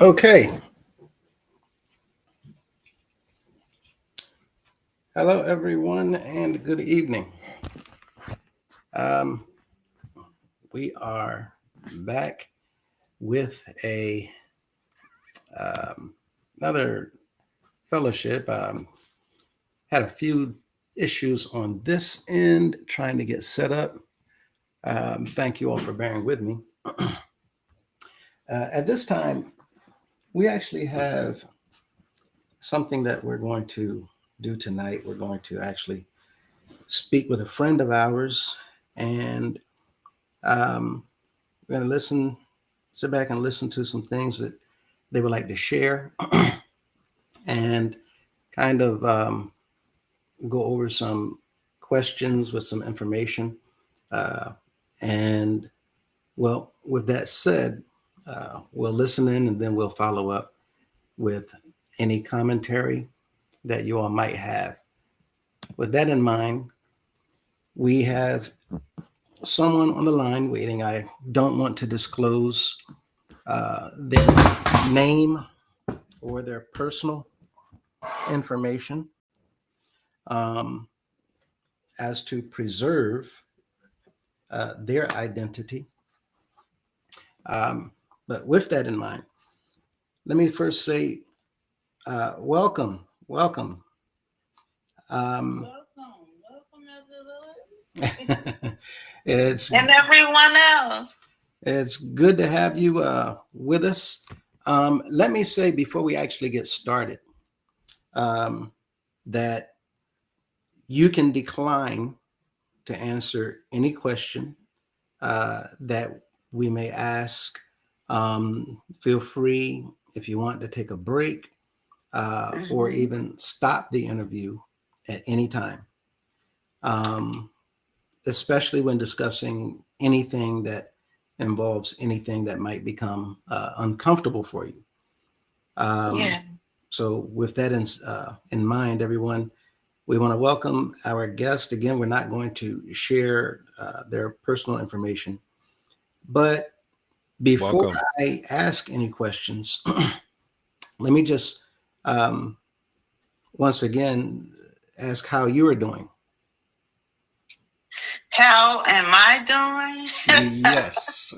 Okay. Hello, everyone, and good evening. Um, we are back with a another fellowship. Had a few issues on this end trying to get set up. Thank you all for bearing with me. At this time, we actually have something that we're going to do tonight. We're going to actually speak with a friend of ours, and we're going to sit back and listen to some things that they would like to share and kind of go over some questions with some information. Uh, and well, with that said, we'll listen in and then we'll follow up with any commentary that you all might have. With that in mind, we have someone on the line waiting. I don't want to disclose their name or their personal information um, as to preserve their identity. But with that in mind, let me first say welcome, welcome. it's And everyone else. it's good to have you with us. Let me say before we actually get started that you can decline to answer any question that we may ask. Feel free if you want to take a break or even stop the interview at any time, um, especially when discussing anything that involves anything that might become uncomfortable for you. Yeah. So, with that in mind, everyone, we want to welcome our guest. Again, we're not going to share their personal information, but before Welcome. I ask any questions, let me just um, once again ask how you are doing. How am I doing? Yes.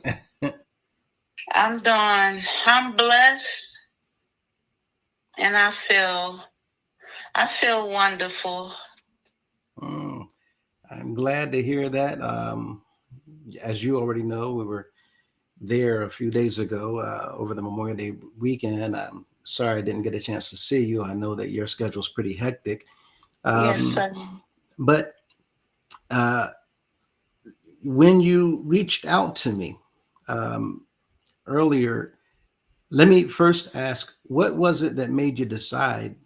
I'm blessed and I feel wonderful. Mm, I'm glad to hear that. As you already know, we were there a few days ago over the Memorial Day weekend. I'm sorry I didn't get a chance to see you. I know that your schedule's pretty hectic. Yes, Um, sir. but uh, when you reached out to me um, earlier, let me first ask, what was it that made you decide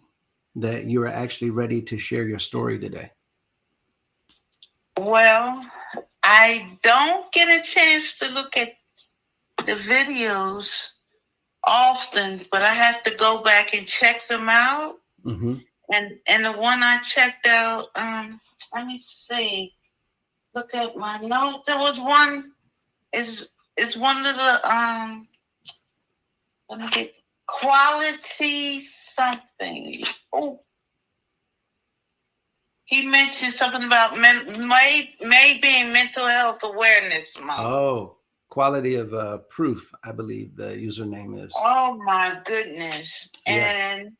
that you are actually ready to share your story today? Well, I don't get a chance to look at the videos often, but I have to go back and check them out. Mm-hmm. And the one I checked out, let me see. Look at my notes. There was one is one of the let me get quality something. Oh, he mentioned something about May being Mental Health Awareness Month. Oh, quality of proof, I believe the username is. Oh my goodness! Yeah. And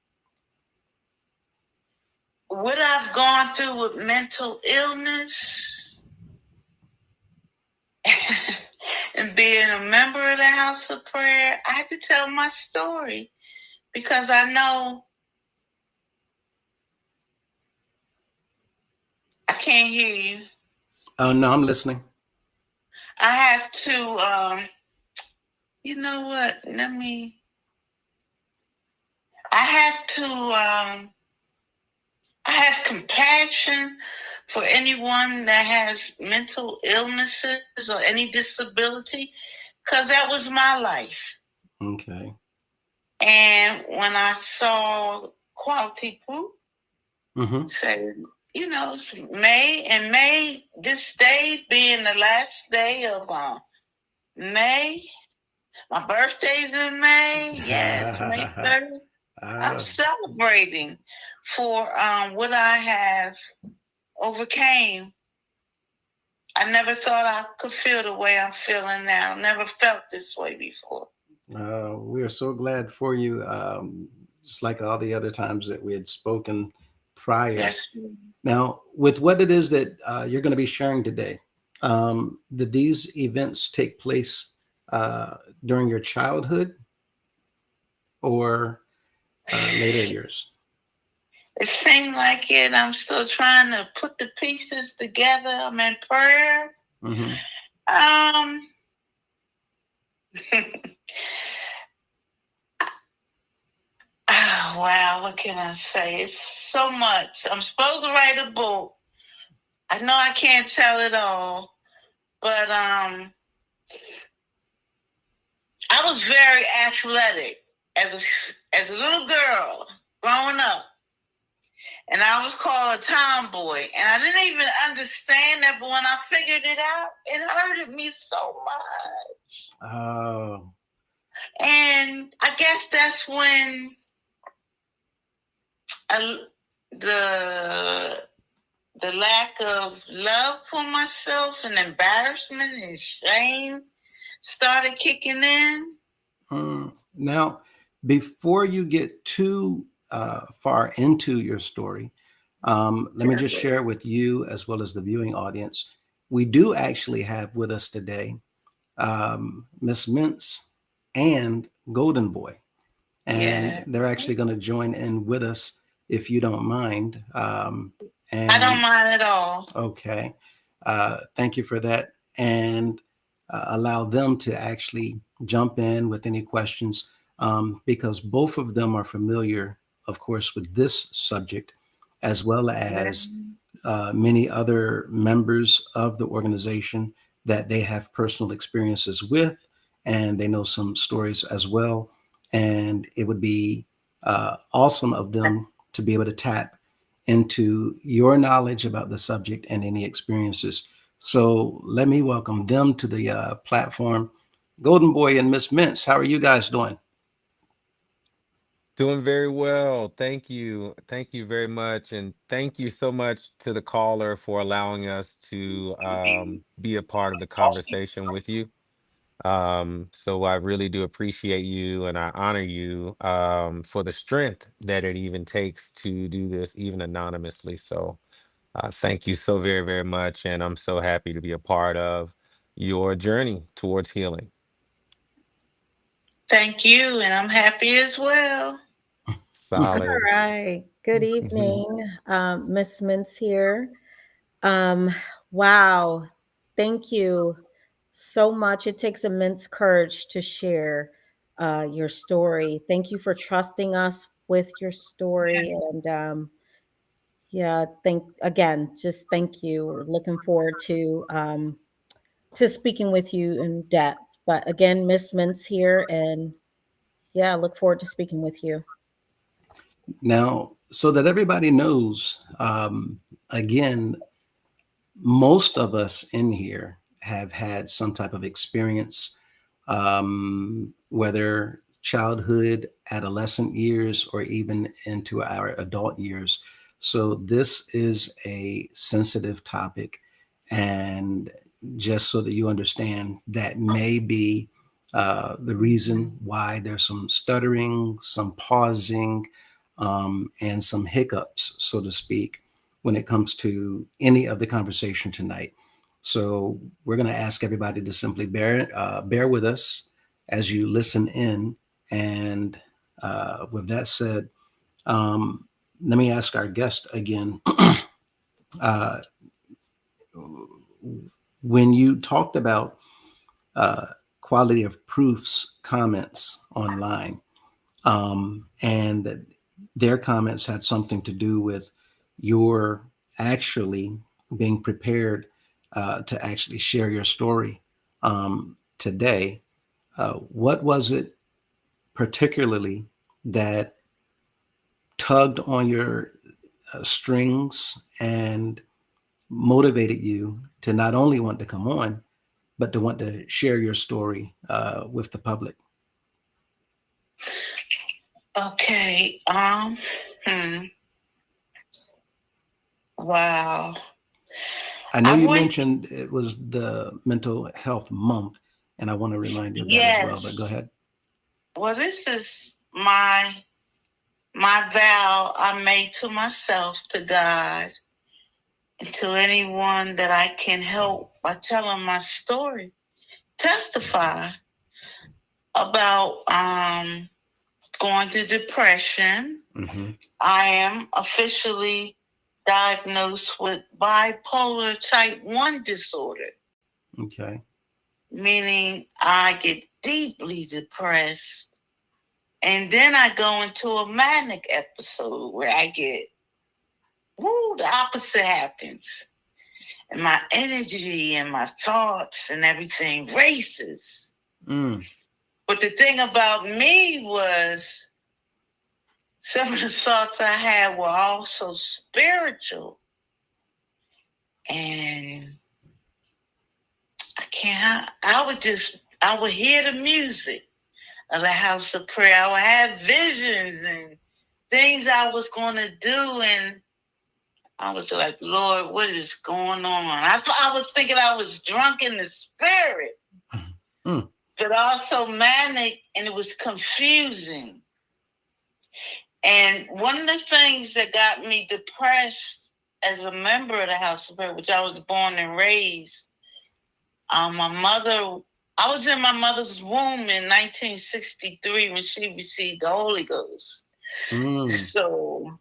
what I've gone through with mental illness and being a member of the House of Prayer, I had to tell my story because I know I can't hear you. Oh, no, I'm listening. I have to, you know what? I have to, I have compassion for anyone that has mental illnesses or any disability because that was my life. Okay. And when I saw quality proof, Mm-hmm. said, it's May, this day being the last day of May, My birthday's in May. Yes, May 3rd. I'm Ah, celebrating for what I have overcame. I never thought I could feel the way I'm feeling now. Never felt this way before. we are so glad for you. Just like all the other times that we had spoken prior. Yes. Now, with what it is that you're going to be sharing today, did these events take place during your childhood or later years? It seemed like it. I'm still trying to put the pieces together. I'm in prayer. Hmm. Um, oh, wow, what can I say? It's so much. I'm supposed to write a book. I know I can't tell it all, but I was very athletic as a little girl growing up. And I was called a tomboy. And I didn't even understand that, but when I figured it out, it hurted me so much. Oh, And I guess that's when I, the the lack of love for myself and embarrassment and shame started kicking in. now, before you get too far into your story, let me just share with you as well as the viewing audience. We do actually have with us today Miss Mintz and Golden Boy, and Yeah. they're actually going to join in with us if you don't mind. I don't And mind at all. okay, thank you for that, and allow them to actually jump in with any questions because both of them are familiar, of course, with this subject, as well as many other members of the organization that they have personal experiences with, and they know some stories as well. And it would be awesome of them to be able to tap into your knowledge about the subject and any experiences. So let me welcome them to the platform. Golden Boy and Miss Mintz, how are you guys doing? Doing very well. Thank you. Thank you very much. And thank you so much to the caller for allowing us to be a part of the conversation with you. So I really do appreciate you and I honor you for the strength that it even takes to do this, even anonymously. So thank you so very, very much. And I'm so happy to be a part of your journey towards healing. Thank you, and I'm happy as well. All Solid. right. Good evening. Miss Mintz here. Um, wow. Thank you so much. It takes immense courage to share your story. Thank you for trusting us with your story. And yeah, just thank you. We're looking forward to speaking with you in depth. But again, Miss Mintz here, and yeah, I look forward to speaking with you. Now, so that everybody knows, again, most of us in here have had some type of experience, whether childhood, adolescent years, or even into our adult years. So, this is a sensitive topic. And just so that you understand, that may be the reason why there's some stuttering, some pausing, and some hiccups, so to speak, when it comes to any of the conversation tonight. So we're going to ask everybody to simply bear with us as you listen in. And with that said, um, let me ask our guest again. uh, when you talked about uh, quality of proofs comments online, and that their comments had something to do with your actually being prepared to actually share your story today. What was it particularly that tugged on your strings and motivated you to not only want to come on, but to want to share your story with the public. Okay. Wow. I know I you went. mentioned it was the Mental Health Month, and I want to remind you of that as well, but go Yes. ahead. Well, this is my vow I made to myself, to God, and to anyone that I can help by telling my story. Testify about going through depression. Mm-hmm. I am officially diagnosed with bipolar type 1 disorder, Okay. meaning I get deeply depressed. And then I go into a manic episode where I get, the opposite happens. And my energy and my thoughts and everything races. Mm. But the thing about me was some of the thoughts I had were also spiritual. And I would hear the music of the house of prayer. I would have visions and things I was going to do. And I was like, Lord, what is going on? I was thinking I was drunk in the spirit, but also manic, and it was confusing. And one of the things that got me depressed as a member of the House of Prayer, which I was born and raised, I was in my mother's womb in 1963 when she received the Holy Ghost. So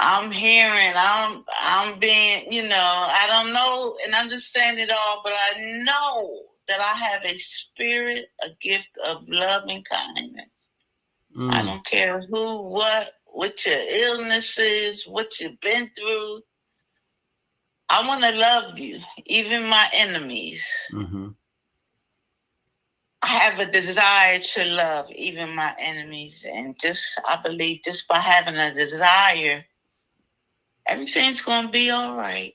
I'm hearing, I'm being, I don't know and understand it all, but I know that I have a spirit, a gift of love and kindness. I don't care who, what your illness is, what you've been through. I want to love you, even my enemies. Mm-hmm. I have a desire to love even my enemies. And I believe just by having a desire, everything's going to be all right.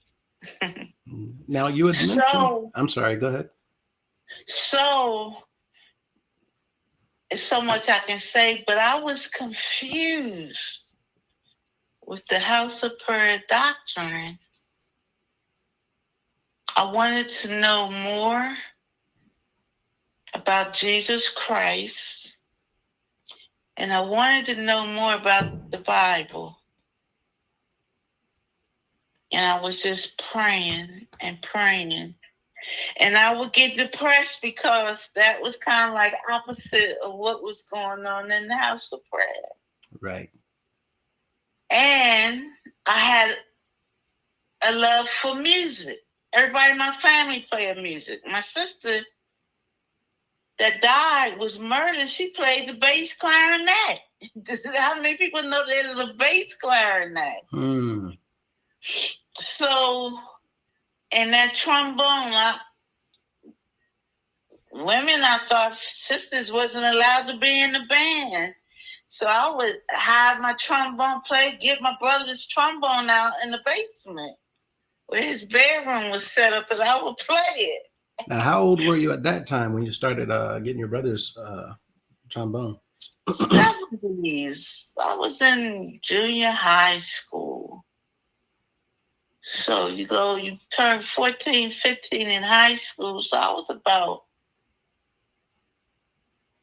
Now, you had mentioned, I'm sorry, go ahead. So, it's so much I can say, but I was confused with the House of Prayer doctrine. I wanted to know more about Jesus Christ, and I wanted to know more about the Bible. And I was just praying and praying. And I would get depressed because that was kind of like opposite of what was going on in the House of Prayer. Right. And I had a love for music. Everybody in my family played music. My sister that died was murdered. She played the bass clarinet. How many people know there's a bass clarinet? So, and that trombone, I thought sisters wasn't allowed to be in the band. So I would have my trombone play, get my brother's trombone out in the basement where his bedroom was set up, and I would play it. Now, how old were you at that time when you started getting your brother's trombone? 70s. I was in junior high school. So you turn 14, 15 in high school. So I was about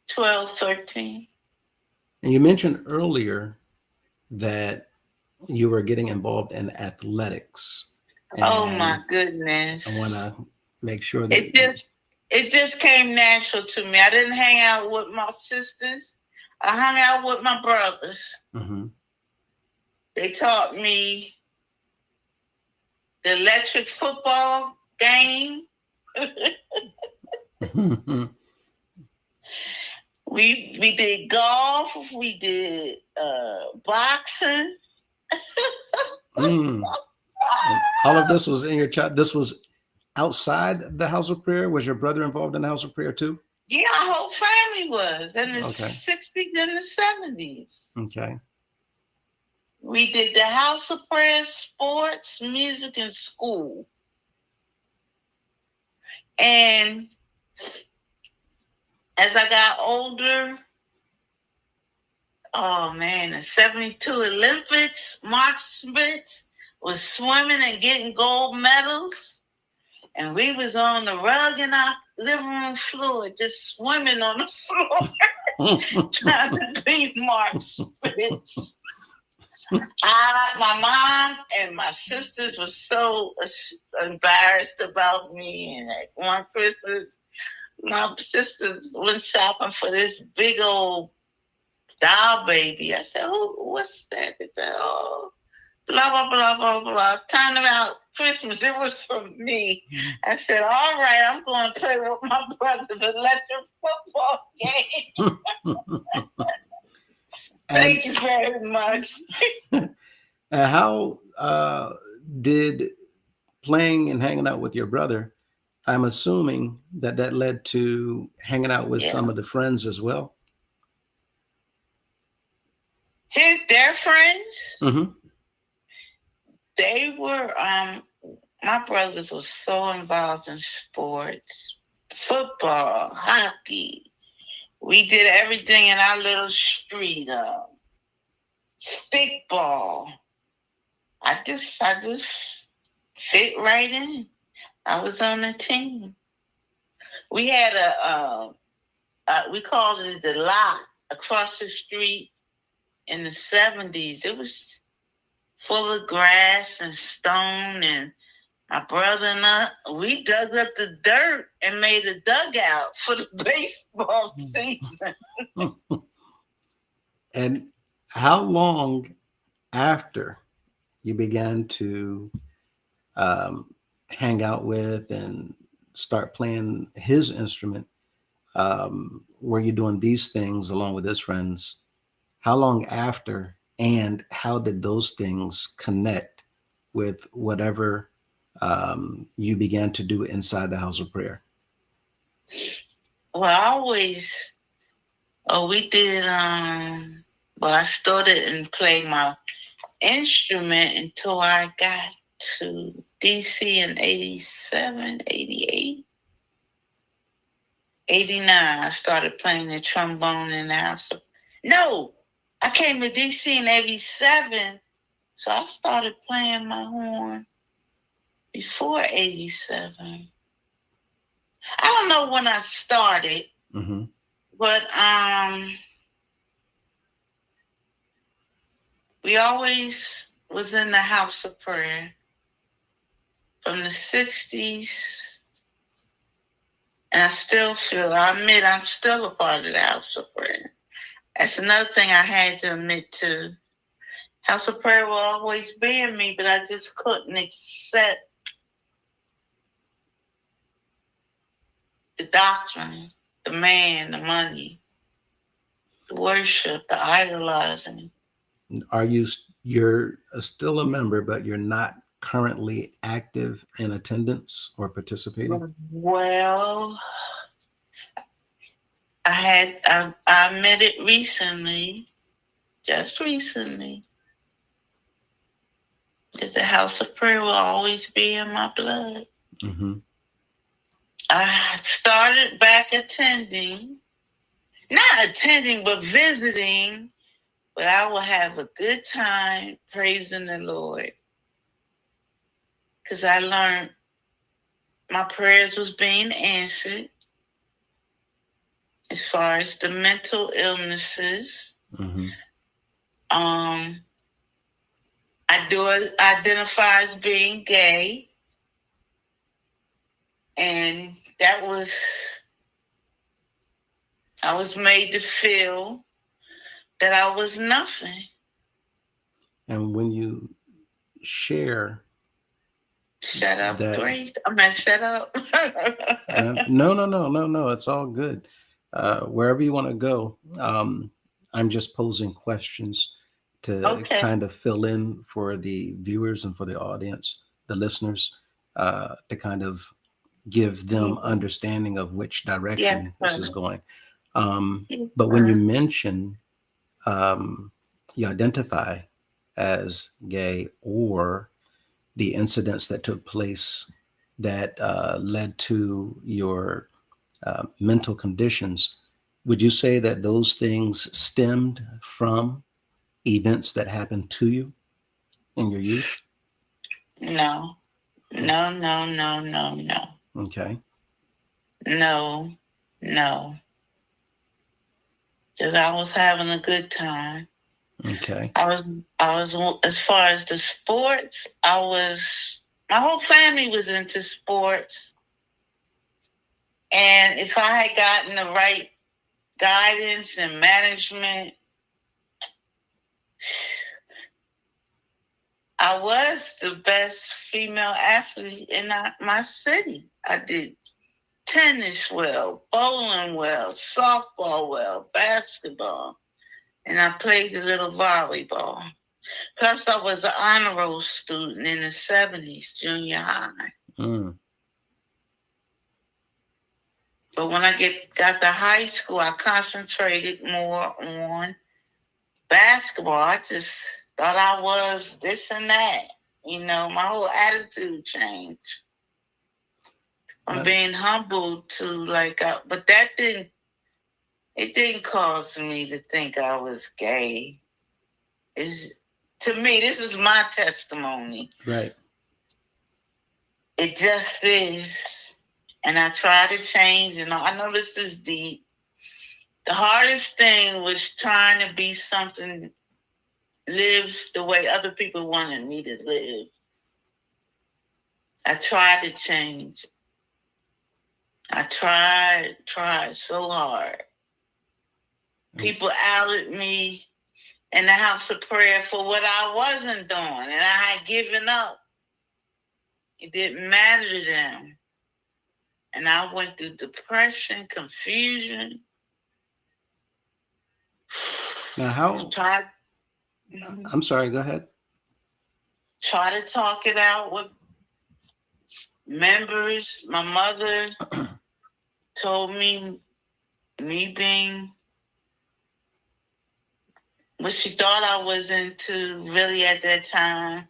12, 13. And you mentioned earlier that you were getting involved in athletics. Oh my goodness. I want to make sure that it just came natural to me. I didn't hang out with my sisters. I hung out with my brothers. Mm-hmm. They taught me the electric football game. We did golf. We did boxing. And all of this was in your child. This was outside the House of Prayer. Was your brother involved in the House of Prayer too? Yeah, our whole family was in the 60s and the 70s. Okay. We did the House of Prayer, sports, music, and school. And as I got older, oh man, the 72 Olympics, Mark Spitz was swimming and getting gold medals. And we was on the rug in our living room floor, just swimming on the floor, trying to beat Mark Spitz. My mom and my sisters were so embarrassed about me. And like one Christmas, my sisters went shopping for this big old doll baby. I said, "Oh, what's that?" They said, "Oh, blah blah blah blah blah." Time about Christmas, it was for me. I said, "All right, I'm going to play with my brother's electric football game." Thank you very much. How did playing and hanging out with your brother, I'm assuming that led to hanging out with some of the friends as well? Their friends? Mm-hmm. They were, my brothers were so involved in sports, football, hockey. We did everything in our little street. Stickball. I just fit right in. I was on the team. We had we called it the lot across the street in the 70s. It was full of grass and stone, and my brother and I, we dug up the dirt and made a dugout for the baseball season. And how long after you began to hang out with and start playing his instrument, were you doing these things along with his friends? How long after, and how did those things connect with whatever you began to do inside the house of prayer? Well, we did, I started and played my instrument until I got to DC in 87, 88. 89, I started playing the trombone in the house. No, I came to DC in 87, so I started playing my horn before 87. I don't know when I started, but we always was in the house of prayer from the 60s. And I still admit I'm still a part of the house of prayer. That's another thing I had to admit to. House of prayer will always be in me, but I just couldn't accept the doctrine, the man, the money, the worship, the idolizing. You're still a member, but you're not currently active in attendance or participating? Well, I admitted recently, just recently, that the house of prayer will always be in my blood. I started back attending, not attending, but visiting, but I will have a good time praising the Lord. Because I learned my prayers was being answered as far as the mental illnesses. I do identify as being gay. And I was made to feel that I was nothing. And when you share, shut up, Grace. I'm not shut up. No, it's all good. Wherever you want to go, I'm just posing questions to kind of fill in for the viewers and for the audience, the listeners, to kind of give them understanding of which direction this is going. But when you mention you identify as gay, or the incidents that took place that led to your mental conditions, would you say that those things stemmed from events that happened to you in your youth? No, no, no, no, no, no. Okay. No, no. Because I was having a good time. Okay. I was, as far as the sports, my whole family was into sports. And if I had gotten the right guidance and management, I was the best female athlete in my city. I did tennis well, bowling well, softball well, basketball, and I played a little volleyball. Plus, I was an honor roll student in the 70s, junior high. Mm. But when I got to high school, I concentrated more on basketball. I just thought I was this and that. You know, my whole attitude changed from being humble to like, but it didn't cause me to think I was gay. To me, this is my testimony. Right. It just is. And I try to change, and I know this is deep. The hardest thing was trying to be something lives the way other people wanted me to live. I tried to change. I tried so hard. People outed me in the house of prayer for what I wasn't doing, and I had given up. It didn't matter to them. And I went through depression, confusion. Now, I'm sorry, go ahead. Try to talk it out with members. My mother told me being what she thought I was into really at that time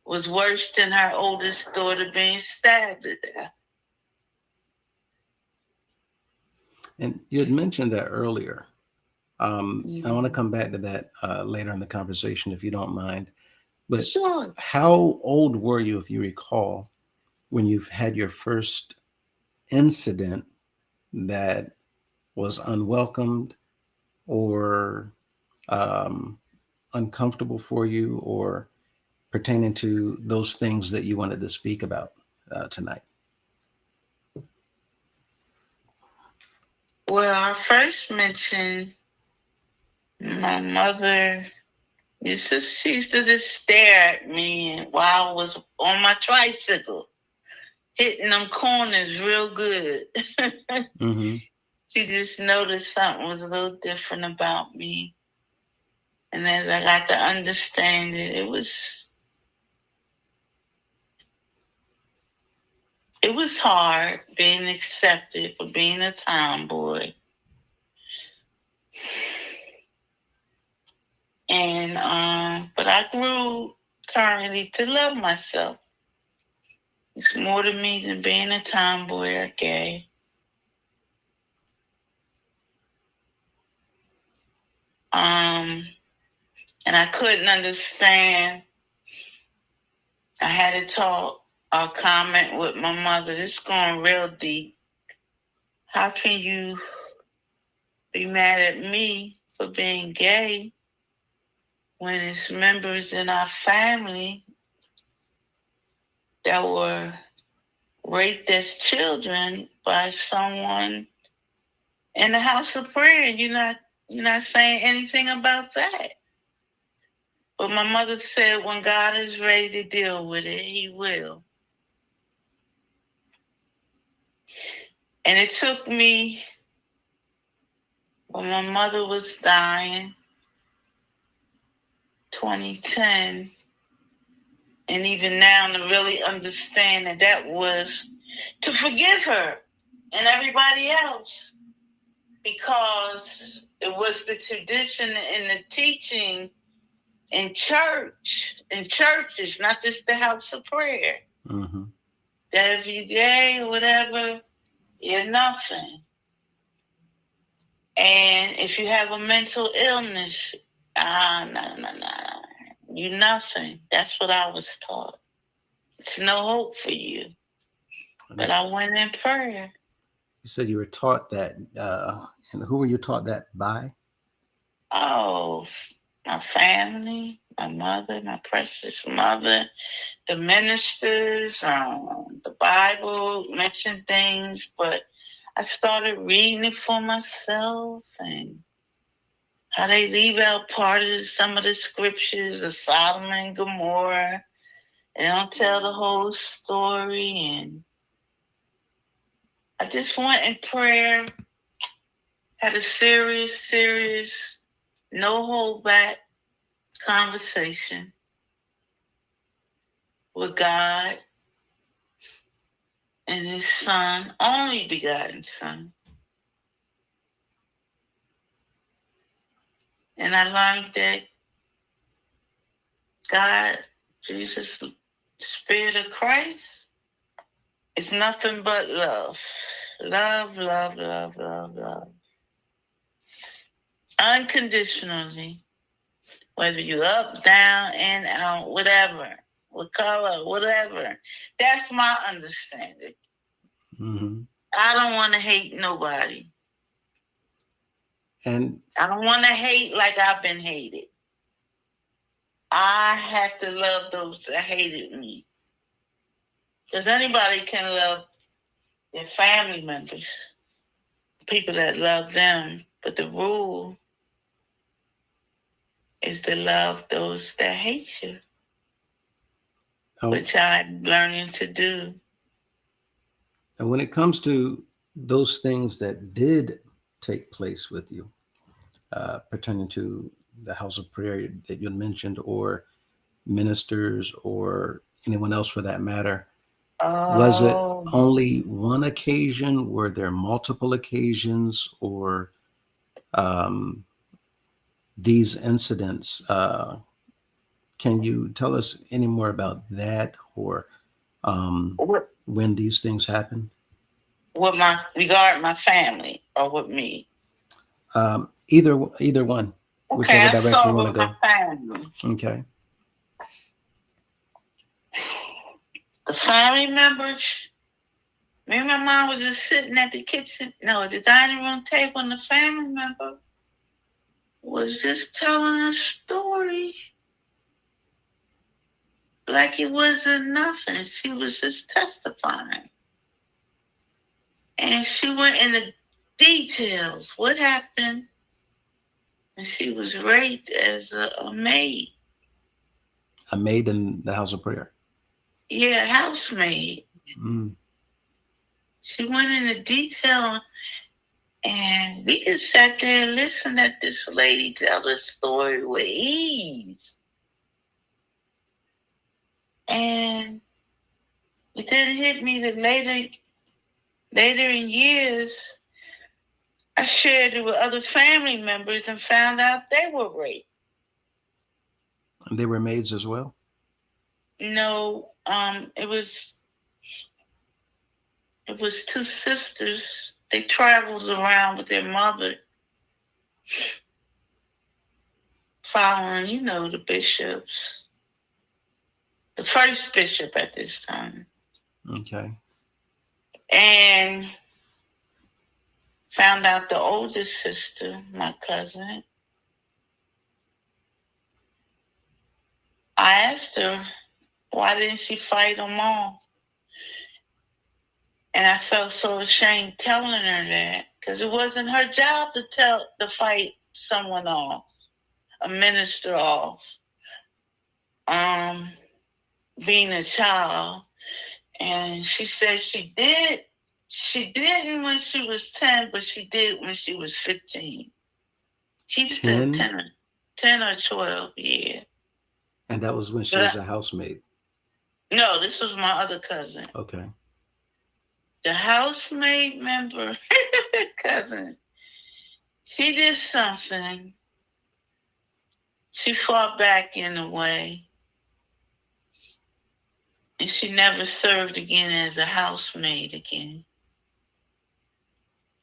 was worse than her oldest daughter being stabbed to death. And you had mentioned that earlier. I want to come back to that later in the conversation, if you don't mind. But sure. How old were you, if you recall, when you've had your first incident that was unwelcomed or uncomfortable for you, or pertaining to those things that you wanted to speak about tonight? Well, I first mentioned my mother. She used to just stare at me while I was on my tricycle, hitting them corners real good. Mm-hmm. She just noticed something was a little different about me. And as I got to understand it, it was hard being accepted for being a tomboy. And but I grew currently to love myself. It's more to me than being a tomboy or gay. And I couldn't understand. I had to talk or comment with my mother. This is going real deep. How can you be mad at me for being gay when it's members in our family that were raped as children by someone in the house of prayer? You're not saying anything about that. But my mother said when God is ready to deal with it, he will. And it took me, when my mother was dying, 2010, and even now to really understand that was to forgive her and everybody else, because it was the tradition and the teaching in churches, not just the house of prayer, mm-hmm. that if you're gay or whatever, you're nothing. And if you have a mental illness, no. You're nothing. That's what I was taught. There's no hope for you. But I went in prayer. You said you were taught that, and who were you taught that by? Oh, my family, my mother, my precious mother, the ministers, the Bible mentioned things, but I started reading it for myself and how they leave out part of some of the scriptures of Sodom and Gomorrah. They don't tell the whole story. And I just went in prayer, had a serious, no hold back conversation with God and his son, only begotten son. And I learned that God, Jesus, Spirit of Christ, is nothing but love. Love. Unconditionally. Whether you're up, down, in, out, whatever, what color, whatever. That's my understanding. Mm-hmm. I don't want to hate nobody. And I don't want to hate like I've been hated. I have to love those that hated me. Because anybody can love their family members, people that love them. But the rule is to love those that hate you, which I'm learning to do. And when it comes to those things that did take place with you, pertaining to the house of prayer that you mentioned, or ministers, or anyone else for that matter, was it only one occasion? Were there multiple occasions? Or these incidents, can you tell us any more about that, or when these things happened? With my family, or with me? Either one, Okay, whichever direction you want to go. My family. Okay. The family members. Me and my mom was just sitting at the dining room table, and the family member was just telling a story like it wasn't nothing. She was just testifying. And she went into details. What happened? And she was raped as a maid. A maid in the house of prayer? Yeah, housemaid. Mm. She went into detail, and we just sat there and listened at this lady tell the story with ease. And it didn't hit me that later in years, I shared it with other family members and found out they were raped. And they were maids as well? No, it was two sisters. They traveled around with their mother, following, the bishops. The first bishop at this time. Okay. And found out the oldest sister, my cousin. I asked her, why didn't she fight them off? And I felt so ashamed telling her that, because it wasn't her job to fight someone off, a minister off, being a child. And she said she did. She didn't when she was 10, but she did when she was 15. She's still 10 or 12, yeah. And that was when she was a housemaid? No, this was my other cousin. Okay. The housemaid member, cousin, she did something. She fought back in a way. And she never served again as a housemaid again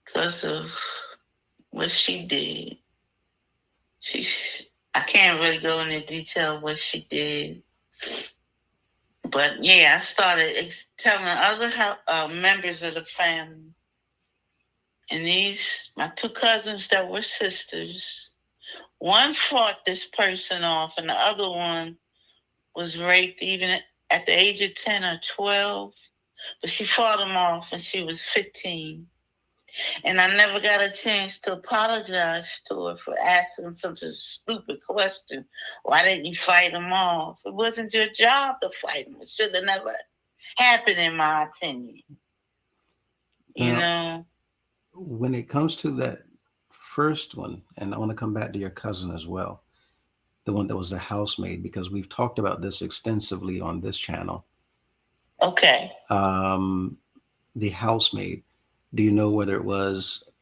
because of what she did. I can't really go into detail what she did. But yeah, I started telling other members of the family. And my two cousins that were sisters, one fought this person off and the other one was raped even at the age of 10 or 12. But she fought him off and she was 15. And I never got a chance to apologize to her for asking such a stupid question. Why didn't you fight him off? It wasn't your job to fight him. It should have never happened, in my opinion. Now, when it comes to that first one, and I want to come back to your cousin as well, the one that was the housemaid, because we've talked about this extensively on this channel. Okay. The housemaid, do you know whether it was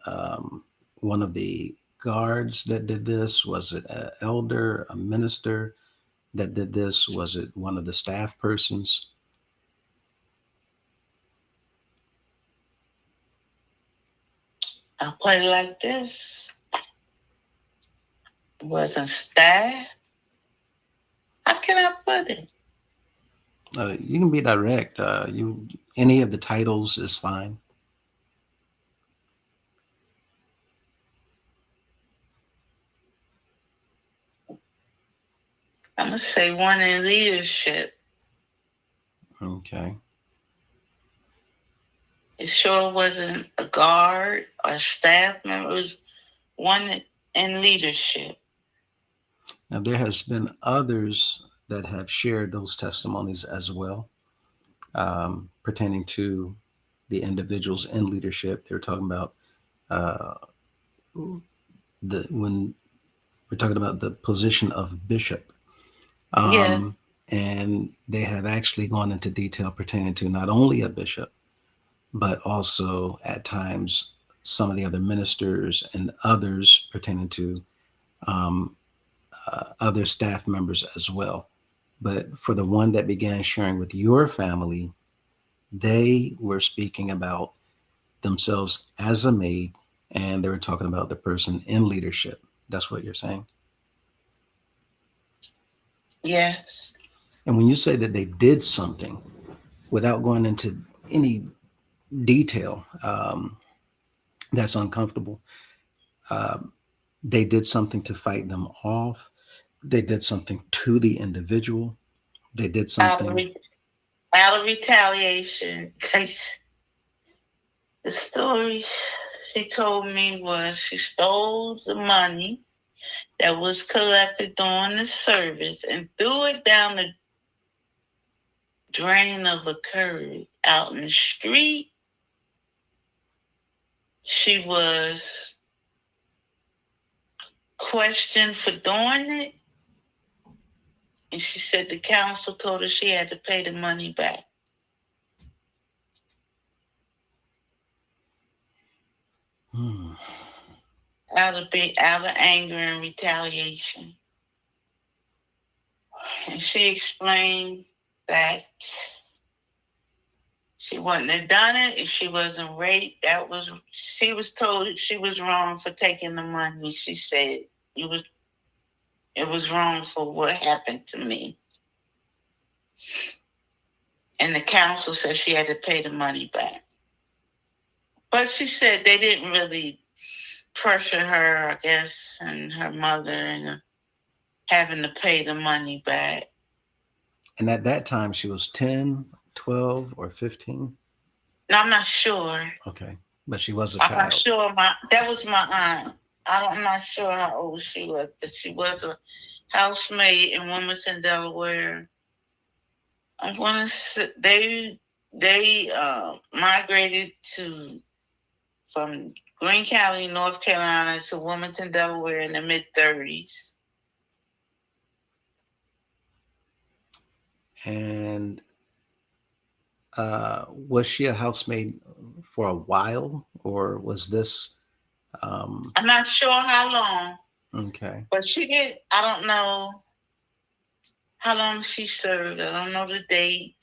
one of the guards that did this? Was it an elder, a minister that did this? Was it one of the staff persons? I'll put it like this. It wasn't staff. How can I put it? You can be direct. Any of the titles is fine. I'm going to say one in leadership. Okay. It sure wasn't a guard or a staff member. It was one in leadership. Now, there has been others that have shared those testimonies as well, pertaining to the individuals in leadership. They're talking about when we're talking about the position of bishop. Yeah. And they have actually gone into detail pertaining to not only a bishop, but also at times some of the other ministers and others pertaining to other staff members as well. But for the one that began sharing with your family, they were speaking about themselves as a maid, and they were talking about the person in leadership. That's what you're saying? Yes. And when you say that they did something without going into any detail, that's uncomfortable. They did something to fight them off. They did something to the individual. They did something out of retaliation. The story she told me was she stole the money that was collected during the service and threw it down the drain of a curb out in the street. She was questioned for doing it. And she said the council told her she had to pay the money back. Out of anger and retaliation. And she explained that she wouldn't have done it if she wasn't raped. She was told she was wrong for taking the money. She said it was wrong for what happened to me. And the council said she had to pay the money back. But she said they didn't really pressure her, I guess, and her mother and having to pay the money back. And at that time, she was 10, 12, or 15? No, I'm not sure. Okay. But she was a child. I'm not sure. That was my aunt. I'm not sure how old she was, but she was a housemaid in Wilmington, Delaware. I'm going to say they migrated from Greene County, North Carolina to Wilmington, Delaware in the mid-30s. And was she a housemaid for a while, or was this? I'm not sure how long. Okay. But she did. I don't know how long she served. I don't know the date.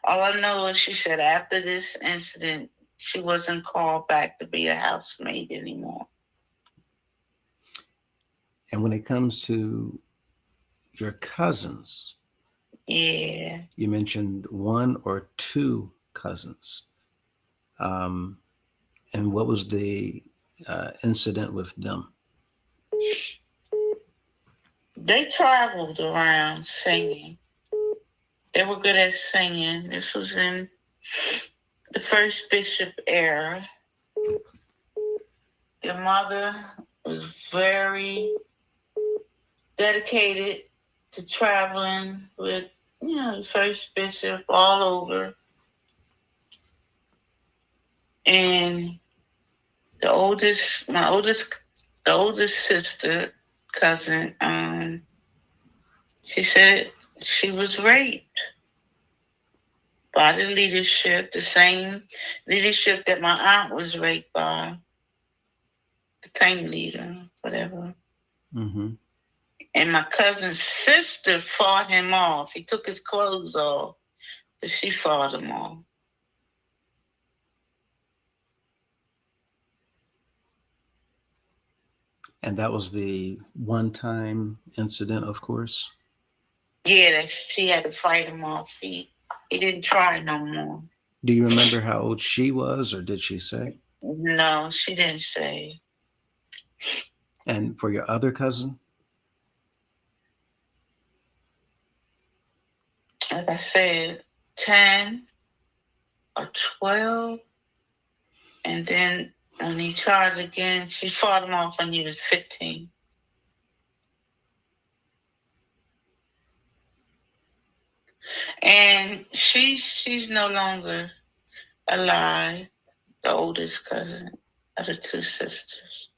All I know is she said after this incident, she wasn't called back to be a housemaid anymore. And when it comes to your cousins, Yeah. you mentioned one or two cousins. And what was the incident with them? They traveled around singing. They were good at singing. This was in the first Bishop era. Their mother was very dedicated to traveling with, the first bishop all over. And the oldest sister, cousin, she said she was raped by the leadership, the same leadership that my aunt was raped by, the same leader, whatever. Mm-hmm. And my cousin's sister fought him off. He took his clothes off, but she fought him off. And that was the one-time incident, of course. Yeah, she had to fight him off. He didn't try no more. Do you remember how old she was, or did she say? No, she didn't say. And for your other cousin? Like I said, 10 or 12. And then when he tried again, she fought him off when he was 15. And she's no longer alive, the oldest cousin of the two sisters.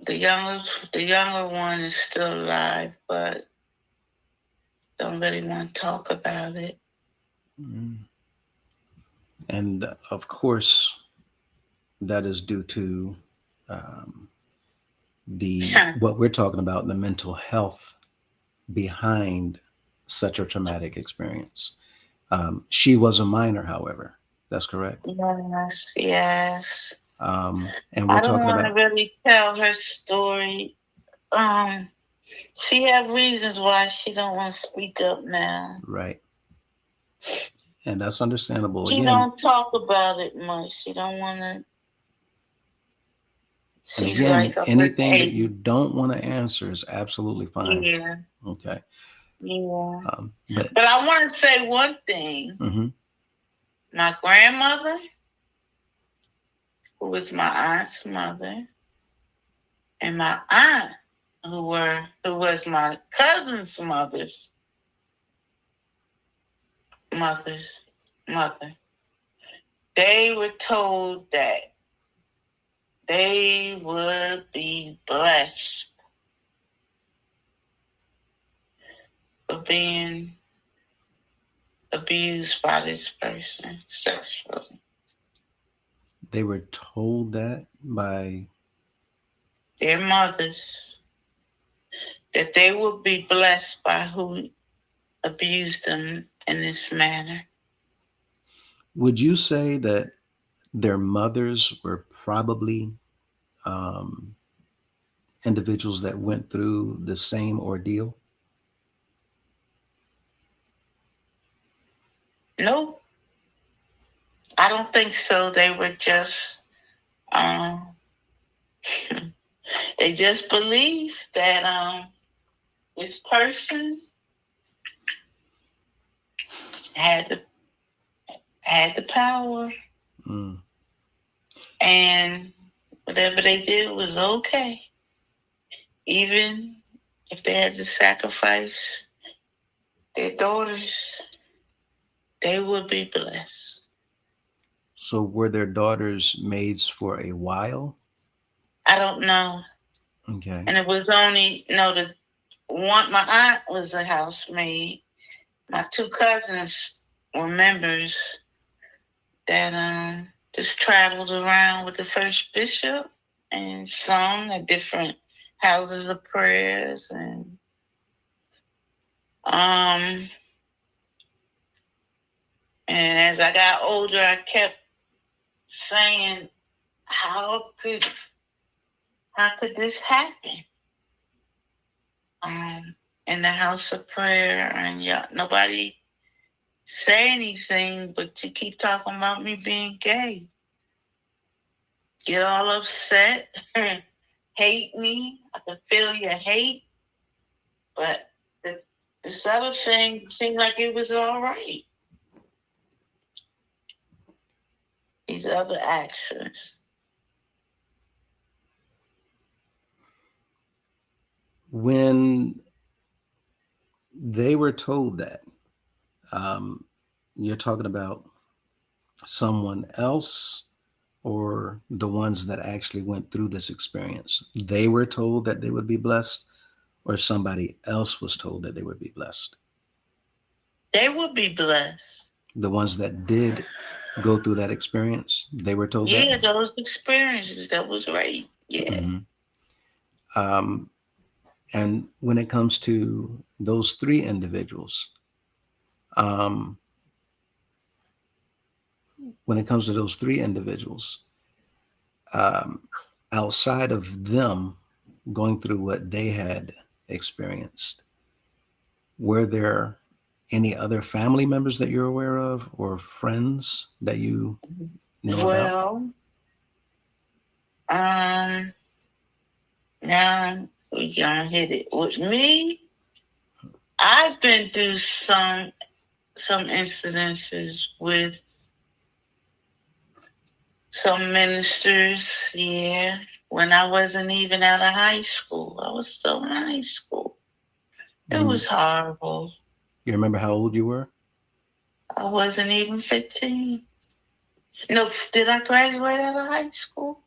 The younger one is still alive, but don't really want to talk about it. Mm. And of course, that is due to what we're talking about, the mental health behind such a traumatic experience. She was a minor, however. That's correct. Yes. And we're I don't talking want to about really tell her story. She have reasons why she don't want to speak up now. right, and that's understandable. She Again, don't talk about it much. She don't want to. and She's again, like anything that you don't want to answer is absolutely fine. Yeah. Okay. Yeah. But I want to say one thing. Mm-hmm. My grandmother, who was my aunt's mother, and my aunt, who was my cousin's mother's mother, they were told that they would be blessed for being abused by this person sexually. They were told that by their mothers that they would be blessed by who abused them in this manner. Would you say that their mothers were probably individuals that went through the same ordeal? No, I don't think so. They were just, they just believed that this person had the power, and whatever they did was okay, even if they had to sacrifice their daughters. They would be blessed. So were their daughters maids for a while? I don't know. Okay. And it was only, my aunt was a housemaid. My two cousins were members that just traveled around with the first bishop and sung at different houses of prayers. And And as I got older, I kept saying, how could this happen? In the house of prayer, and nobody say anything, but you keep talking about me being gay. Get all upset, hate me. I can feel your hate, but this other thing seemed like it was all right. These other actions. When they were told that, you're talking about someone else or the ones that actually went through this experience? They were told that they would be blessed, or somebody else was told that they would be blessed? They would be blessed. The ones that did go through that experience, they were told that? Yeah, those experiences, that was right. Yeah. Mm-hmm. And when it comes to those three individuals, outside of them going through what they had experienced, were there any other family members that you're aware of or friends that you know about? Well, now we gonna hit it. With me, I've been through some incidences with some ministers, yeah, when I wasn't even out of high school. I was still in high school. It was horrible. You remember how old you were? I wasn't even 15. No, did I graduate out of high school?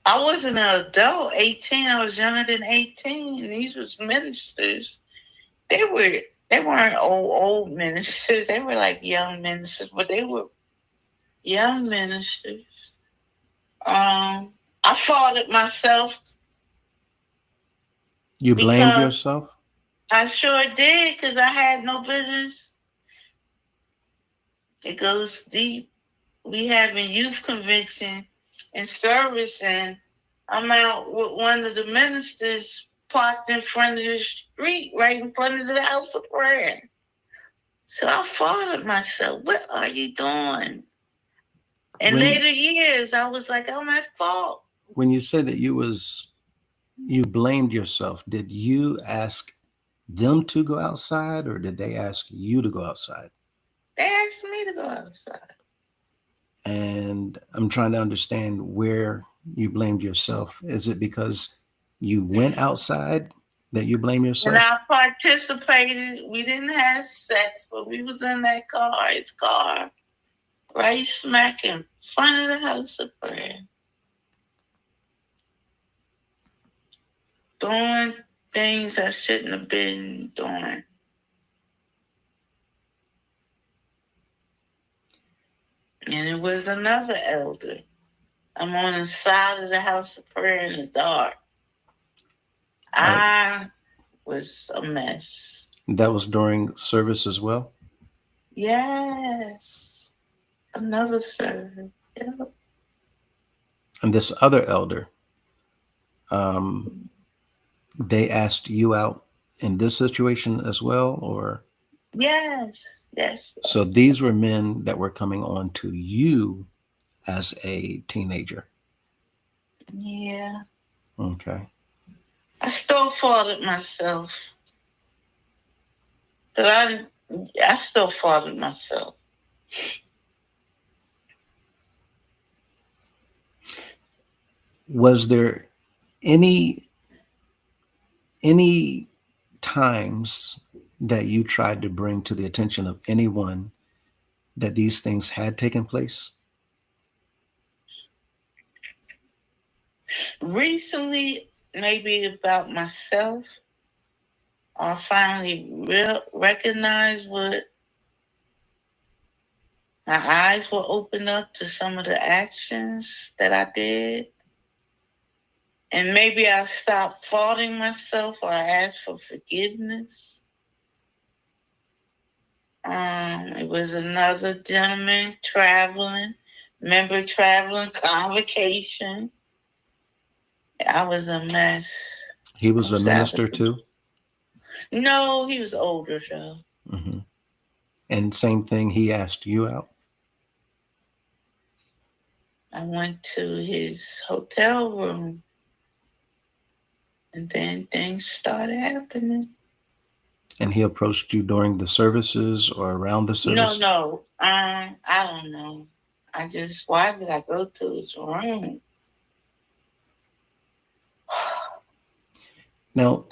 I wasn't an adult, 18. I was younger than 18. These was ministers. They weren't old ministers. They were like young ministers, but they were young ministers. I fought it myself. You blamed yourself? I sure did, because I had no business. It goes deep. We having youth convention and service, and I'm out with one of the ministers parked in front of the street, right in front of the house of prayer. So I fought it myself. What are you doing? In later years, I was like, oh, my fault. When you said that you blamed yourself, did you ask them to go outside, or did they ask you to go outside? They asked me to go outside. And I'm trying to understand where you blamed yourself. Is it because you went outside that you blame yourself? And I participated. We didn't have sex, but we was in that car, its car, right smack in front of the house of prayer. Doing things I shouldn't have been doing. And it was another elder. I'm on the side of the house of prayer in the dark. I was a mess. That was during service as well? Yes. Another service. Yep. And this other elder, they asked you out in this situation as well, or? Yes. So these were men that were coming on to you as a teenager. Yeah. Okay. I still fought it myself. But I still fought it myself. Was there any times that you tried to bring to the attention of anyone that these things had taken place? Recently, maybe about myself, I finally recognized what my eyes were opened up to some of the actions that I did. And maybe I stopped faulting myself, or I asked for forgiveness. It was another gentleman traveling, convocation. I was a mess. He I was a was out of minister too. No, he was older though. Hmm. And same thing, he asked you out. I went to his hotel room and then things started happening. And he approached you during the services or around the No, service? no. I don't know. Why did I go to his room? Now,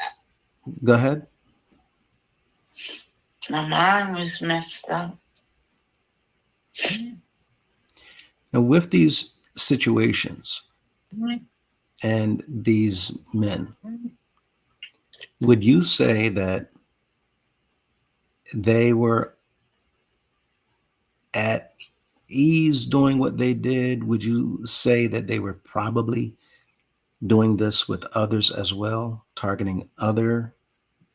go ahead. My mind was messed up. Now, with these situations and these men, would you say that they were at ease doing what they did? Would you say that they were probably doing this with others as well, targeting other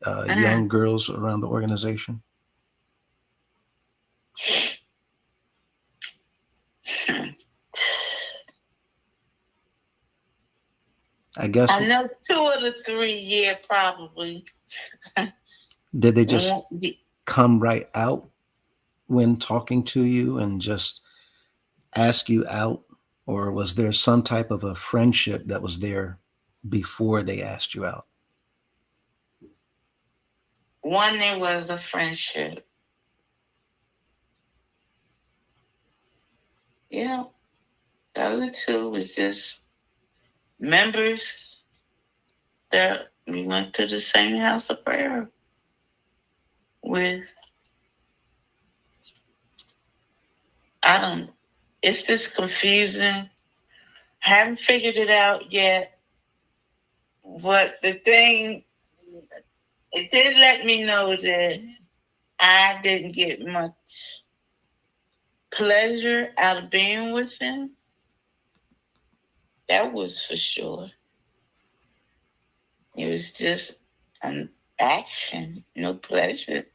young girls around the organization? I guess, I know 2 of the 3, yeah, probably. did they just come right out when talking to you and just ask you out? Or was there some type of a friendship that was there before they asked you out? One, there was a friendship. Yeah. The other 2 was just members that we went to the same house of prayer with. It's just confusing. Haven't figured it out yet. But it did let me know that I didn't get much pleasure out of being with him. That was for sure. It was just an action, no pleasure.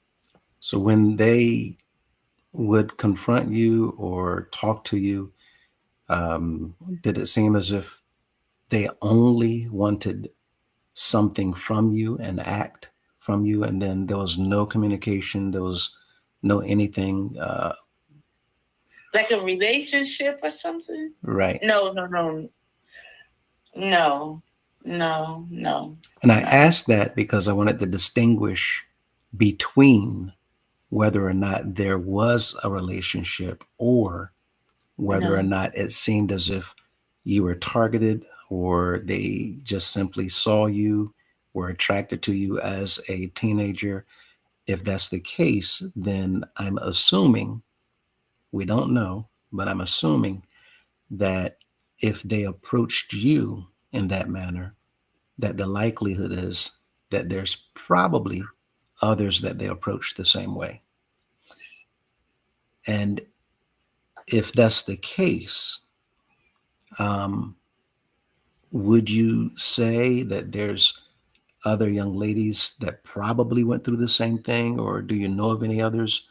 So when they would confront you or talk to you, did it seem as if they only wanted something from you, an act from you, and then there was no communication, there was no anything? Like a relationship or something? Right. No. No. And I asked that because I wanted to distinguish between whether or not there was a relationship or whether or not it seemed as if you were targeted or they just simply saw you, were attracted to you as a teenager. If that's the case, then I'm assuming, we don't know, but I'm assuming that if they approached you in that manner, that the likelihood is that there's probably others that they approach the same way. And if that's the case, um, would you say that there's other young ladies that probably went through the same thing, or do you know of any others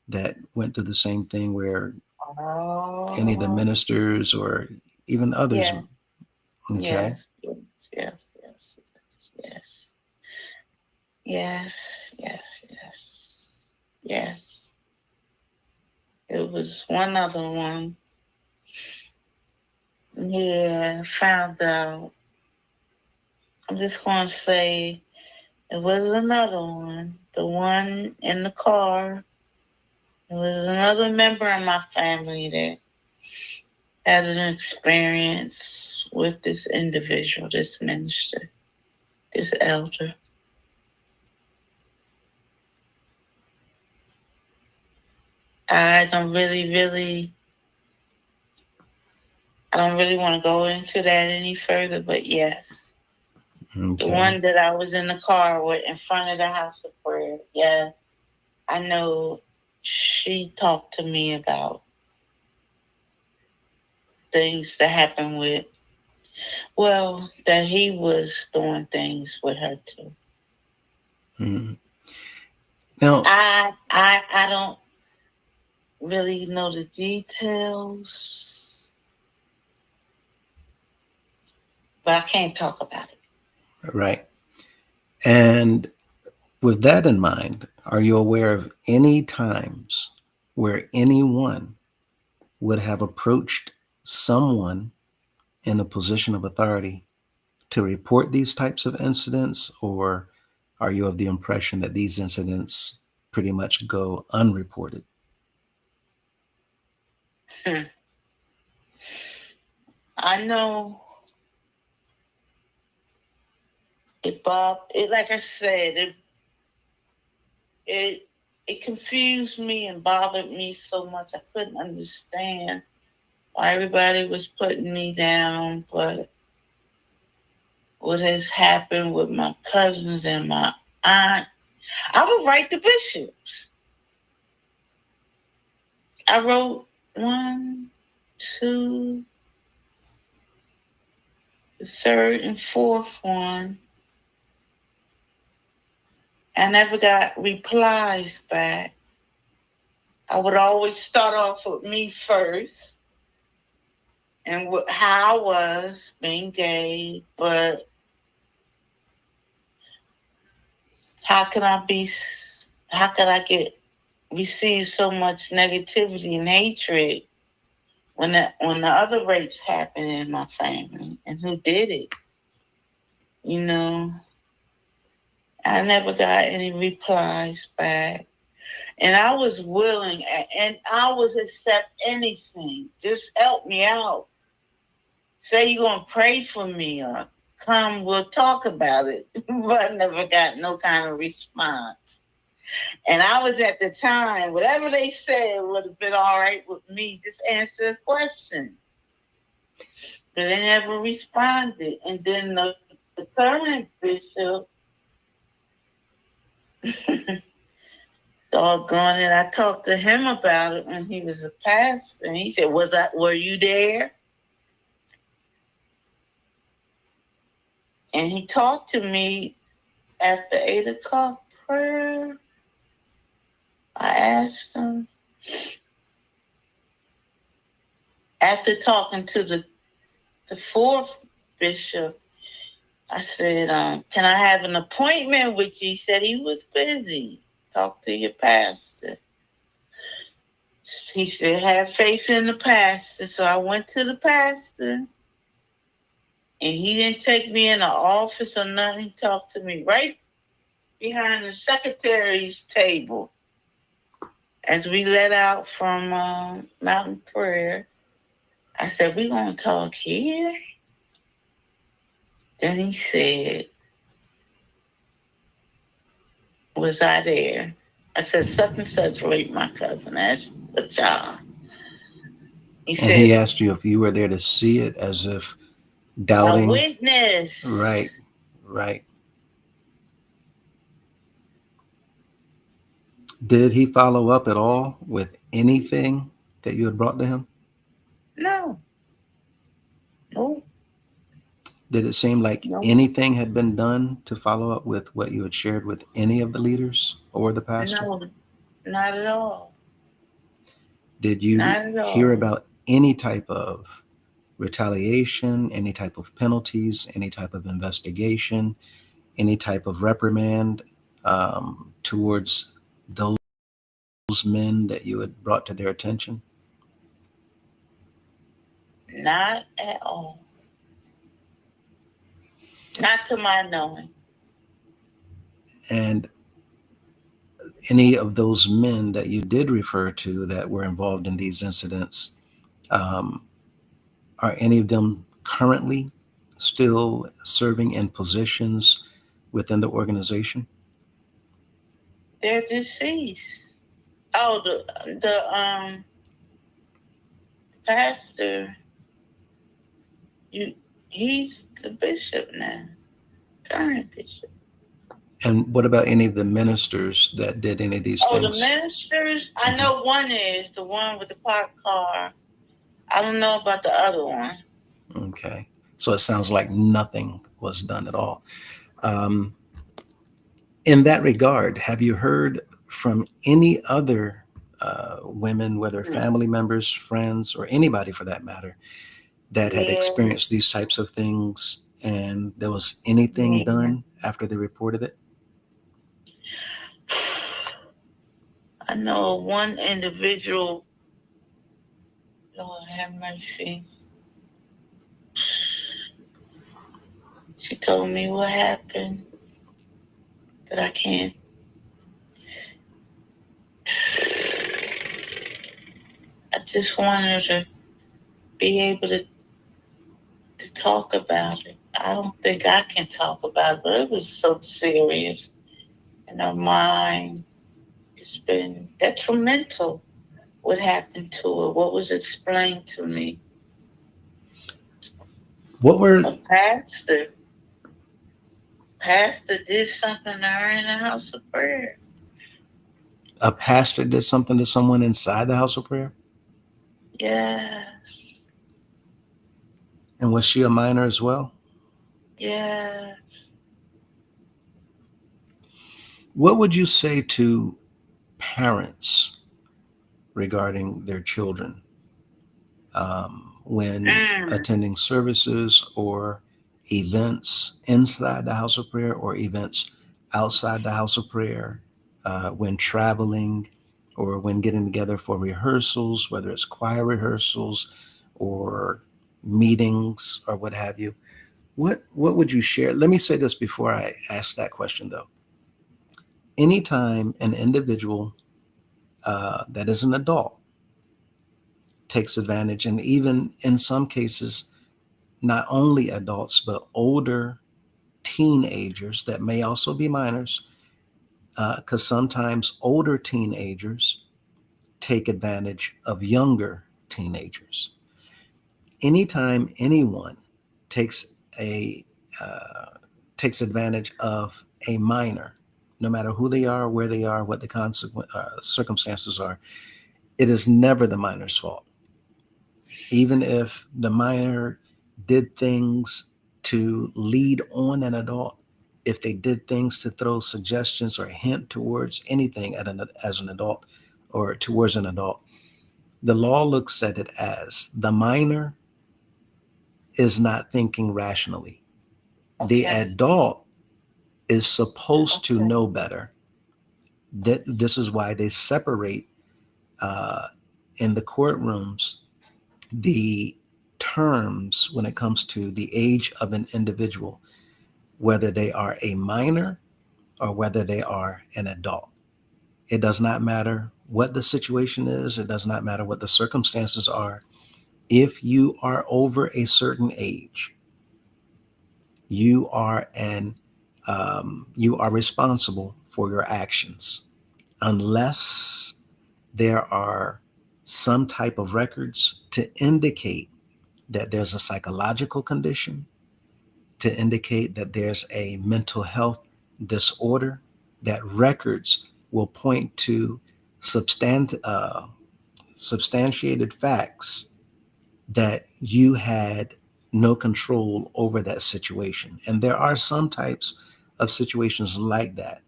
that went through the same thing where any of the ministers or even others? Yeah. Okay. Yes. It was one other one. Yeah, found out. I'm just going to say it was another one. The one in the car. It was another member of my family that had an experience with this individual, this minister, this elder. I don't really want to go into that any further, but yes. Okay. The one that I was in the car with in front of the house of prayer. Yeah. I know she talked to me about things that happened that he was doing things with her too. Mm-hmm. Now, I I don't really know the details, but I can't talk about it. Right. And with that in mind, are you aware of any times where anyone would have approached someone in a position of authority to report these types of incidents, or are you of the impression that these incidents pretty much go unreported? Hmm. I know it, Bob. It, like I said, it it confused me and bothered me so much. I couldn't understand why everybody was putting me down, but what has happened with my cousins and my aunt, I would write the bishops. I wrote one, two, the third and fourth one. I never got replies back. I would always start off with me first and how I was being gay, but how can I be? How could I get receive so much negativity and hatred when the other rapes happened in my family and who did it? You know, I never got any replies back. And I was willing and I was accept anything. Just help me out. Say you're gonna pray for me or come, we'll talk about it. But I never got no kind of response. And I was at the time, whatever they said would have been all right with me. Just answer a question. But they never responded. And then the current bishop, doggone it, I talked to him about it when he was a pastor. And he said, were you there? And he talked to me after 8 o'clock prayer. I asked him, after talking to the fourth bishop, I said, can I have an appointment with you? He said he was busy. Talk to your pastor. He said, have faith in the pastor. So I went to the pastor, and he didn't take me in the office or nothing. He talked to me right behind the secretary's table as we let out from Mountain Prayer. I said, we going to talk here? Then he said, was I there? I said, such and such raped my cousin. That's a job. And he asked you if you were there to see it, as if doubting. A witness. Right, right. Did he follow up at all with anything that you had brought to him? No. No. Did it seem like No. anything had been done to follow up with what you had shared with any of the leaders or the pastor? No, not at all. Did you hear about any type of retaliation, any type of penalties, any type of investigation, any type of reprimand towards those men that you had brought to their attention? Not at all. Not to my knowing. And any of those men that you did refer to that were involved in these incidents, are any of them currently still serving in positions within the organization? They're deceased. Oh, the pastor, he's the bishop now, current bishop. And what about any of the ministers that did any of these things? Oh, the ministers? I know one is the one with the parked car. I don't know about the other one. Okay. So it sounds like nothing was done at all. In that regard, have you heard from any other women, whether family members, friends, or anybody for that matter, that had Yeah. experienced these types of things, and there was anything done after they reported it? I know one individual, Lord have mercy. She told me what happened, but I can't. I just wanted to be able to talk about it. I don't think I can talk about it, but it was so serious. And her mind, it's been detrimental what happened to her, what was explained to me. What were A pastor did something to her in the house of prayer. a pastor did something to someone inside the house of prayer? Yes, And was she a minor as well? yes. What would you say to parents regarding their children when attending services or events inside the house of prayer or events outside the house of prayer, when traveling or when getting together for rehearsals, whether it's choir rehearsals or meetings or what have you? What would you share? Let me say this before I ask that question, though. Anytime an individual that is an adult takes advantage, and even in some cases, not only adults, but older teenagers that may also be minors, because sometimes older teenagers take advantage of younger teenagers. Anytime anyone takes a takes advantage of a minor, no matter who they are, where they are, what the circumstances are, it is never the minor's fault. Even if the minor did things to lead on an adult, if they did things to throw suggestions or hint towards anything as an adult or towards an adult, the law looks at it as the minor is not thinking rationally. The adult is supposed to know better. That this is why they separate uh, in the courtrooms the terms when it comes to the age of an individual, whether they are a minor or whether they are an adult. It does not matter what the situation is. It does not matter what the circumstances are. If you are over a certain age, you are you are responsible for your actions, unless there are some type of records to indicate that there's a psychological condition, to indicate that there's a mental health disorder, that records will point to substantiated facts that you had no control over that situation. And there are some types of situations like that.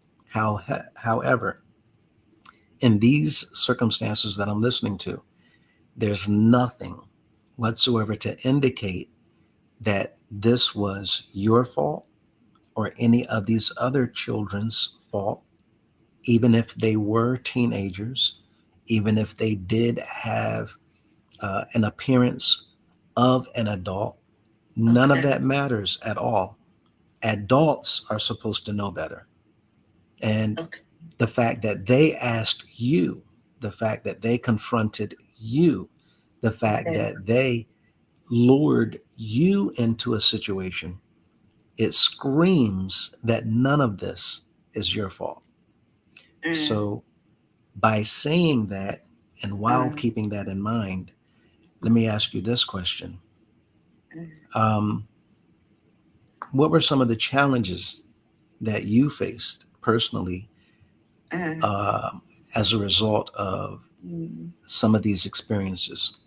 However, in these circumstances that I'm listening to, there's nothing whatsoever to indicate that this was your fault or any of these other children's fault, even if they were teenagers, even if they did have an appearance of an adult. None of that matters at all. Adults are supposed to know better. And the fact that they asked you, the fact that they confronted you, the fact that they lured you into a situation, it screams that none of this is your fault. So by saying that, and while keeping that in mind, let me ask you this question. Um, what were some of the challenges that you faced personally as a result of some of these experiences?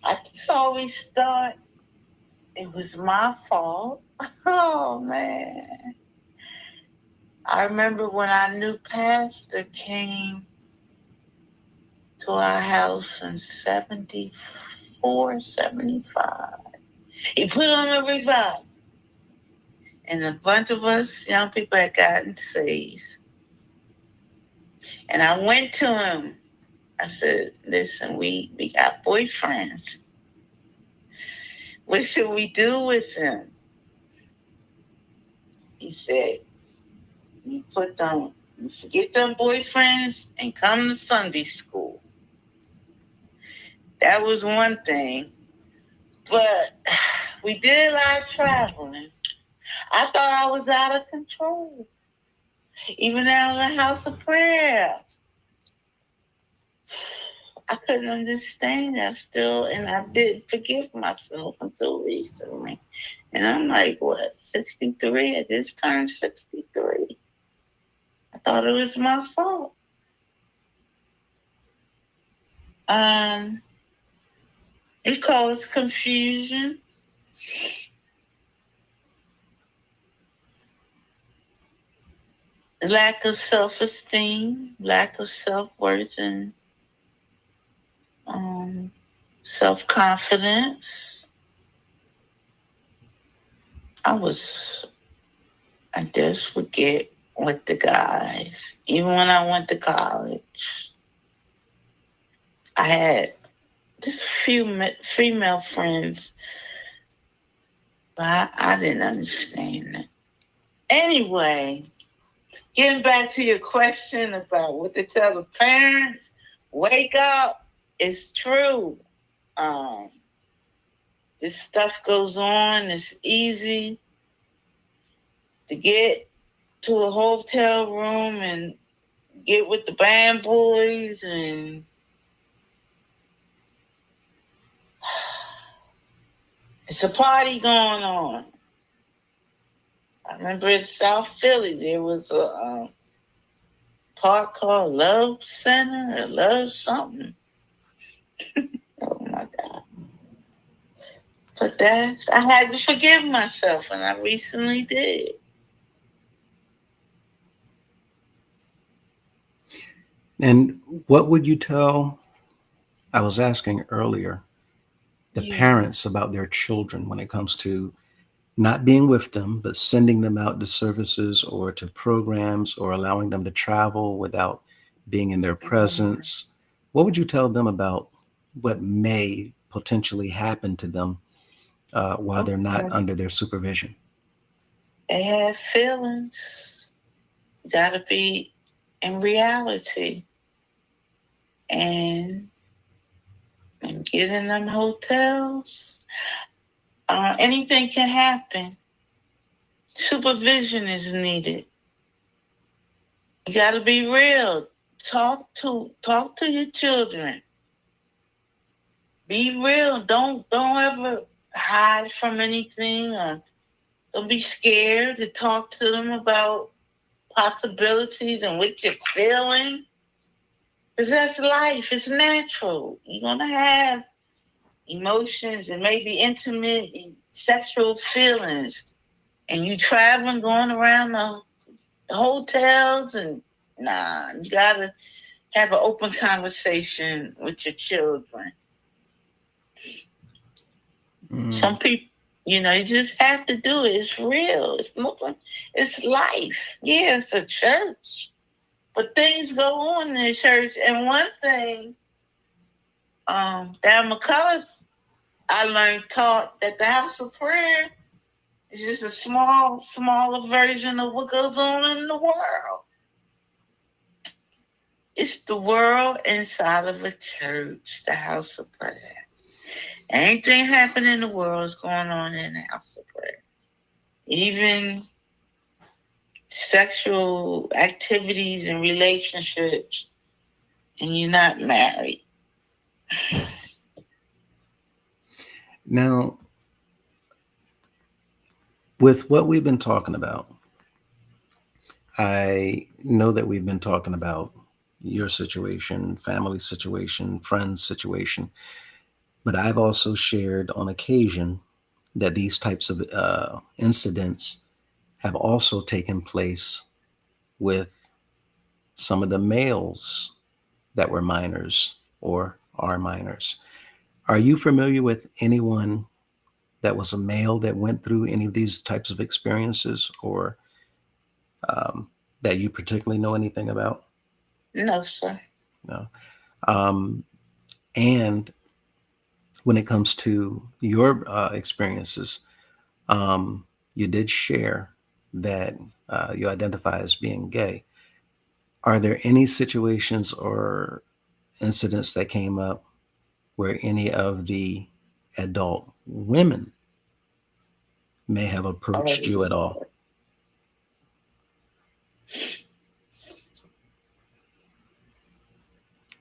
I just always thought It was my fault. Oh, man. I remember when our new pastor came to our house in 74, 75. He put on a revival. And a bunch of us young people had gotten saved. And I went to him. I said, listen, we got boyfriends. What should we do with them? He said, you forget them boyfriends and come to Sunday school. That was one thing. But we did a lot of traveling. I thought I was out of control. Even out of the house of prayer. I couldn't understand that still, and I didn't forgive myself until recently. And I'm like, what, 63? I just turned 63. I thought it was my fault. It caused confusion. Lack of self-esteem, lack of self-worth, and self-confidence. I just forget with the guys. Even when I went to college, I had just a few female friends, but I didn't understand it. Anyway, getting back to your question about what to tell the parents, wake up. It's true. This stuff goes on. It's easy to get to a hotel room and get with the band boys, and it's a party going on. I remember in South Philly, there was a park called Love Center or Love something. Oh my God. But I had to forgive myself, and I recently did. And what would you tell, I was asking earlier, the parents about their children when it comes to not being with them, but sending them out to services or to programs or allowing them to travel without being in their presence? What would you tell them about what may potentially happen to them while they're not under their supervision? They have feelings. You got to be in reality. And get in them hotels. Anything can happen. Supervision is needed. You got to be real. Talk to your children. Be real. Don't ever hide from anything. Or don't be scared to talk to them about possibilities and what you're feeling. Because that's life. It's natural. You're going to have emotions and maybe intimate and sexual feelings. And you traveling, going around the hotels, and you got to have an open conversation with your children. Some people, you just have to do it. It's real. It's life. Yeah, it's a church. But things go on in the church. And one thing, that McCullough's, I taught that the house of prayer is just a smaller version of what goes on in the world. It's the world inside of a church, the house of prayer. Anything happening in the world is going on in the house of prayer. Even sexual activities and relationships, and you're not married. Now, with what we've been talking about, I know that we've been talking about your situation, family situation, friends situation, but I've also shared on occasion that these types of incidents have also taken place with some of the males that were minors or are minors. Are you familiar with anyone that was a male that went through any of these types of experiences, or that you particularly know anything about? No, sir. No. Um, and when it comes to your experiences, you did share that you identify as being gay. Are there any situations or incidents that came up where any of the adult women may have approached you at all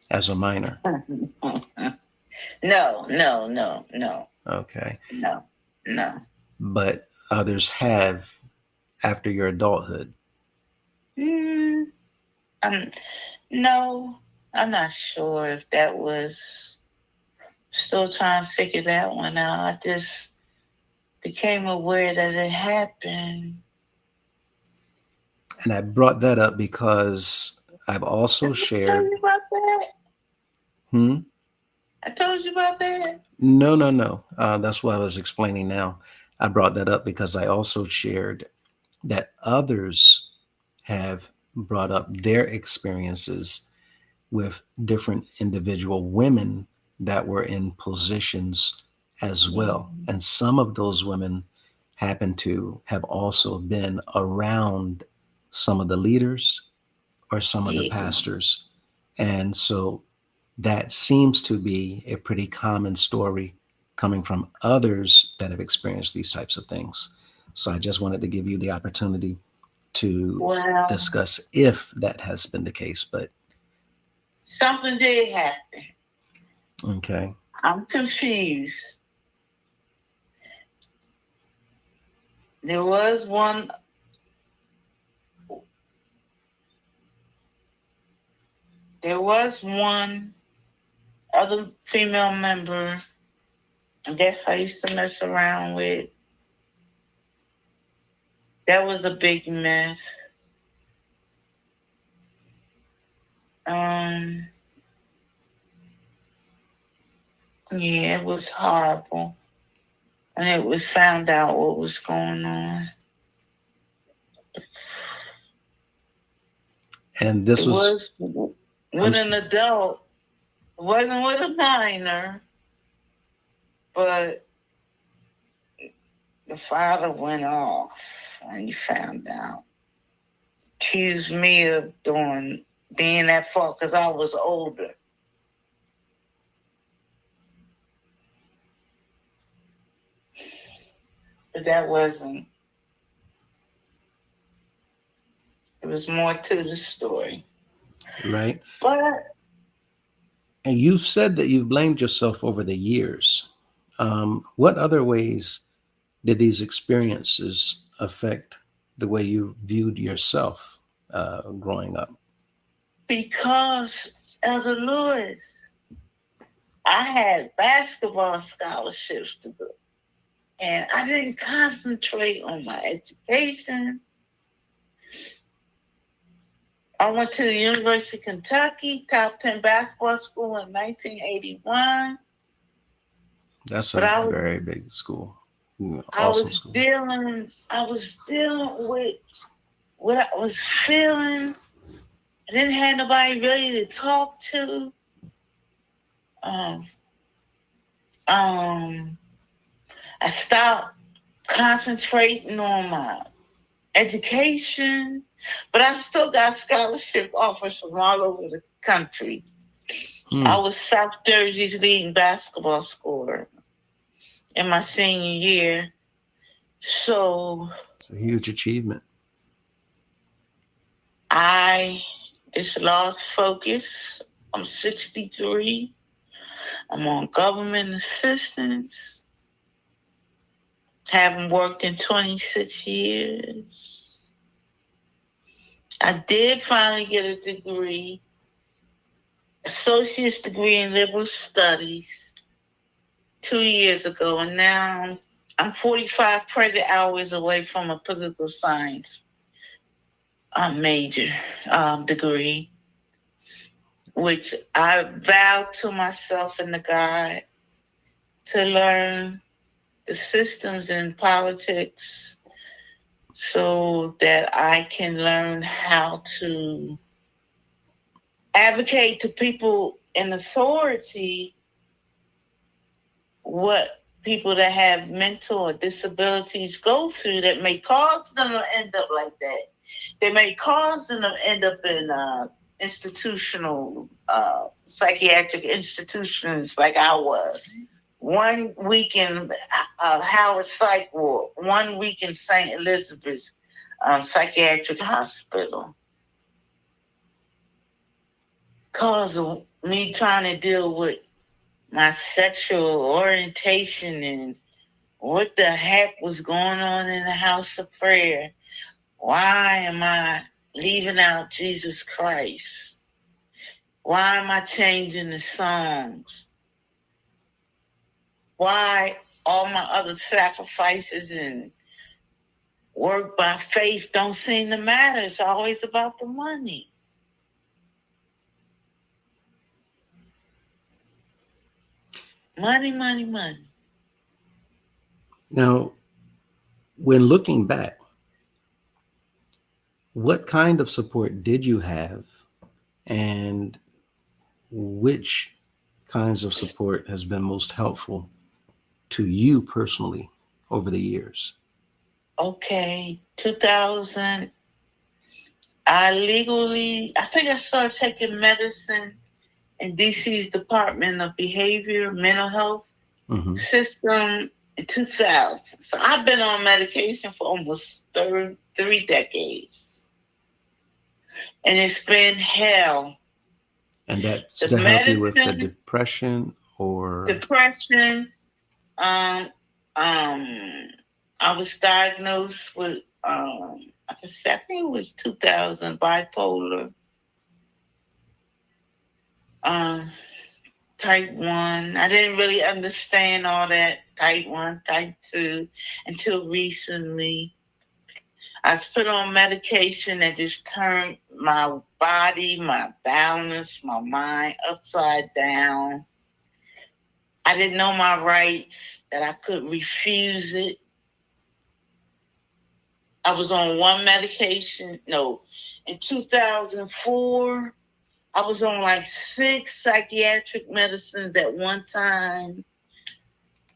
as a minor? No, no, no, no, Okay. no, no. But others have after your adulthood. Mm, no, I'm not sure if that was. Still trying to figure that one out. I just became aware that it happened. And I brought that up because I've also I told shared. you about that. Hmm? I told you about that. No, no, no. That's what I was explaining now. I brought that up because I also shared that others have brought up their experiences with different individual women that were in positions as well. And some of those women happen to have also been around some of the leaders or some of the Yeah. pastors. And so that seems to be a pretty common story coming from others that have experienced these types of things. So I just wanted to give you the opportunity to Well, discuss if that has been the case. But something did happen. okay. I'm confused. There was one. There was one other female member. I guess I used to mess around with. That was a big mess. Yeah, it was horrible. And it was found out what was going on. And this It was, was with an adult. It wasn't with a minor, but the father went off when he found out. Accused me of being at fault because I was older. But that wasn't. There was more to the story. right. But And you've said that you've blamed yourself over the years. What other ways did these experiences affect the way you viewed yourself growing up? because Elder Lewis, I had basketball scholarships to go. And I didn't concentrate on my education. I went to the University of Kentucky, top 10 basketball school in 1981. That's But a very big school. I Awesome was school. dealing with what I was feeling. I didn't have nobody really to talk to. I stopped concentrating on my education, but I still got scholarship offers from all over the country. I was South Jersey's leading basketball scorer in my senior year. So it's a huge achievement. I just lost focus. I'm 63. I'm on government assistance. Haven't worked in 26 years. I did finally get a degree, associate's degree in liberal studies 2 years ago, and now I'm 45 credit hours away from a political science major degree, which I vowed to myself and to God to learn the systems in politics so that I can learn how to advocate to people in authority what people that have mental or disabilities go through that may cause them to end up like that. They may cause them to end up in institutional, psychiatric institutions like I was. 1 week in Howard Psych Ward, 1 week in St. Elizabeth's Psychiatric Hospital. Cause of me trying to deal with my sexual orientation and what the heck was going on in the house of prayer. Why am I leaving out Jesus Christ? Why am I changing the songs? Why all my other sacrifices and work by faith don't seem to matter? It's always about the money. Money, money, money. Now, when looking back, what kind of support did you have, and which kinds of support has been most helpful to you personally over the years? Okay, 2000, I think I started taking medicine in DC's Department of Behavior, Mental Health system in 2000. So I've been on medication for almost 3 decades. And it's been hell. And that's to help you with the depression or? Depression. I was diagnosed with, I think it was 2000, bipolar. Type 1. I didn't really understand all that, type 1, type 2, until recently. I was put on medication that just turned my body, my balance, my mind upside down. I didn't know my rights, that I could refuse it. I was on one medication. No, in 2004, I was on like 6 psychiatric medicines at one time.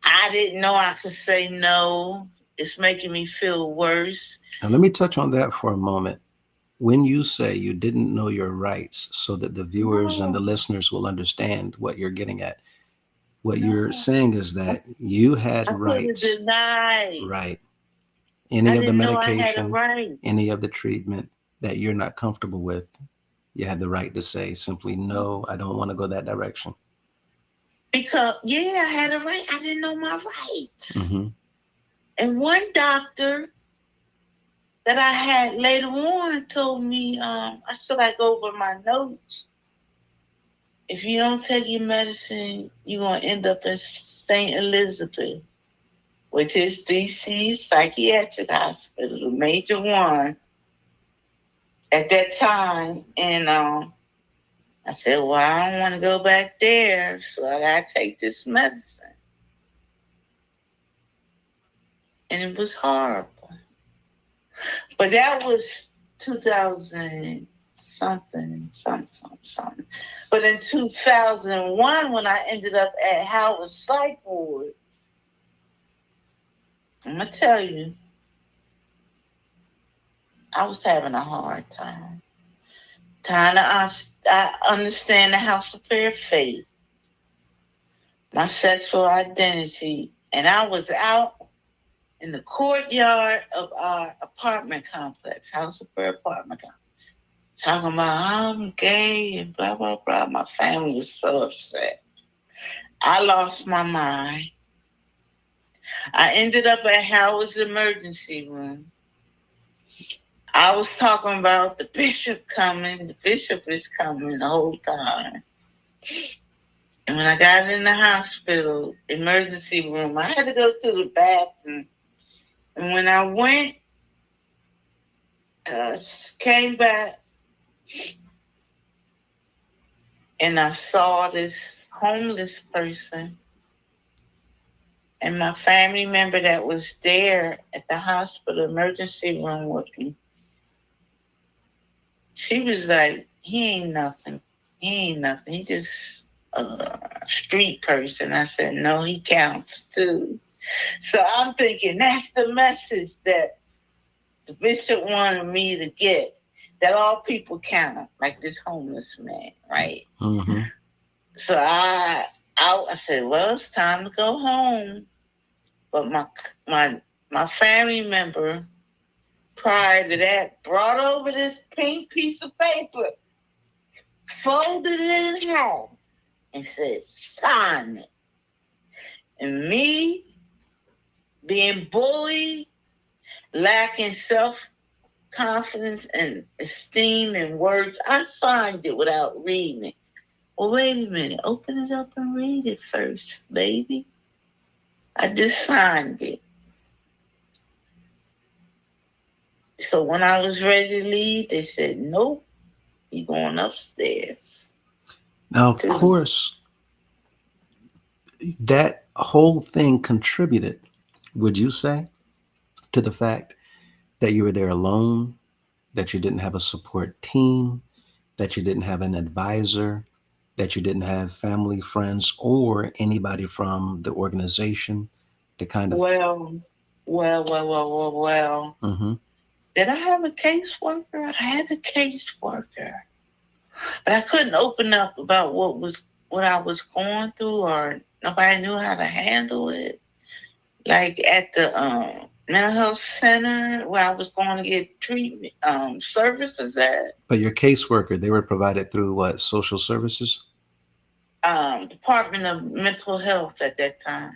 I didn't know I could say no. It's making me feel worse. Now, let me touch on that for a moment. When you say you didn't know your rights, so that the viewers and the listeners will understand what you're getting at, what you're saying is that you had rights. Denied. Right. Any of the medication, any of the treatment that you're not comfortable with, you had the right to say simply, no, I don't want to go that direction. Because, I had a right. I didn't know my rights. And one doctor that I had later on told me, I still got to go over my notes. If you don't take your medicine, you're going to end up in St. Elizabeth, which is DC's psychiatric hospital, the major one at that time. And I said, well, I don't want to go back there, so I got to take this medicine. And it was horrible. But that was 2000 something. But in 2001, when I ended up at Howard Psych Ward, I'm going to tell you, I was having a hard time. Trying to understand the house of prayer faith, my sexual identity. And I was out in the courtyard of our apartment complex, House of Prayer apartment complex, talking about I'm gay and blah, blah, blah. My family was so upset. I lost my mind. I ended up at Howard's emergency room. I was talking about the bishop coming. The bishop is coming the whole time. And when I got in the hospital emergency room, I had to go to the bathroom. And when I went, came back, and I saw this homeless person, and my family member that was there at the hospital emergency room with me, she was like, he ain't nothing. He ain't nothing. He just a street person. I said, no, he counts too. So I'm thinking that's the message that the bishop wanted me to get, that all people count, like this homeless man, right? Mm-hmm. So I said, well, it's time to go home. But my family member prior to that brought over this pink piece of paper, folded it in half, and said, sign it. And me being bullied, lacking self-confidence and esteem and words, I signed it without reading it. Well, wait a minute. Open it up and read it first, baby. I just signed it. So when I was ready to leave, they said, nope, you're going upstairs. Now, of course, that whole thing contributed, would you say, to the fact that you were there alone, that you didn't have a support team, that you didn't have an advisor, that you didn't have family, friends, or anybody from the organization to kind of. Well. Mm-hmm. Did I have a caseworker? I had a caseworker, but I couldn't open up about what I was going through, or nobody knew how to handle it. Like at the mental health center where I was going to get treatment services at. But your caseworker, they were provided through what, social services? Department of Mental Health at that time.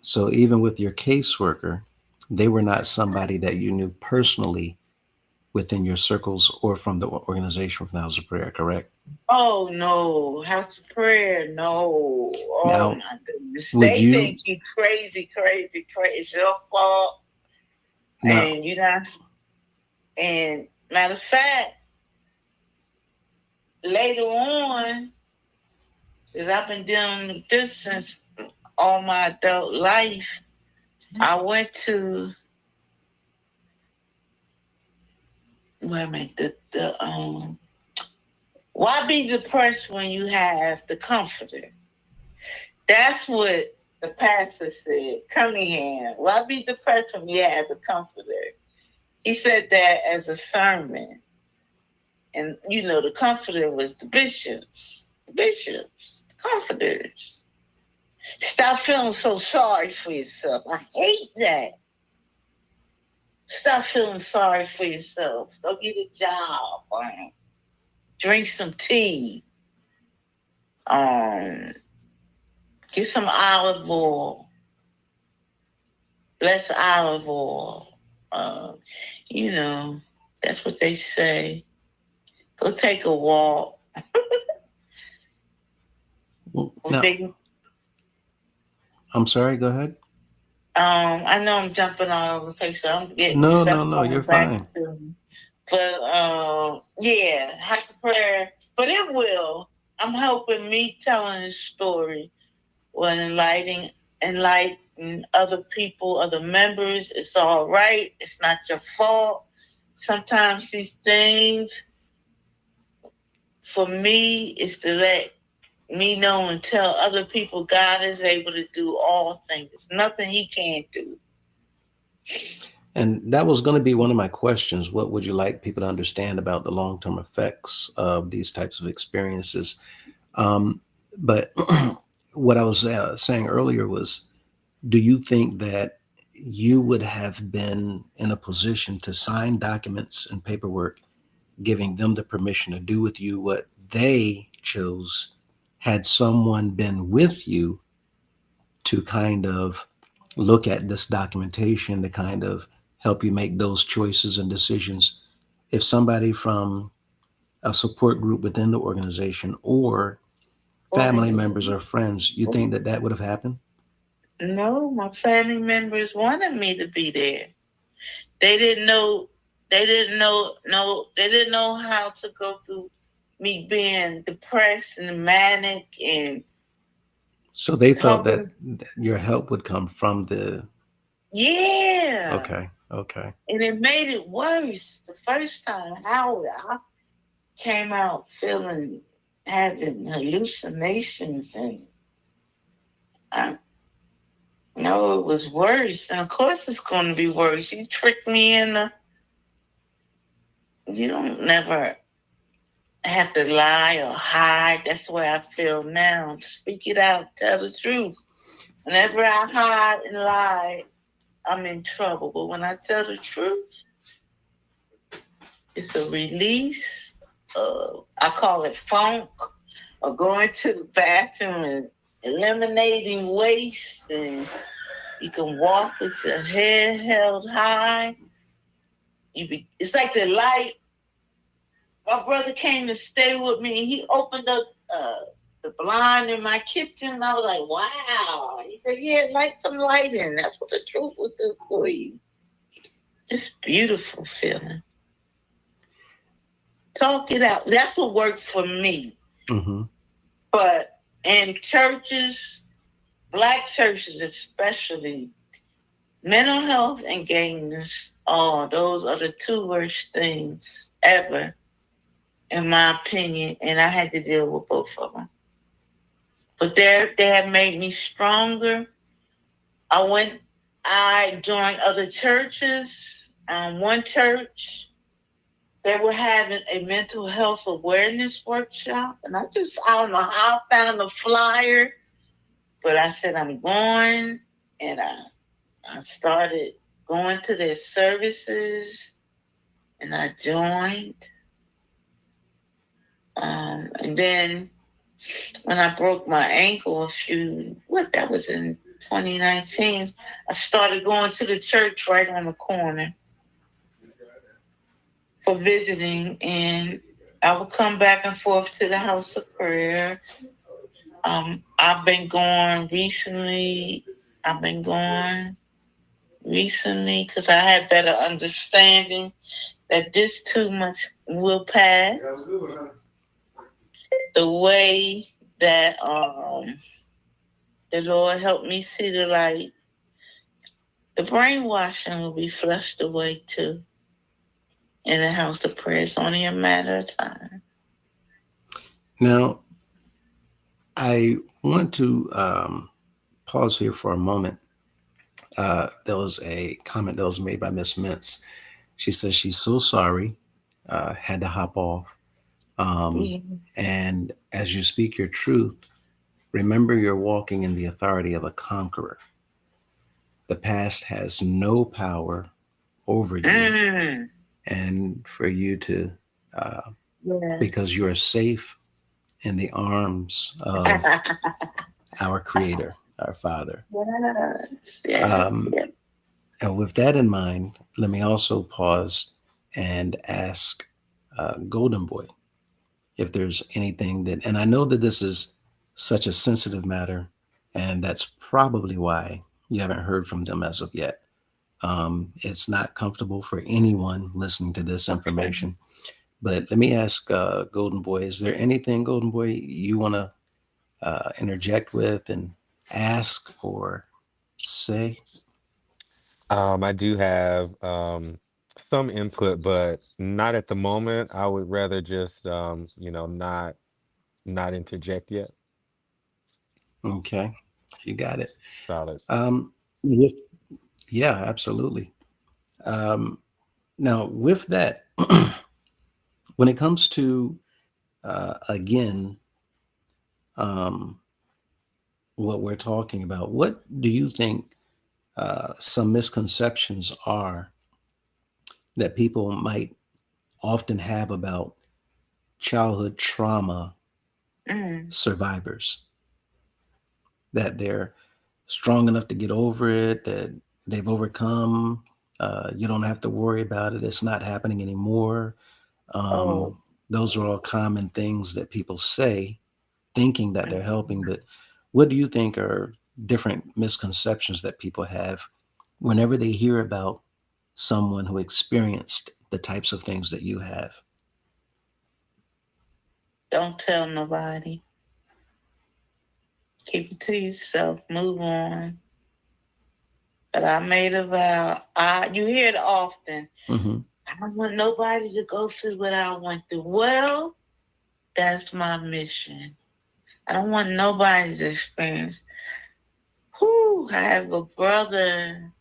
So even with your caseworker, they were not somebody that you knew personally within your circles or from the organization from the House of Prayer, correct? Oh no, House of Prayer, no. Oh now, my goodness. Would they you, think you crazy. It's your fault. now, And you know, and matter of fact, later on, because I've been dealing with this since all my adult life, I went to wait a minute, why be depressed when you have the comforter? That's what the pastor said, Cunningham. Why be depressed when you have the comforter? He said that as a sermon. And, you know, the comforter was the bishops, the comforters. Stop feeling so sorry for yourself. I hate that. Stop feeling sorry for yourself. Go get a job. Drink some tea. Get some olive oil. Bless olive oil. You know, that's what they say. Go take a walk. now, I'm sorry, go ahead. I know I'm jumping all over the place, so I'm getting No, you're fine. But yeah, have a prayer. But it will. I'm hoping me telling this story will enlighten other people, other members. It's all right. It's not your fault. Sometimes these things, for me, is to let me know and tell other people God is able to do all things. There's nothing he can't do. And that was going to be one of my questions. What would you like people to understand about the long-term effects of these types of experiences? But what I was saying earlier was, do you think that you would have been in a position to sign documents and paperwork giving them the permission to do with you what they chose had someone been with you to kind of look at this documentation to kind of help you make those choices and decisions? If somebody from a support group within the organization or family members or friends, you think that that would have happened? No, my family members wanted me to be there. They didn't know. They didn't know. No, they didn't know how to go through me being depressed and manic and. So they felt that talking. your help would come from the. Yeah. Okay. Okay. And it made it worse. The first time, Howard, I came out having hallucinations, and I know it was worse. And of course, it's going to be worse. You tricked me in. You don't never have to lie or hide. That's the way I feel now. Speak it out. Tell the truth. Whenever I hide and lie, I'm in trouble. But when I tell the truth, it's a release. I call it funk, or going to the bathroom and eliminating waste. And you can walk with your head held high. It's like the light. My brother came to stay with me, and he opened up the blind in my kitchen. And I was like, wow. He said, yeah, light some light in. That's what the truth will do for you. It's beautiful feeling. Talk it out. That's what worked for me. Mm-hmm. But in churches, Black churches especially, mental health and gayness, those are the two worst things ever, in my opinion. And I had to deal with both of them. But they have made me stronger. I joined other churches. One church, they were having a mental health awareness workshop. And I don't know how I found the flyer, but I said, I'm going. And I started going to their services, and I joined. And then when I broke my ankle that was in 2019, I started going to the church right on the corner for visiting, and I would come back and forth to the house of prayer. I've been going recently because I had better understanding that this too much will pass. The way that the Lord helped me see the light, the brainwashing will be flushed away too. In the house of prayer, it's only a matter of time. Now, I want to pause here for a moment. There was a comment that was made by Miss Mintz. She says she's so sorry, had to hop off. And as you speak your truth, remember you're walking in the authority of a conqueror. The past has no power over you. And for you to, because you are safe in the arms of our Creator, our Father. Yes. And with that in mind, let me also pause and ask Golden Boy if there's anything that, and I know that this is such a sensitive matter, and that's probably why you haven't heard from them as of yet. It's not comfortable for anyone listening to this information. But let me ask Golden Boy, is there anything, Golden Boy, you want to interject with and ask or say? I do have some input, but not at the moment. I would rather just not interject yet. Okay, you got it. Solid. With, yeah, absolutely. Now, with that, when it comes to, again, what we're talking about, what do you think some misconceptions are that people might often have about childhood trauma survivors? That they're strong enough to get over it, that they've overcome, you don't have to worry about it, it's not happening anymore. Those are all common things that people say. thinking that they're helping, but what do you think are different misconceptions that people have whenever they hear about someone who experienced the types of things that you have? Don't tell nobody. Keep it to yourself. Move on. But I made a vow. You hear it often. Mm-hmm. I don't want nobody to go through what I went through. Well, that's my mission. I don't want nobody to experience. I have a brother.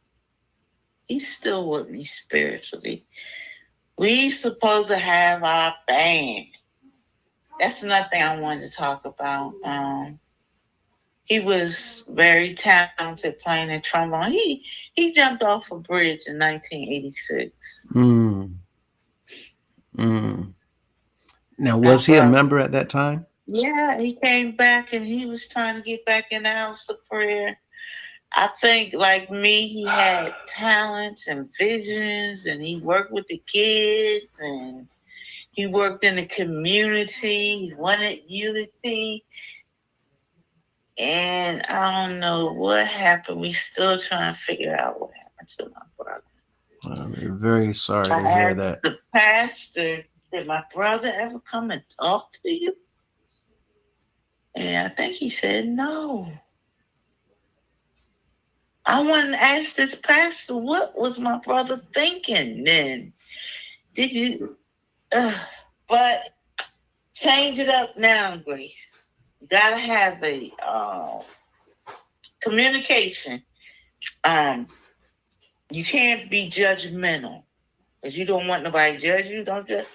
He's still with me spiritually. We supposed to have our band. That's another thing I wanted to talk about. He was very talented playing the trombone. He jumped off a bridge in 1986. Now, was he a member at that time? Yeah, he came back and he was trying to get back in the house of prayer. I think, like me, he had talents and visions, and he worked with the kids, and he worked in the community. He wanted unity. And I don't know what happened. We still trying to figure out what happened to my brother. We're very sorry to hear that. The pastor, did my brother ever come and talk to you? And I think he said no. I want to ask this pastor, what was my brother thinking then? Did you? But change it up now, Grace. You gotta have a communication. You can't be judgmental because you don't want nobody to judge you. Don't judge.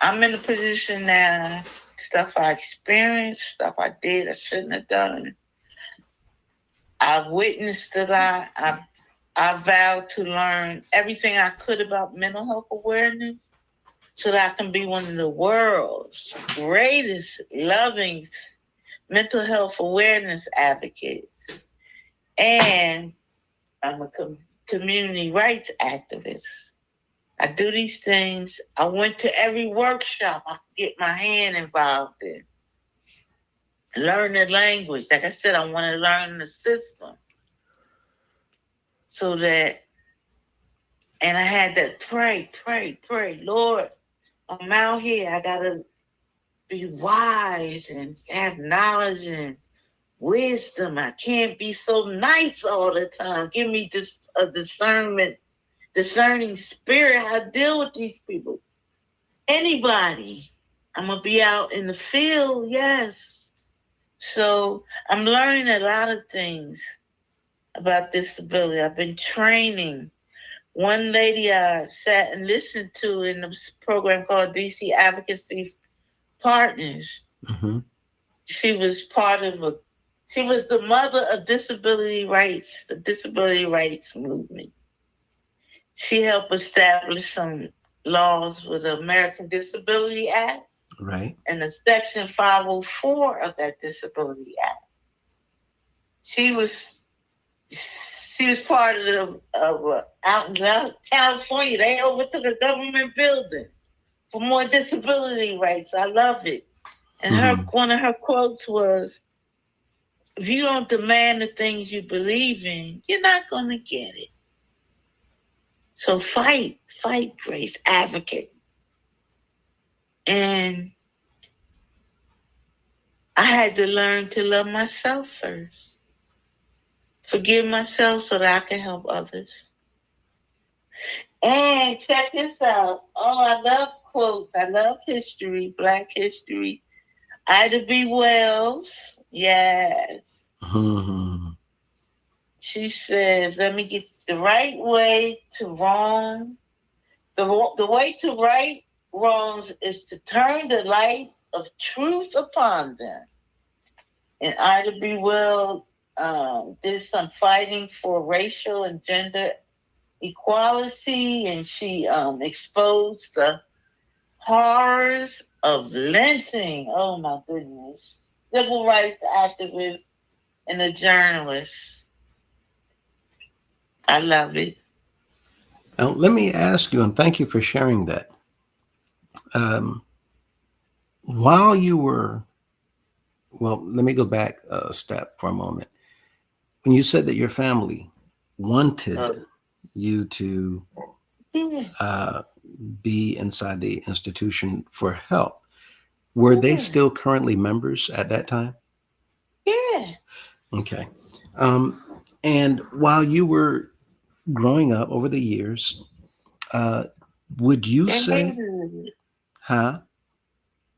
I'm in a position now. Stuff I experienced, stuff I did, I shouldn't have done. I witnessed a lot. I vowed to learn everything I could about mental health awareness so that I can be one of the world's greatest, loving mental health awareness advocates. And I'm a community rights activist. I do these things. I went to every workshop I could get my hand involved in. Learn the language. Like I said, I want to learn the system. So that, and I had to pray. Lord, I'm out here. I got to be wise and have knowledge and wisdom. I can't be so nice all the time. Give me this discerning spirit, how to deal with these people. Anybody. I'm going to be out in the field, yes. So I'm learning a lot of things about disability. I've been training. One lady I sat and listened to in a program called DC Advocacy Partners. Mm-hmm. She was she was the mother of disability rights, the disability rights movement. She helped establish some laws with the American Disability Act. Right. And the Section 504 of that Disability Act. She was part of out in California. They overtook a government building for more disability rights. I love it. And one of her quotes was, if you don't demand the things you believe in, you're not going to get it. So fight, Grace, advocate. And I had to learn to love myself first. Forgive myself so that I can help others. And check this out. Oh, I love quotes. I love history, Black history. Ida B. Wells, yes. Mm-hmm. She says, let me get the right way to wrong. The way to right wrongs is to turn the light of truth upon them. And Ida B. Wells did some fighting for racial and gender equality, and she exposed the horrors of lynching. Oh my goodness. Civil rights activist and a journalist. I love it. Now, let me ask you, and thank you for sharing that. While you were Well, let me go back a step for a moment. When you said that your family wanted you to Yeah, uh, be inside the institution for help, were they yeah, still currently members at that time? yeah. Okay. Um, and while you were growing up over the years, uh, would you They say, hated it. huh?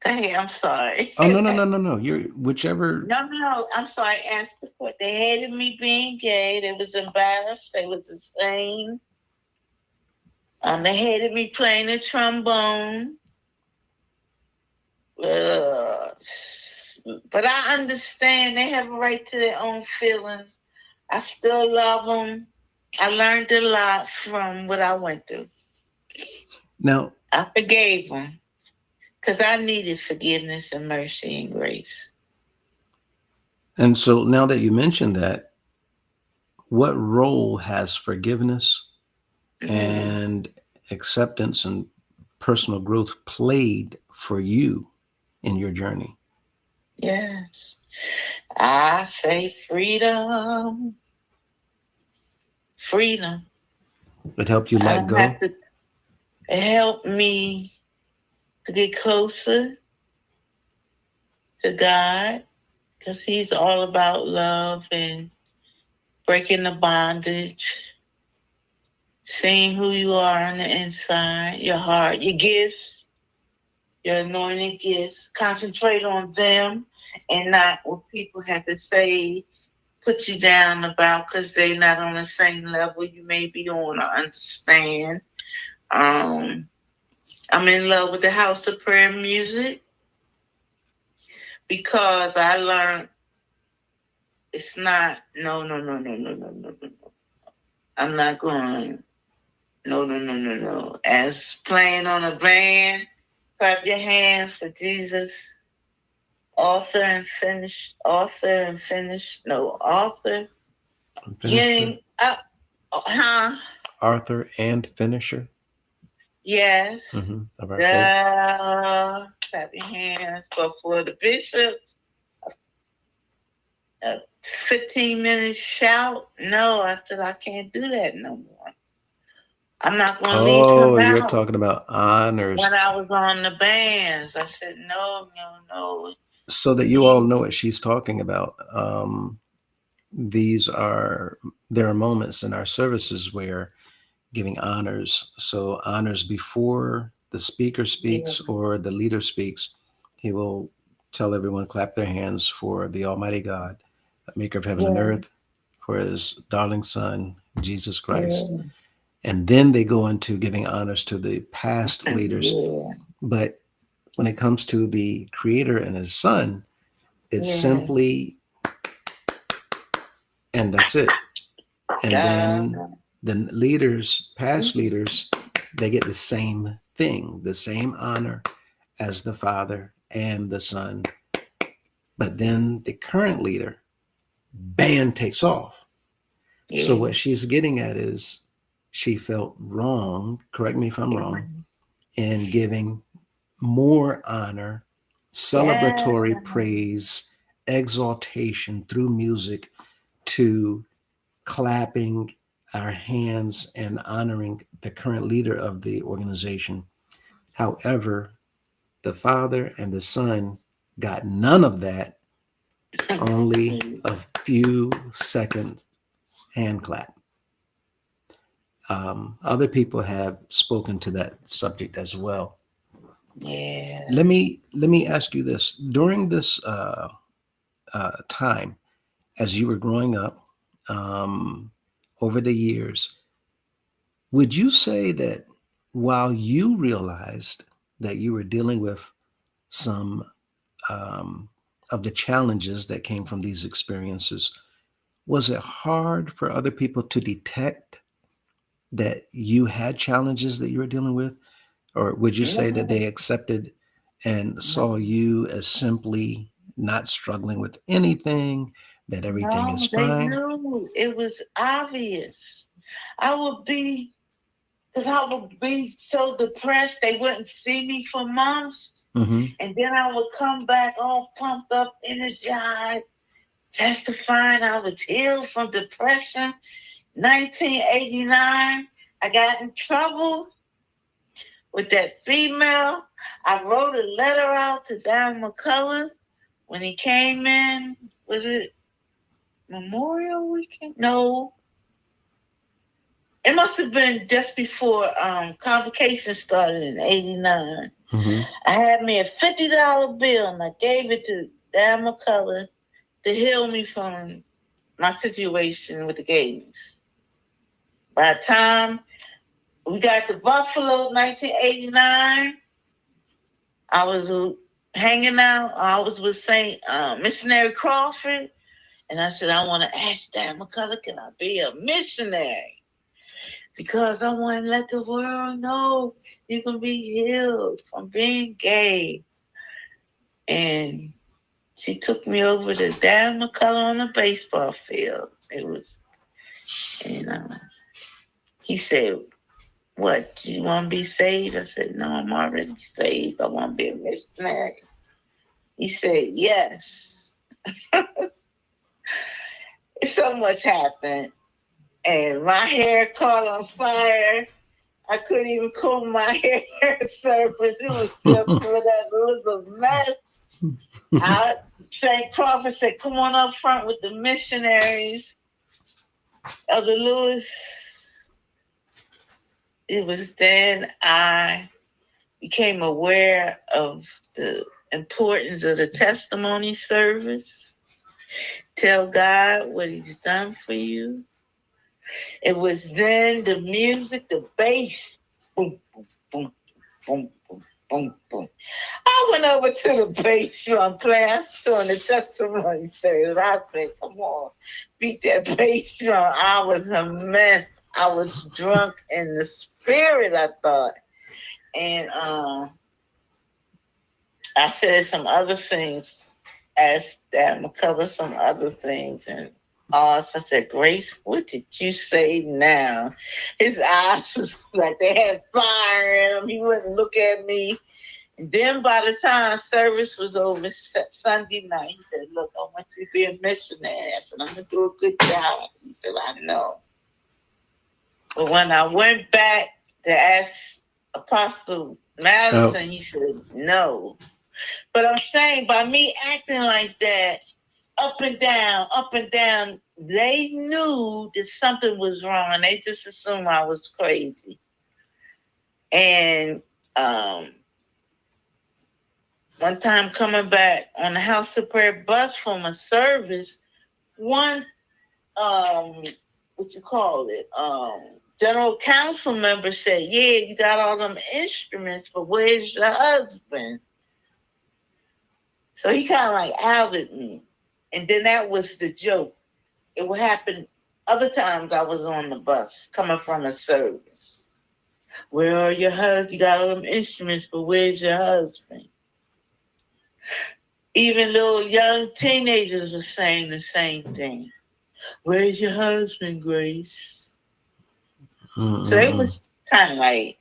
Hey, I'm sorry. Oh, no, no, no, no, no. You're whichever. No, no, I'm sorry. Ask the court. They hated me being gay. They was embarrassed. They was ashamed. They hated me playing the trombone. Uh, but I understand they have a right to their own feelings. I still love them. I learned a lot from what I went through. Now, I forgave them because I needed forgiveness and mercy and grace. and so now that you mentioned that, what role has forgiveness Mm, and acceptance and personal growth played for you in your journey? yes. I say freedom. Freedom. It helped you I let don't have go. to help me to get closer to God because He's all about love and breaking the bondage, seeing who you are on the inside, your heart, your gifts, your anointed gifts. Concentrate on them and not what people have to say, put you down about because they're not on the same level you may be on or understand. Um, I'm in love with the house of prayer music because I learned it's not, no, no, no, no, no, no, no, no. I'm not going, no, no, no, no, no. As playing on a band, clap your hands for Jesus. Author. Finisher. Getting up, huh? Arthur and finisher. Yes. Of our faith. Clap your hands. But for the bishop, a 15-minute shout. No, I said I can't do that no more. I'm not going to leave him Oh, you're out. talking about honors. When I was on the bands, I said no, no, no. So that you all know what she's talking about. These are There are moments in our services where giving honors. So honors before the speaker Yeah, speaks or the leader speaks, he will tell everyone clap their hands for the Almighty God, maker of heaven and yeah, earth, for his darling son, Jesus Christ. yeah, And then they go into giving honors to the past leaders. yeah, But when it comes to the creator and his son, it's yeah. simply, and that's it. And then God. the leaders, past leaders, they get the same thing, the same honor as the Father and the Son. But then the current leader, band takes off. So Yeah, what she's getting at is she felt wrong, correct me if I'm yeah, wrong, in giving more honor, yeah, celebratory praise, exaltation through music to clapping our hands and honoring the current leader of the organization. However, the Father and the Son got none of that, only a few seconds hand clap. Other people have spoken to that subject as well. yeah. Let me ask you this: during this time, as you were growing up, um, over the years, would you say that while you realized that you were dealing with some um, of the challenges that came from these experiences, was it hard for other people to detect that you had challenges that you were dealing with? Or would you say that No, they accepted and saw no, you as simply not struggling with anything, that everything is no, they fine? knew. It was obvious. I would be because I would be so depressed they wouldn't see me for months. Mm-hmm. And then I would come back all pumped up, energized, testifying I was healed from depression. 1989, I got in trouble with that female. I wrote a letter out to Darren McCullough when he came in. Was it Memorial Weekend? No. It must have been just before convocation started in 89. Mm-hmm. I had me a $50 bill and I gave it to Dan McCullough to heal me from my situation with the gays. By the time we got to Buffalo, 1989, I was hanging out. I was with St. Missionary Crawford. And I said, I want to ask Dan McCullough, can I be a missionary? Because I want to let the world know you can be healed from being gay. And she took me over to Dan McCullough on the baseball field. It was, and he said, what, do you want to be saved? I said, no, I'm already saved. I want to be a missionary. He said, yes. So much happened. And my hair caught on fire. I couldn't even comb my hair surface. It was just for that. It was a mess. St. Crawford said, come on up front with the missionaries of the Lewis. It was then I became aware of the importance of the testimony service. Tell God what he's done for you. It was then the music, the bass, boom, boom, boom, boom, boom, boom, boom. I went over to the bass drum class doing the testimony service. I said, come on, beat that bass drum. I was a mess. I was drunk in the spirit, I thought. And I said some other things, asked Dan McCullough some other things, and I said, Grace, what did you say now? His eyes was like they had fire in them. He wouldn't look at me. And then by the time service was over Sunday night, he said, look, I want you to be a missionary. I said, I'm going to do a good job. He said, I know. But when I went back to ask Apostle Madison, he said, no. But I'm saying by me acting like that, up and down, they knew that something was wrong. They just assumed I was crazy. And one time coming back on the House of Prayer bus from a service, one, general council member said, yeah, you got all them instruments, but where's your husband? So he kind of like outed me. And then that was the joke. It would happen other times I was on the bus coming from a service. Where are your husband? You got all them instruments, but where's your husband? Even little young teenagers were saying the same thing. Where's your husband, Grace? Mm-hmm. So it was kind of like.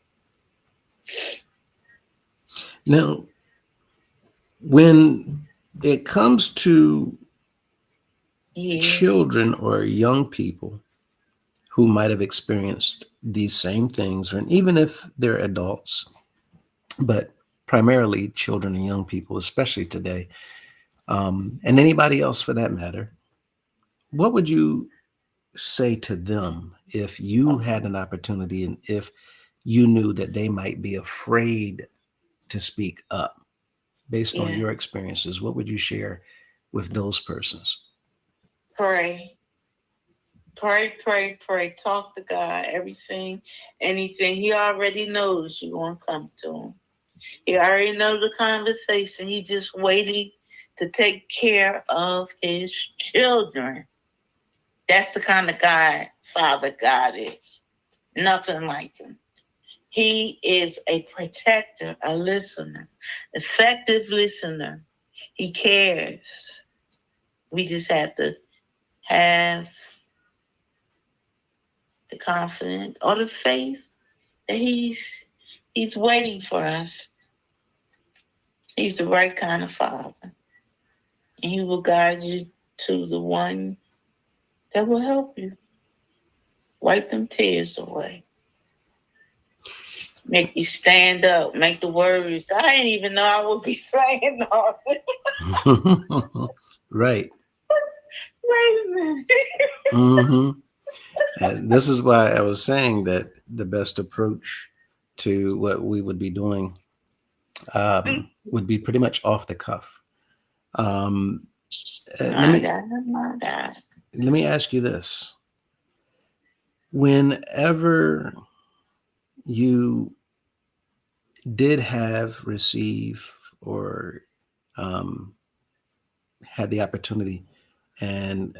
Now, when it comes to children or young people who might have experienced these same things, or even if they're adults, but primarily children and young people, especially today, and anybody else for that matter, what would you say to them if you had an opportunity and if you knew that they might be afraid to speak up based on your experiences? What would you share with those persons? Pray. Talk to God. Everything, anything. He already knows you're going to come to him. He already knows the conversation. He just waiting to take care of his children. That's the kind of guy, Father God is. Nothing like him. He is a protector, a listener, effective listener. He cares. We just have to have the confidence or the faith that he's waiting for us. He's the right kind of father. And he will guide you to the one that will help you. Wipe them tears away. Make you stand up. Make the words. I didn't even know I would be saying all this. Right. Wait a minute. Mm-hmm. And this is why I was saying that the best approach to what we would be doing would be pretty much off the cuff. Let me ask you this. Whenever you did receive, or had the opportunity and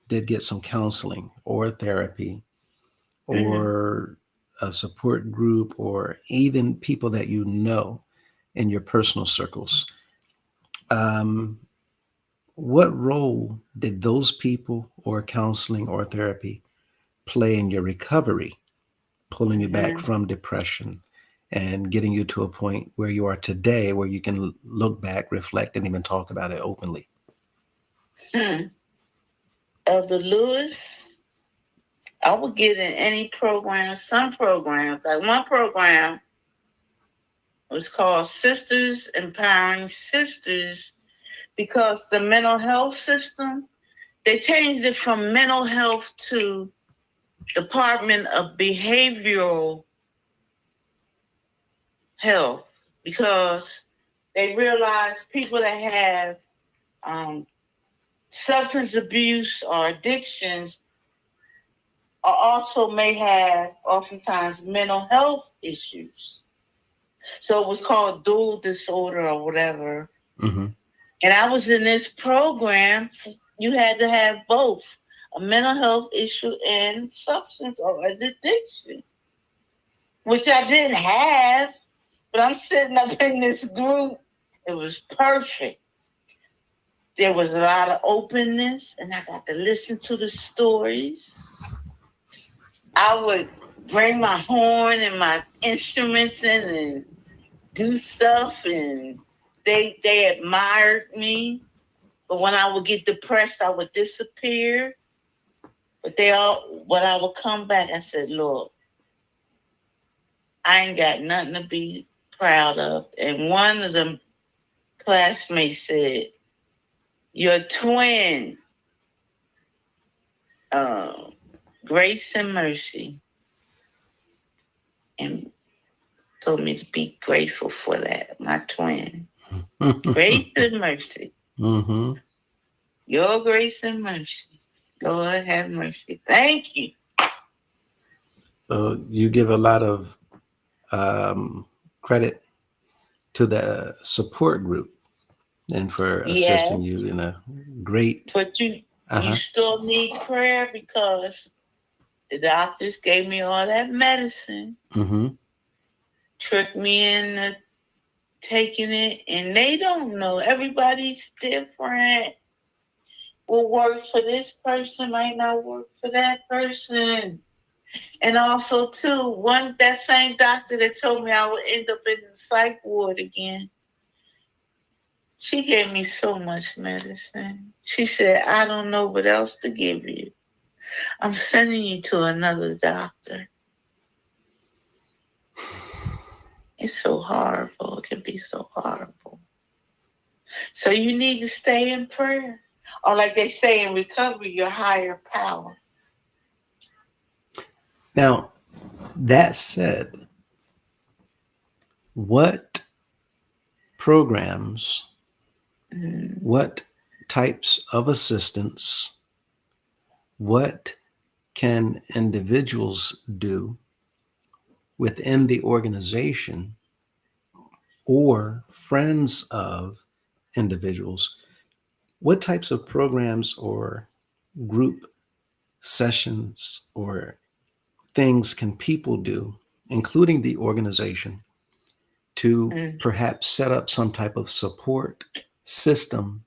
did get some counseling or therapy or a support group, or even people that you know in your personal circles, what role did those people or counseling or therapy play in your recovery, pulling you back from depression and getting you to a point where you are today, where you can look back, reflect, and even talk about it openly? Elder Lewis, I would get in any program, some programs. Like one program was called Sisters Empowering Sisters, because the mental health system, they changed it from mental health to Department of Behavioral Health, because they realized people that have substance abuse or addictions also may have oftentimes mental health issues. So it was called dual disorder or whatever. Mm-hmm. And I was in this program. You had to have both a mental health issue and substance or addiction, which I didn't have, but I'm sitting up in this group. It was perfect. There was a lot of openness, and I got to listen to the stories. I would bring my horn and my instruments in and do stuff, and they admired me. But when I would get depressed, I would disappear. But when I would come back, I said, Lord, I ain't got nothing to be proud of. And one of them classmates said, your twin, Grace and Mercy, and told me to be grateful for that, my twin. Grace and Mercy. Mm-hmm. Your grace and mercy. Lord have mercy. Thank you. So you give a lot of credit to the support group and for assisting you in a great. But you still need prayer, because the doctors gave me all that medicine, tricked me into taking it, and they don't know. Everybody's different. What works for this person might not work for that person. And also, too, that same doctor that told me I would end up in the psych ward again, she gave me so much medicine. She said, I don't know what else to give you. I'm sending you to another doctor. It's so horrible. It can be so horrible. So you need to stay in prayer. Or like they say in recovery, your higher power. Now, that said, what programs, what types of assistance, what can individuals do within the organization or friends of individuals? What types of programs or group sessions or things can people do, including the organization, to perhaps set up some type of support system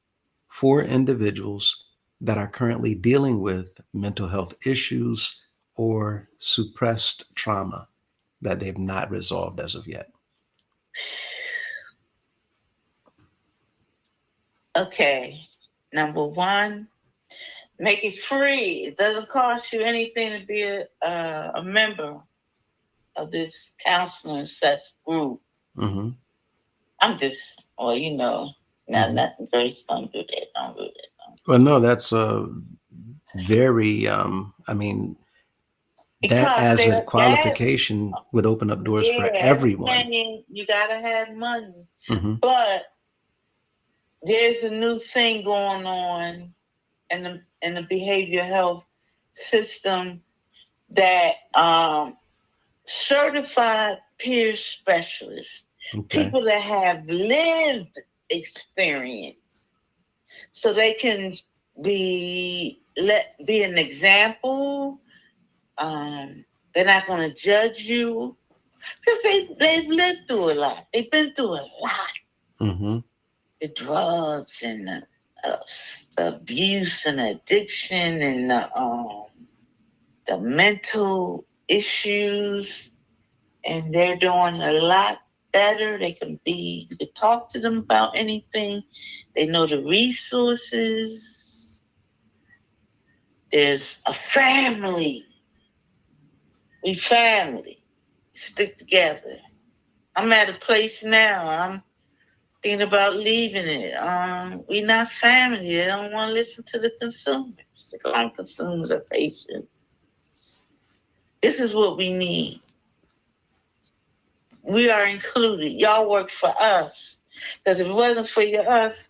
for individuals that are currently dealing with mental health issues or suppressed trauma? that they've not resolved as of yet? Okay. Number one, make it free. It doesn't cost you anything to be a member of this counseling sex group. Mm-hmm. I'm just, well, you know, Mm-hmm. nothing. Grace, don't do that. Don't do that. Well, no, that's a very, I mean, that Because as a that, qualification would open up doors for yeah, everyone. everything, you gotta have money. Mm-hmm. But there's a new thing going on in the behavioral health system that certified peer specialists, Okay. people that have lived experience, so they can be an example. They're not going to judge you because they've lived through a lot. They've been through a lot. Mm-hmm. The drugs and the abuse and addiction and the mental issues, and they're doing a lot better. You can talk to them about anything. They know the resources. There's a family. We family. Stick together. I'm at a place now. I'm thinking about leaving it. We're not family. They don't want to listen to the consumers. The consumers are patient. This is what we need. We are included. Y'all work for us. Because if it wasn't for us,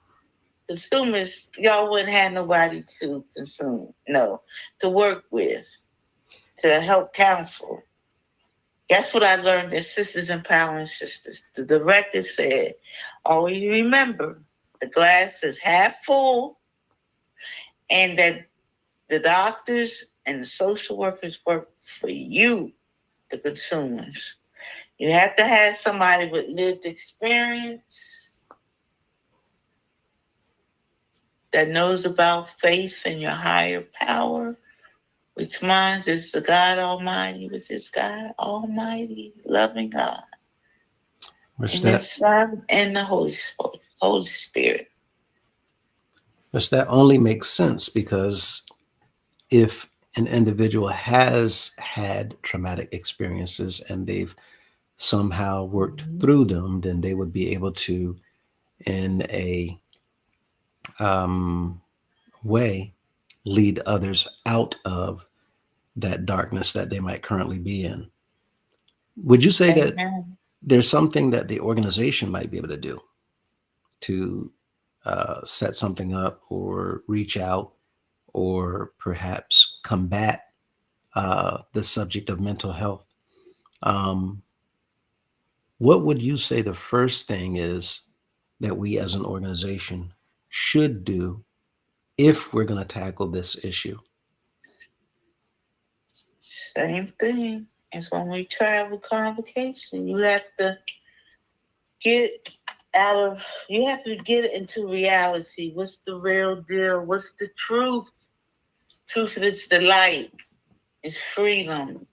consumers, y'all wouldn't have nobody to consume, no, to work with, to help counsel. That's what I learned at Sisters Empowering Sisters. The director said, always remember, the glass is half full, and that the doctors and the social workers work for you, the consumers. You have to have somebody with lived experience that knows about faith and your higher power, which mine is the God Almighty, which is God Almighty, loving God, and His Son and the Holy Spirit. Which that only makes sense because if an individual has had traumatic experiences and they've somehow worked through them, then they would be able to, in a way, lead others out of that darkness that they might currently be in. Would you say that Amen. there's something that the organization might be able to do to set something up or reach out or perhaps combat the subject of mental health? Um, what would you say the first thing is that we as an organization should do if we're going to tackle this issue? Same thing as when we travel convocation. You have to get into reality. What's the real deal? What's the truth? Truth is the light. It's freedom.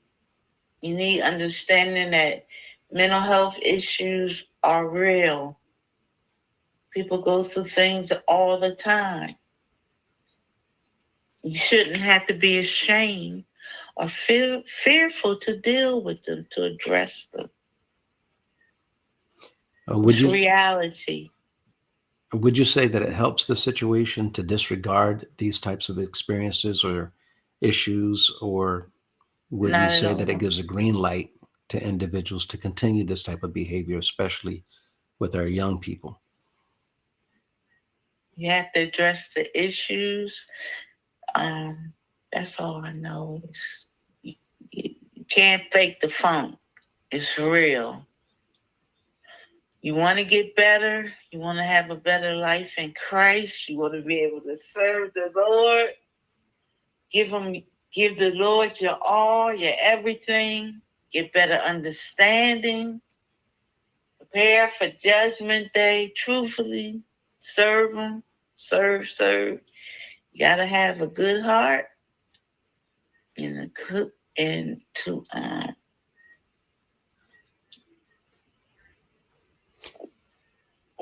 You need understanding that mental health issues are real. People go through things all the time. You shouldn't have to be ashamed or fearful to deal with them, to address them. It's reality. Would you say that it helps the situation to disregard these types of experiences or issues, or would you Not at say that it all. gives a green light to individuals to continue this type of behavior, especially with our young people? You have to address the issues. That's all I know. You can't fake the funk. It's real. You want to get better. You want to have a better life in Christ. You want to be able to serve the Lord. Give the Lord your all, your everything. Get better understanding. Prepare for Judgment Day. Truthfully, serve Him. Serve. You gotta have a good heart and to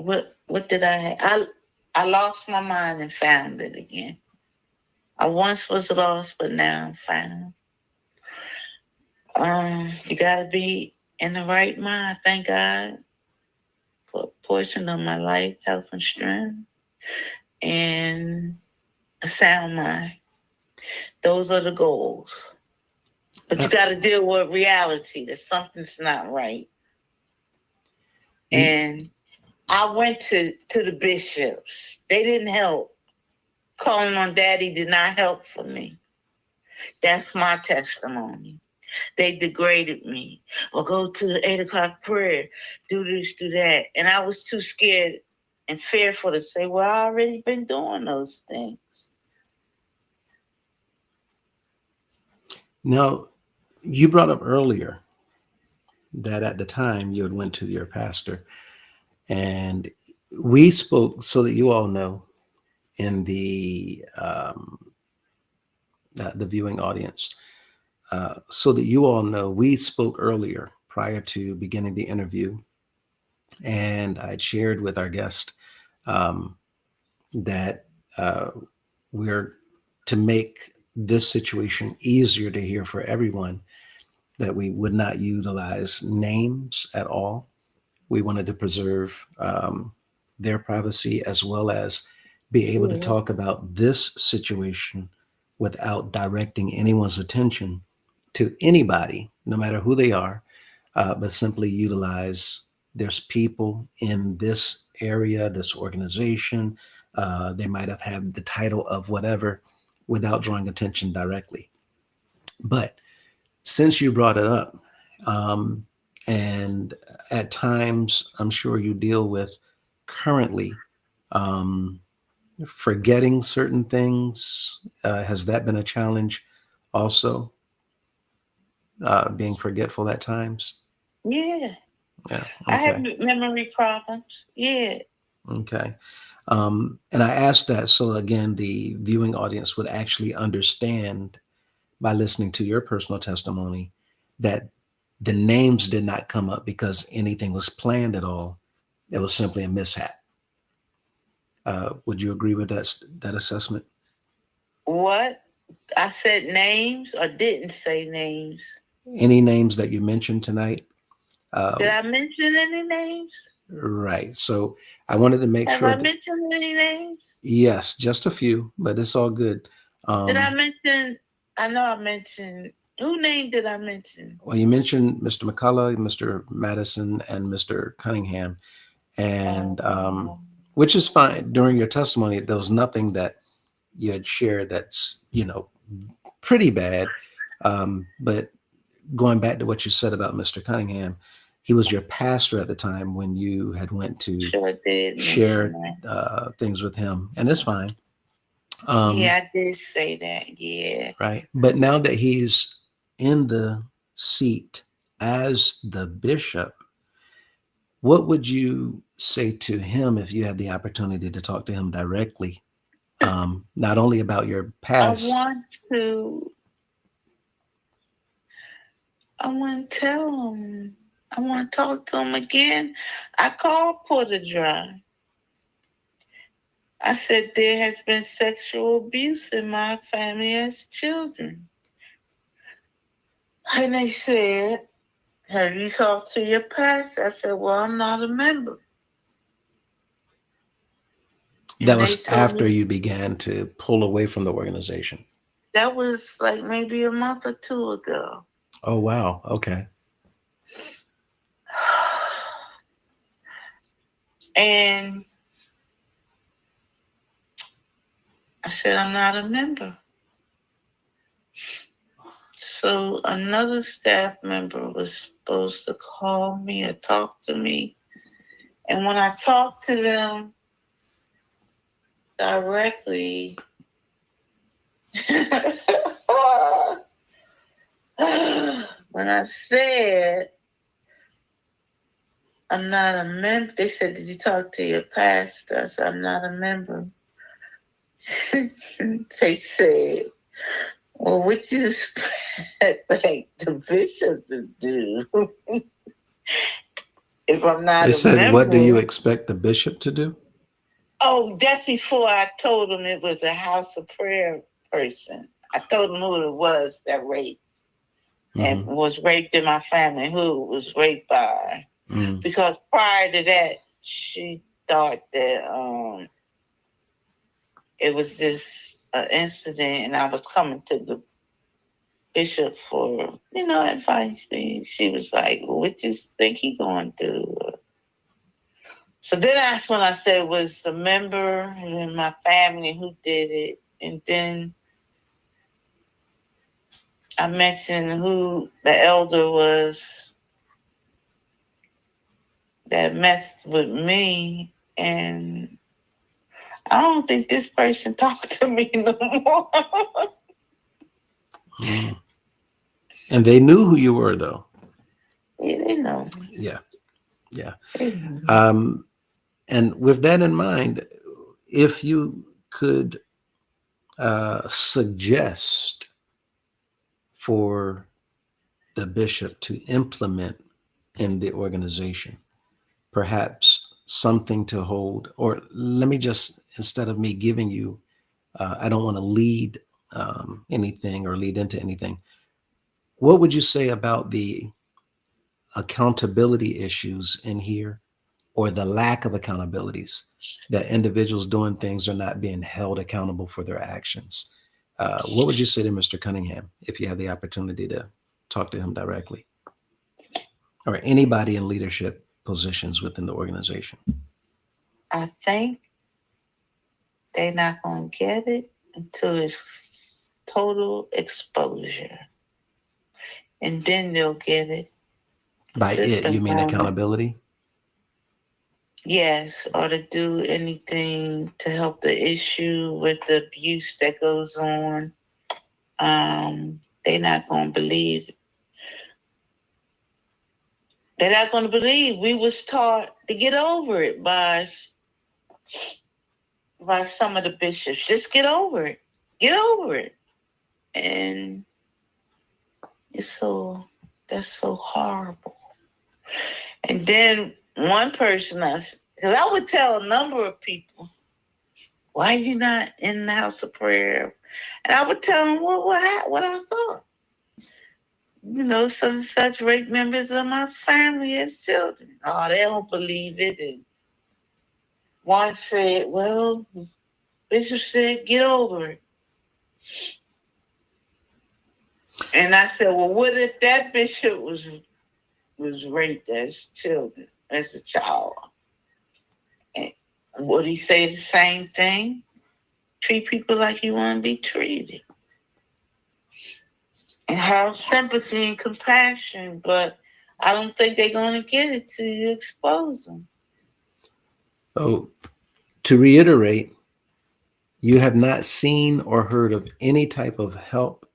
what did I have? I lost my mind and found it again. I once was lost, but now I'm found. You gotta be in the right mind. Thank God for a portion of my life, health and strength, and a sound mind. Those are the goals. But you got to deal with reality that something's not right. And I went to the bishops. They didn't help. Calling on Daddy did not help for me. That's my testimony. They degraded me. Or go to the 8 o'clock prayer. Do this, do that. And I was too scared and fearful to say, well, I already been doing those things. Now, you brought up earlier that at the time you had went to your pastor, and we spoke, so that you all know, in the viewing audience, so that you all know, we spoke earlier prior to beginning the interview, and I'd shared with our guest that we're to make this situation easier to hear for everyone, that we would not utilize names at all. We wanted to preserve their privacy, as well as be able to talk about this situation without directing anyone's attention to anybody, no matter who they are, but simply utilize there's people in this area, this organization. They might have had the title of whatever without drawing attention directly. But since you brought it up, and at times I'm sure you deal with currently forgetting certain things, has that been a challenge also, being forgetful at times? Yeah. Yeah. Okay. I have memory problems. Yeah. Okay. And I asked that so, again, the viewing audience would actually understand, by listening to your personal testimony, that the names did not come up because anything was planned at all. It was simply a mishap. Would you agree with that assessment? What? I said names or didn't say names? Any names that you mentioned tonight? Did I mention any names? Right. So I wanted to make sure. Have I mentioned any names? Yes, just a few, but it's all good. Did I mention? I know I mentioned. Who name did I mention? Well, you mentioned Mr. McCullough, Mr. Madison, and Mr. Cunningham, and which is fine. During your testimony, there was nothing that you had shared that's, pretty bad. But going back to what you said about Mr. Cunningham, he was your pastor at the time when you had went to share things with him, and it's fine. Yeah, I did say that. Yeah. Right. But now that he's in the seat as the bishop, what would you say to him if you had the opportunity to talk to him directly? Not only about your past. I want to tell him. I want to talk to him again. I called Porter Drive. I said, there has been sexual abuse in my family as children. And they said, have you talked to your pastor? I said, well, I'm not a member. That was after you began to pull away from the organization. That was like maybe a month or two ago. Oh, wow. Okay. And I said, I'm not a member. So another staff member was supposed to call me or talk to me. And when I talked to them directly, when I said I'm not a member, they said, did you talk to your pastor? I said, I'm not a member. They said, well, what you expect like the bishop to do? If I'm not They a said, what do you member. expect the bishop to do? Oh, just before I told him it was a house of prayer person, I told him who it was that raped and was raped in my family, who was raped by. Because prior to that, she thought that it was this incident, and I was coming to the bishop for, advice. She was like, well, what you think he going to do? So then that's when I said it was the member and my family who did it. And then I mentioned who the elder was that messed with me. And I don't think this person talked to me no more. And they knew who you were, though. Yeah, they know. Yeah. Yeah. Know. And with that in mind, if you could suggest for the bishop to implement in the organization, perhaps something to hold, or let me just, instead of me giving you, I don't want to lead anything or lead into anything. What would you say about the accountability issues in here, or the lack of accountabilities, that individuals doing things are not being held accountable for their actions? What would you say to Mr. Cunningham if you had the opportunity to talk to him directly, or anybody in leadership positions within the organization? I think they're not going to get it until it's total exposure. And then they'll get it. By it, you mean accountability? Yes, or to do anything to help the issue with the abuse that goes on. They're not going to believe. They're not going to believe we was taught to get over it by some of the bishops. Just get over it. Get over it. And that's so horrible. And then one person, because I would tell a number of people, why are you not in the house of prayer? And I would tell them what I thought. Such and such rape members of my family as children. Oh, they don't believe it. And one said, well, Bishop said, get over it. And I said, well, what if that bishop was raped as a child? And would he say the same thing? Treat people like you want to be treated. And have sympathy and compassion, but I don't think they're going to get it till you expose them. Oh, to reiterate, you have not seen or heard of any type of help,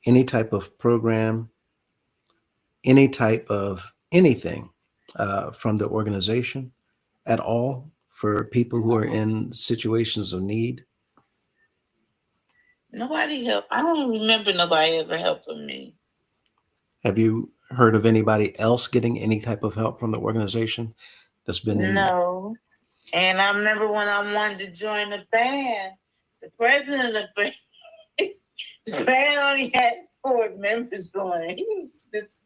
any type of program, any type of anything from the organization at all for people who are in situations of need? Nobody helped. I don't remember nobody ever helping me. Have you heard of anybody else getting any type of help from the organization that's been in? No. And I remember when I wanted to join the band, the president of the band, the band only had 4 members on it. He was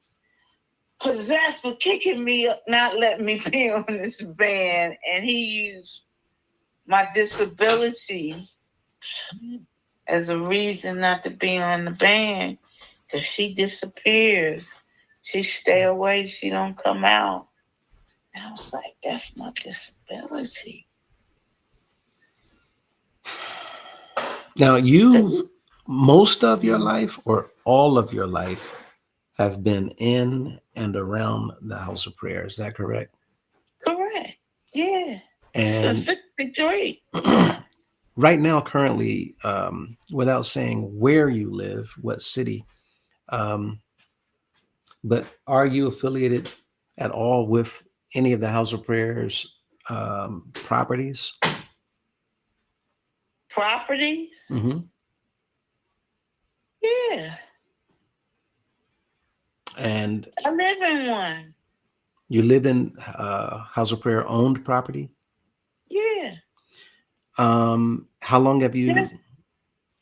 possessed for kicking me up, not letting me be on this band. And he used my disability as a reason not to be on the band. Because she disappears. She stay away. She don't come out. And I was like, that's my disability. Now, you, most of your life or all of your life, have been in and around the house of prayer. Is that correct? Correct. Yeah. And so 63. Right now, currently, without saying where you live, what city, but are you affiliated at all with any of the house of prayers properties? Properties? Mm-hmm. Yeah. And I live in one. You live in House of Prayer owned property? Yeah. How long have you? That's,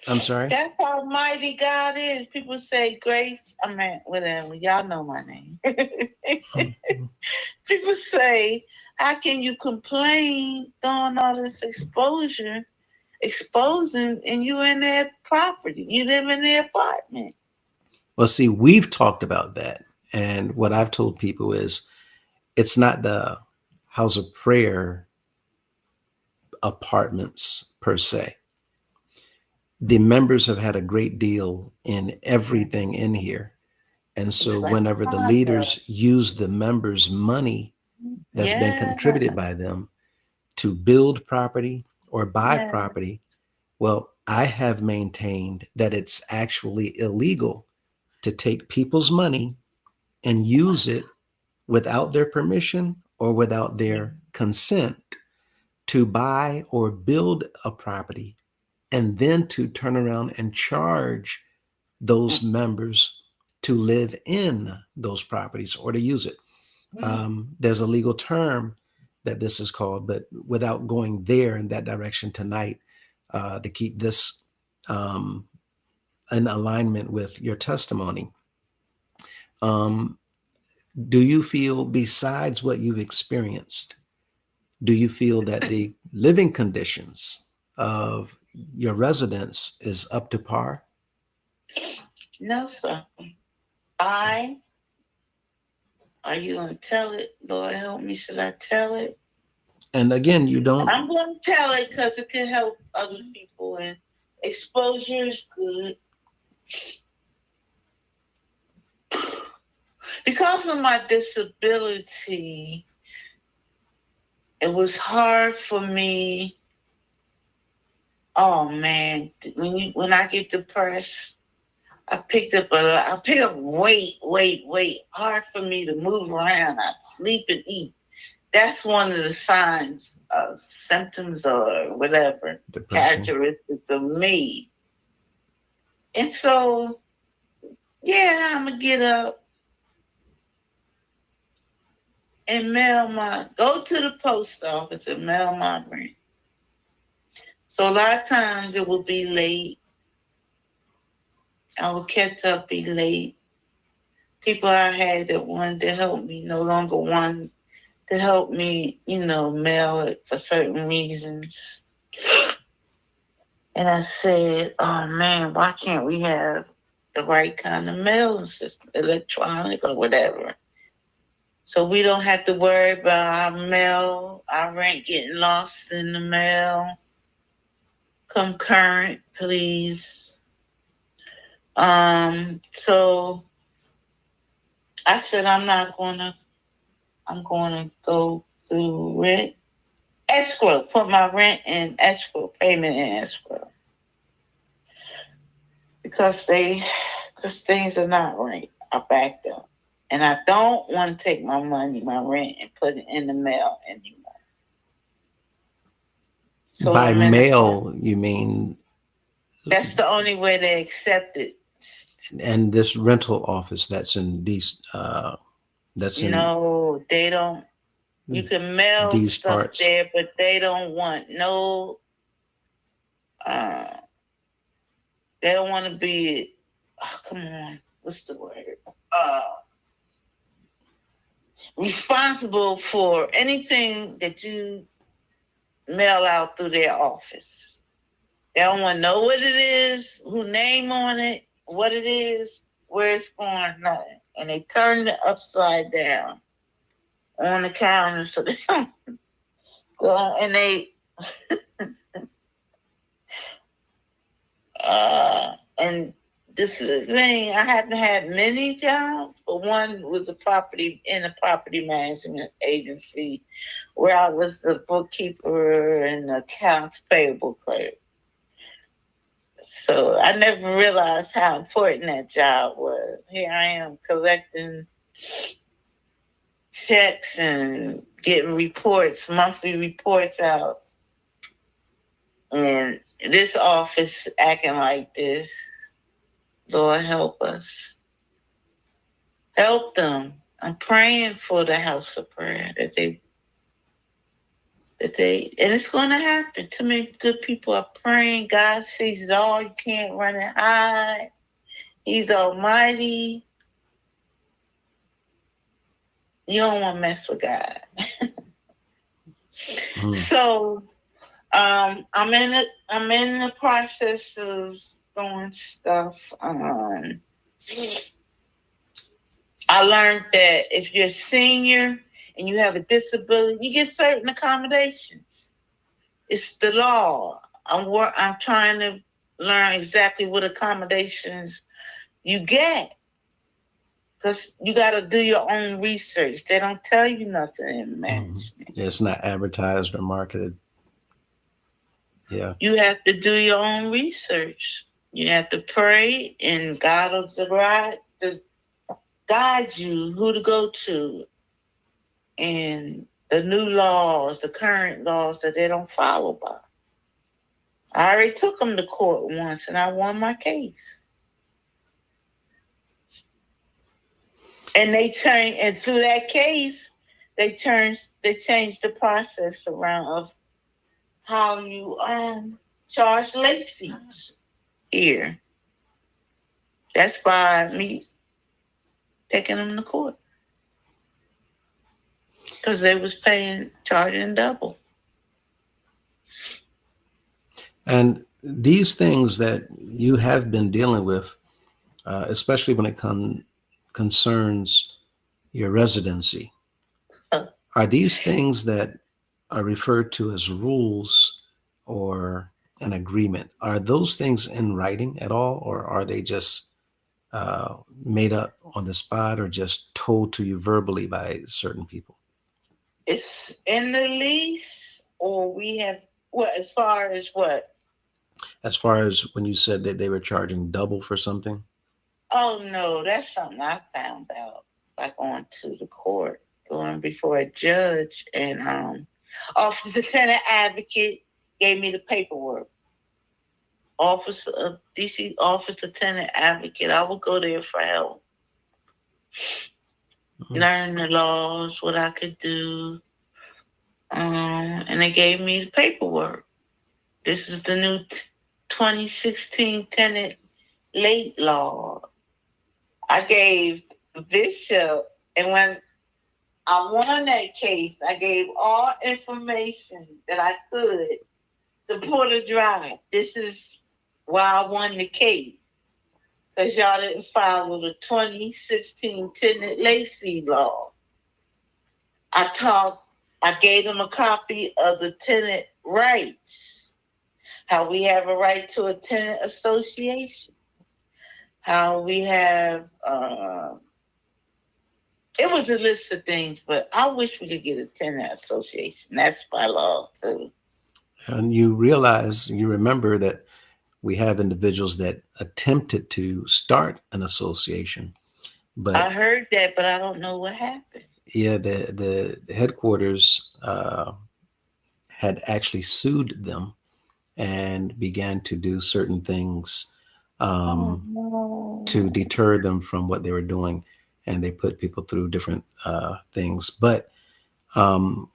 I'm sorry. that's how mighty God is. People say grace. I mean, whatever. Y'all know my name. People say, how can you complain doing all this exposure, exposing, and you in their property? You live in their apartment. Well, see, we've talked about that. And what I've told people is it's not the House of Prayer apartments per se. The members have had a great deal in everything in here. And so It's like whenever the condo. leaders use the members' money that's been Yeah, contributed by them to build property or buy yeah. property, well, I have maintained that it's actually illegal to take people's money and use it without their permission or without their consent to buy or build a property and then to turn around and charge those members to live in those properties or to use it. There's a legal term that this is called, but without going there in that direction tonight, to keep this in alignment with your testimony, um, do you feel, besides what you've experienced, do you feel that the living conditions of your residents is up to par? No, sir. Are you going to tell it? Lord help me. Should I tell it? And again, you don't. I'm going to tell it because it can help other people, and exposure is good. Because of my disability, it was hard for me. Oh man, when I get depressed, I pick up weight. Hard for me to move around. I sleep and eat. That's one of the signs, symptoms, or whatever, Depression. characteristics of me. And so, yeah, I'm gonna get up and go to the post office and mail my rent. So a lot of times it will be late. I will catch up, be late. People I had that wanted to help me no longer want to help me, mail it for certain reasons. And I said, oh man, why can't we have the right kind of mailing system, electronic or whatever? So we don't have to worry about our rent getting lost in the mail. Come current, please. So I said, I'm going to go through rent escrow, put my rent in escrow, payment in escrow. Because things are not right. I backed up. And I don't want to take my money, my rent, and put it in the mail anymore. So By mail, you mean? That's the only way they accept it. And this rental office that's in these, No, they don't. You can mail these stuff parts there, but they don't want no. They don't want to be. Oh, come on, what's the word? Responsible for anything that you mail out through their office. They don't want to know what it is, who name on it, what it is, where it's going, nothing. And they turn it upside down on the counter so they don't go, and they and this is the thing, I haven't had many jobs, but one was in a property management agency where I was the bookkeeper and accounts payable clerk. So I never realized how important that job was. Here I am collecting checks and getting monthly reports out. And this office acting like this. Lord help us. Help them. I'm praying for the house of prayer that they, and it's going to happen. Too many good people are praying. God sees it all. You can't run and hide. He's almighty. You don't want to mess with God. So I'm in the process of doing stuff. I learned that if you're a senior and you have a disability, you get certain accommodations. It's the law. I'm trying to learn exactly what accommodations you get, because you got to do your own research. They don't tell you nothing in management. It's not advertised or marketed. Yeah. You have to do your own research. You have to pray, and God will guide you who to go to, and the new laws, the current laws that they don't follow by. I already took them to court once, and I won my case. And through that case, they changed the process around of how you charge late fees here. That's by me taking them to court, because they was charging double. And these things that you have been dealing with, especially when it concerns your residency, are these things that are referred to as rules or an agreement? Are those things in writing at all, or are they just made up on the spot or just told to you verbally by certain people? It's in the lease, or we have what? As far as what? As far as when you said that they were charging double for something? Oh no, that's something I found out by going to the court, going before a judge, and Office of Tenant Advocate gave me the paperwork. Office of DC Office of Tenant Advocate. I would go there for help. Learn the laws, what I could do. And they gave me the paperwork. This is the new 2016 tenant late law. I gave the bishop, and when I won that case, I gave all information that I could to Porter Drive. This is why I won the case, because y'all didn't follow the 2016 tenant late fee law. I gave them a copy of the tenant rights, how we have a right to a tenant association, how we have, it was a list of things, but I wish we could get a tenant association. That's by law too. And you remember that we have individuals that attempted to start an association, but I heard that, but I don't know what happened. Yeah, the headquarters had actually sued them and began to do certain things to deter them from what they were doing, and they put people through different things. But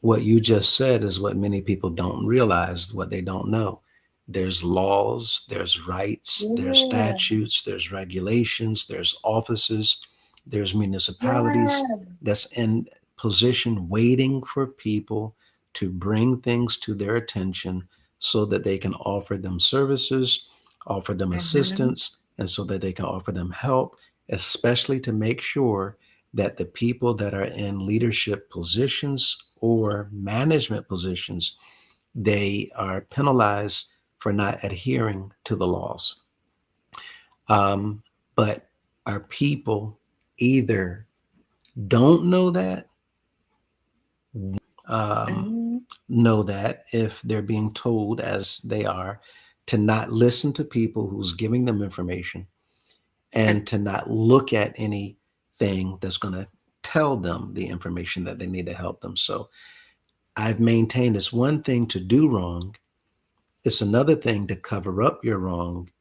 what you just said is what many people don't realize, what they don't know. There's laws, there's rights, there's statutes, there's regulations, there's offices, there's municipalities that's in position waiting for people to bring things to their attention so that they can offer them services, offer them assistance, and so that they can offer them help, especially to make sure that the people that are in leadership positions or management positions, they are penalized for not adhering to the laws. But our people either don't know that, know that if they're being told, as they are, to not listen to people who's giving them information, and to not look at anything that's going to tell them the information that they need to help them. So I've maintained it's one thing to do wrong. It's another thing to cover up your wrong.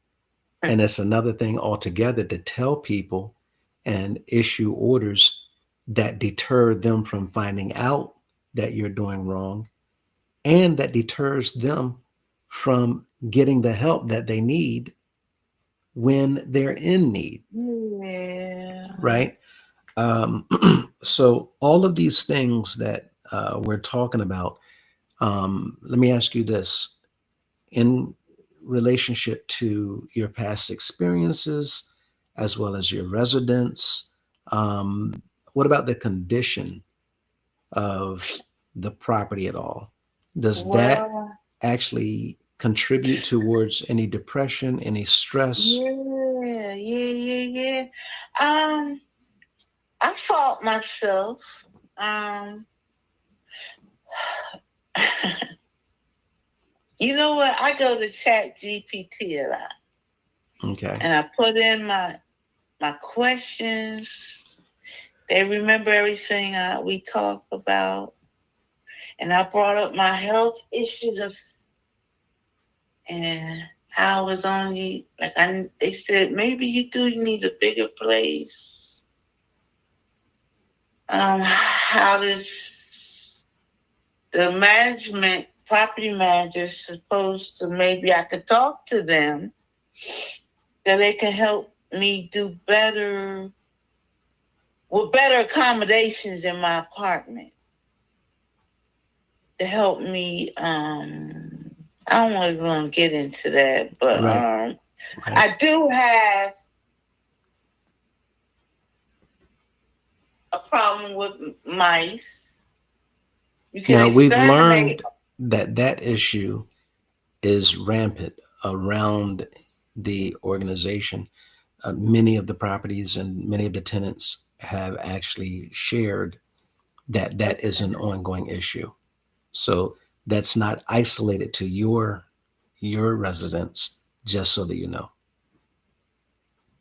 And it's another thing altogether to tell people and issue orders that deter them from finding out that you're doing wrong, and that deters them from getting the help that they need when they're in need. Yeah. Right. Um, so all of these things that we're talking about, let me ask you this in relationship to your past experiences as well as your residence. What about the condition of the property at all? Does that Well, actually contribute towards any depression, any stress? yeah. I fought myself. You know what? I go to Chat GPT a lot, Okay. and I put in my questions. They remember everything we talk about, and I brought up my health issues, and I was only like they said maybe you need a bigger place. How does the property manager supposed to, maybe I could talk to them that they can help me do better with better accommodations in my apartment to help me. I don't want to get into that, but Right. I do have a problem with mice. You can Now, we've exterminate. learned that that issue is rampant around the organization. Many of the properties and many of the tenants have actually shared that that is an ongoing issue. So that's not isolated to your residence, just so that you know.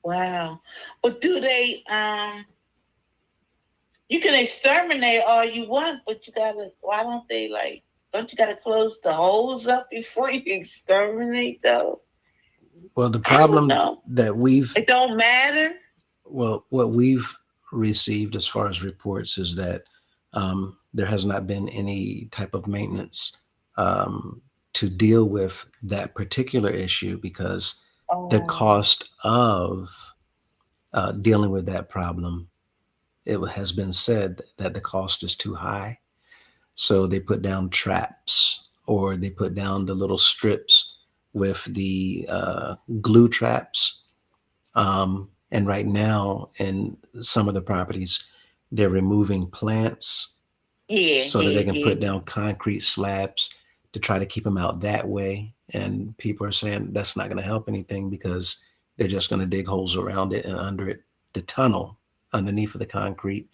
Wow. But do they you can exterminate all you want, but why don't they don't you gotta close the holes up before you exterminate though? Well, the I don't problem know. that we've It don't matter. well, what we've received as far as reports is that there has not been any type of maintenance to deal with that particular issue because the cost of dealing with that problem, it has been said that the cost is too high. So they put down traps or they put down the little strips with the glue traps. And right now, in some of the properties, they're removing plants so that they can put down concrete slabs to try to keep them out that way. And people are saying that's not going to help anything because they're just going to dig holes around it and under it, the tunnel underneath of the concrete.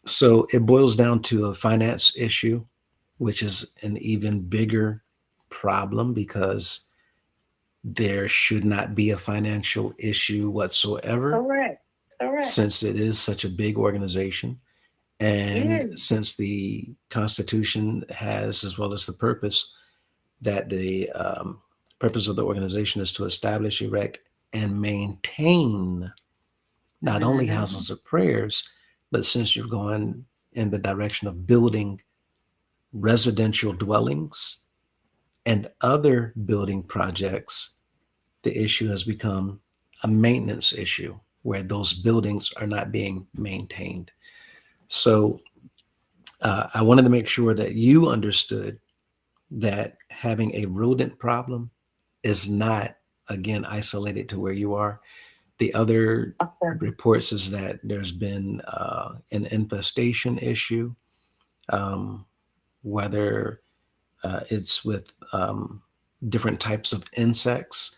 So it boils down to a finance issue, which is an even bigger problem because there should not be a financial issue whatsoever Correct. since it is such a big organization. And since the Constitution has, as well as the purpose, that the purpose of the organization is to establish, erect, and maintain not only houses of prayers, but since you've gone in the direction of building residential dwellings and other building projects, the issue has become a maintenance issue where those buildings are not being maintained. So I wanted to make sure that you understood that having a rodent problem is not, again, isolated to where you are. The other reports is that there's been an infestation issue, whether it's with different types of insects.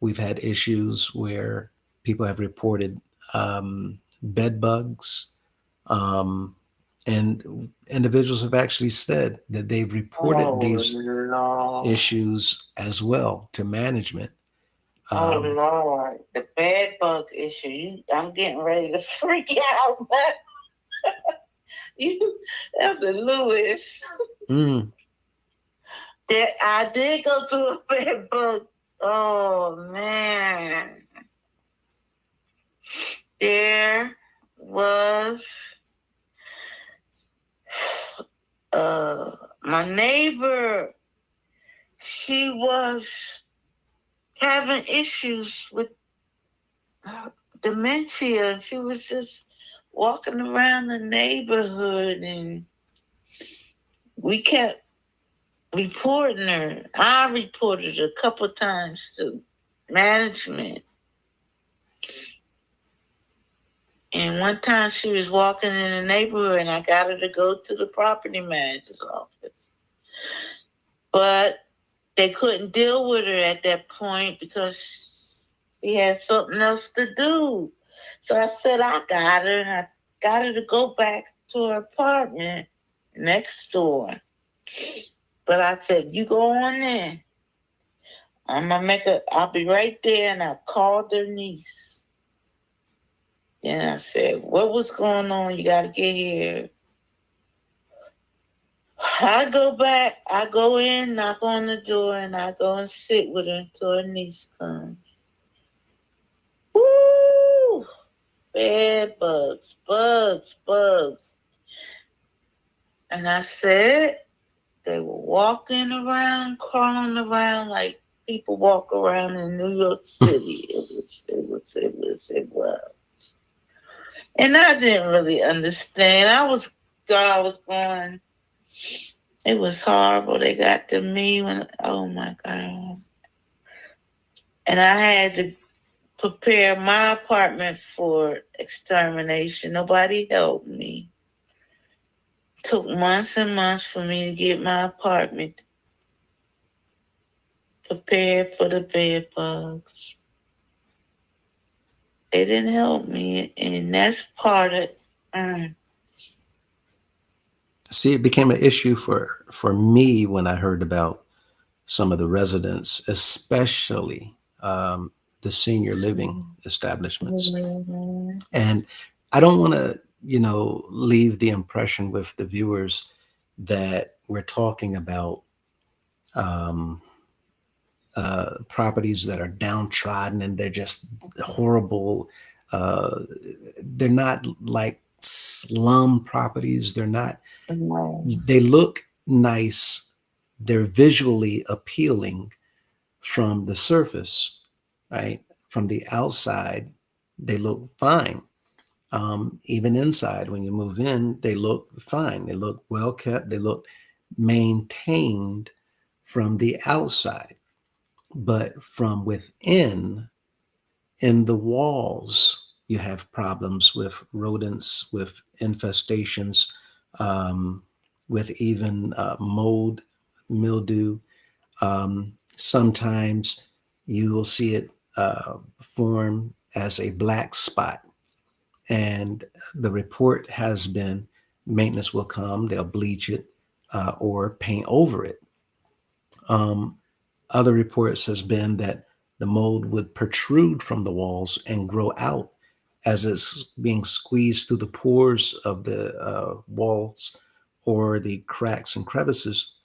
We've had issues where people have reported bed bugs, and individuals have actually said that they've reported these issues as well to management. Lord, the bed bug issue. I'm getting ready to freak out. You, Elder Lewis. Yeah, I did go through a bed bug. Oh man, there was my neighbor, she was having issues with dementia. She was just walking around the neighborhood, and we kept reporting her. I reported her a couple times to management. And one time she was walking in the neighborhood, and I got her to go to the property manager's office. But they couldn't deal with her at that point because she had something else to do. So I said, I got her, and I got her to go back to her apartment next door. But I said, you go on in. I'll be right there. And I called her niece. Then I said, what was going on? You got to get here. I go back, I go in, knock on the door, and I go and sit with her until her niece comes. Woo! Bed bugs, bugs. And I said, they were walking around, crawling around like people walk around in New York City. It was. And I didn't really understand. Thought I was going, it was horrible. They got to me oh my God. And I had to prepare my apartment for extermination. Nobody helped me. It took months and months for me to get my apartment prepared for the bed bugs. They didn't help me, and that's part of See, it became an issue for me when I heard about some of the residents, especially the senior living establishments. Mm-hmm. And I don't want to, leave the impression with the viewers that we're talking about properties that are downtrodden and they're just horrible. They're not like slum properties. They're not, they look nice. They're visually appealing from the surface, right? From the outside, they look fine. Even inside, when you move in, they look fine. They look well kept. They look maintained from the outside. But from within, in the walls, you have problems with rodents, with infestations, with even mold, mildew. Sometimes you will see it form as a black spot. And the report has been maintenance will come, they'll bleach it or paint over it. Other reports has been that the mold would protrude from the walls and grow out as it's being squeezed through the pores of the walls or the cracks and crevices.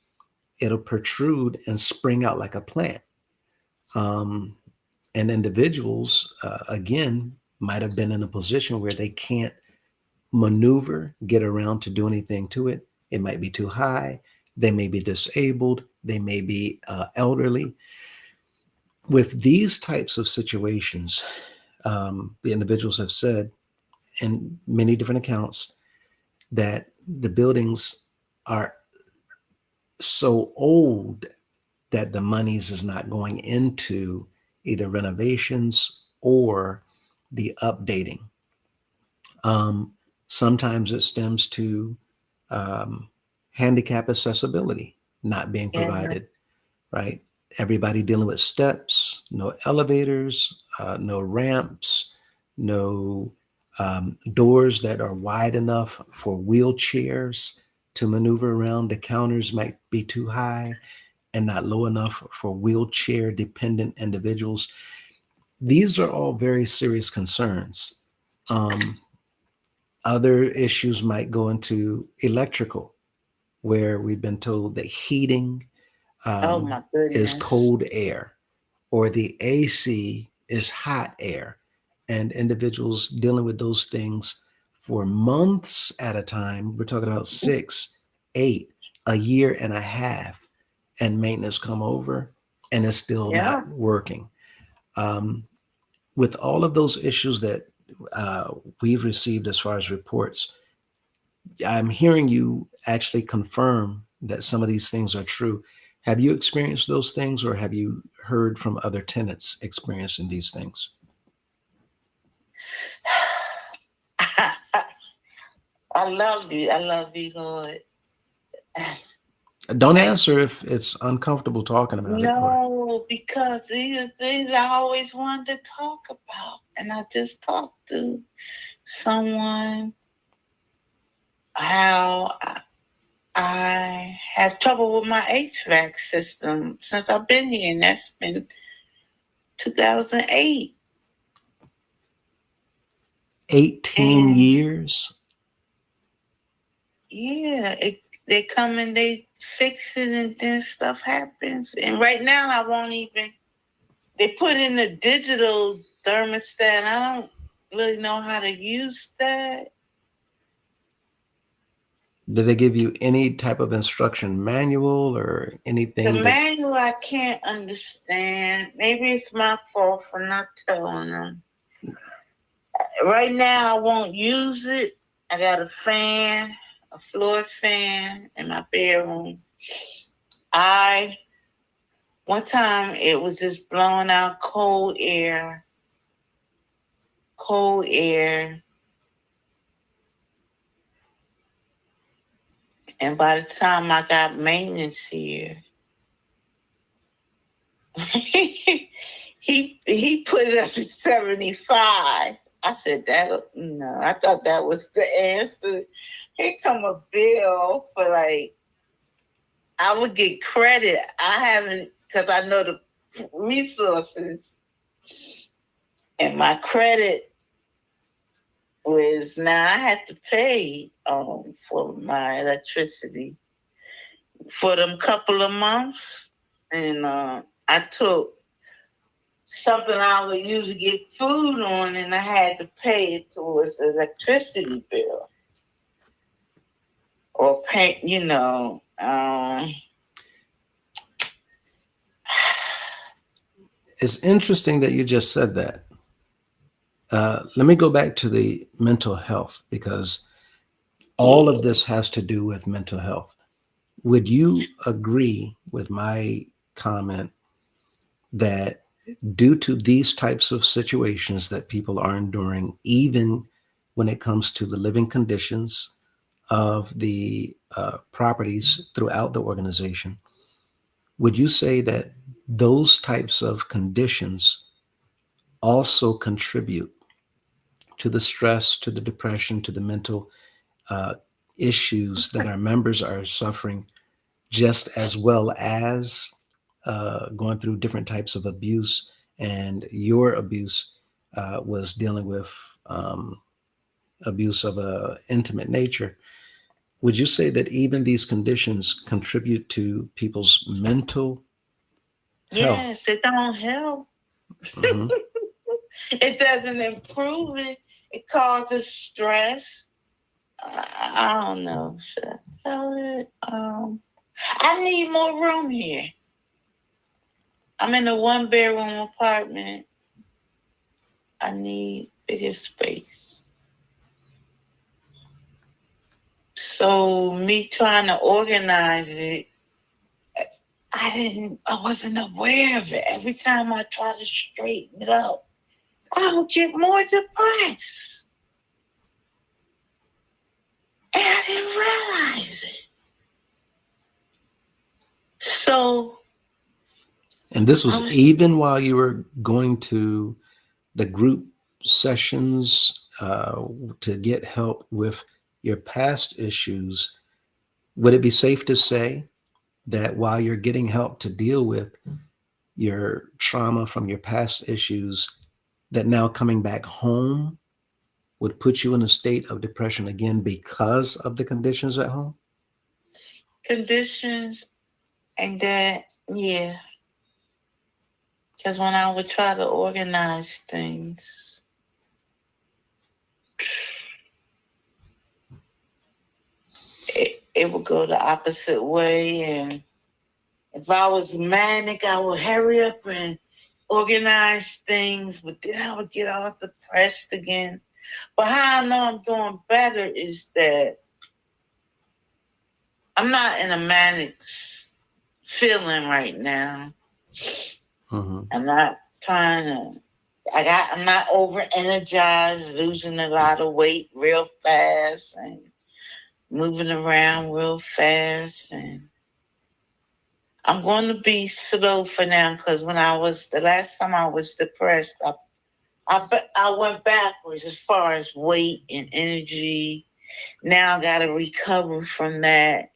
It'll protrude and spring out like a plant. And individuals, again, might have been in a position where they can't maneuver, get around to do anything to it. It might be too high. They may be disabled. They may be elderly. With these types of situations, the individuals have said in many different accounts that the buildings are so old that the monies is not going into either renovations or the updating. Sometimes it stems to handicap accessibility not being provided, right? Everybody dealing with steps, no elevators, no ramps, no doors that are wide enough for wheelchairs to maneuver around. The counters might be too high and not low enough for wheelchair dependent individuals. These are all very serious concerns. Other issues might go into electrical, where we've been told that heating oh my goodness. is cold air, or the AC is hot air, and individuals dealing with those things for months at a time. We're talking about 6, 8, a year and a half and maintenance come over and it's still Yeah. not working. With all of those issues that we've received as far as reports, I'm hearing you actually confirm that some of these things are true. Have you experienced those things, or have you heard from other tenants experiencing these things? I love you. I love you, Lord. Don't answer if it's uncomfortable talking about it. No, because these are things I always wanted to talk about. And I just talked to someone how I have trouble with my HVAC system since I've been here, and that's been 2008. 18 years? Yeah, they come and they fix it, and then stuff happens. And right now, I won't even. They put in a digital thermostat. I don't really know how to use that. Did they give you any type of instruction manual or anything? The manual I can't understand. Maybe it's my fault for not telling them. Right now, I won't use it. I got a fan, a floor fan in my bedroom. One time it was just blowing out cold air. And by the time I got maintenance here, he put it up to 75. I said, no, I thought that was the answer. He come a bill for like, I would get credit. I haven't, because I know the resources. And my credit was, now I had to pay for my electricity for them couple of months. And I took something I would use to get food on, and I had to pay it towards the electricity bill. Or pay, It's interesting that you just said that. Let me go back to the mental health, because all of this has to do with mental health. Would you agree with my comment that due to these types of situations that people are enduring, even when it comes to the living conditions of the properties throughout the organization, would you say that those types of conditions also contribute to the stress, to the depression, to the mental issues that our members are suffering, just as well as going through different types of abuse? And your abuse was dealing with abuse of a intimate nature. Would you say that even these conditions contribute to people's mental health? Yes, it don't help. Mm-hmm. It doesn't improve it. It causes stress. I don't know. Should I tell it? I need more room here. I'm in a 1-bedroom apartment. I need bigger space. So me trying to organize it, I wasn't aware of it. Every time I try to straighten it up, I would get more depressed. And I didn't realize it. So. And this was even while you were going to the group sessions to get help with your past issues. Would it be safe to say that while you're getting help to deal with your trauma from your past issues, that now coming back home would put you in a state of depression again because of the conditions at home? Conditions and that, yeah. Because when I would try to organize things, it would go the opposite way. And if I was manic, I would hurry up and organize things, but then I would get all depressed again. But how I know I'm doing better is that I'm not in a manic feeling right now. Mm-hmm. I'm not trying to. I'm not over energized, losing a lot of weight real fast and moving around real fast. And I'm going to be slow for now because the last time I was depressed, I went backwards as far as weight and energy. Now I got to recover from that,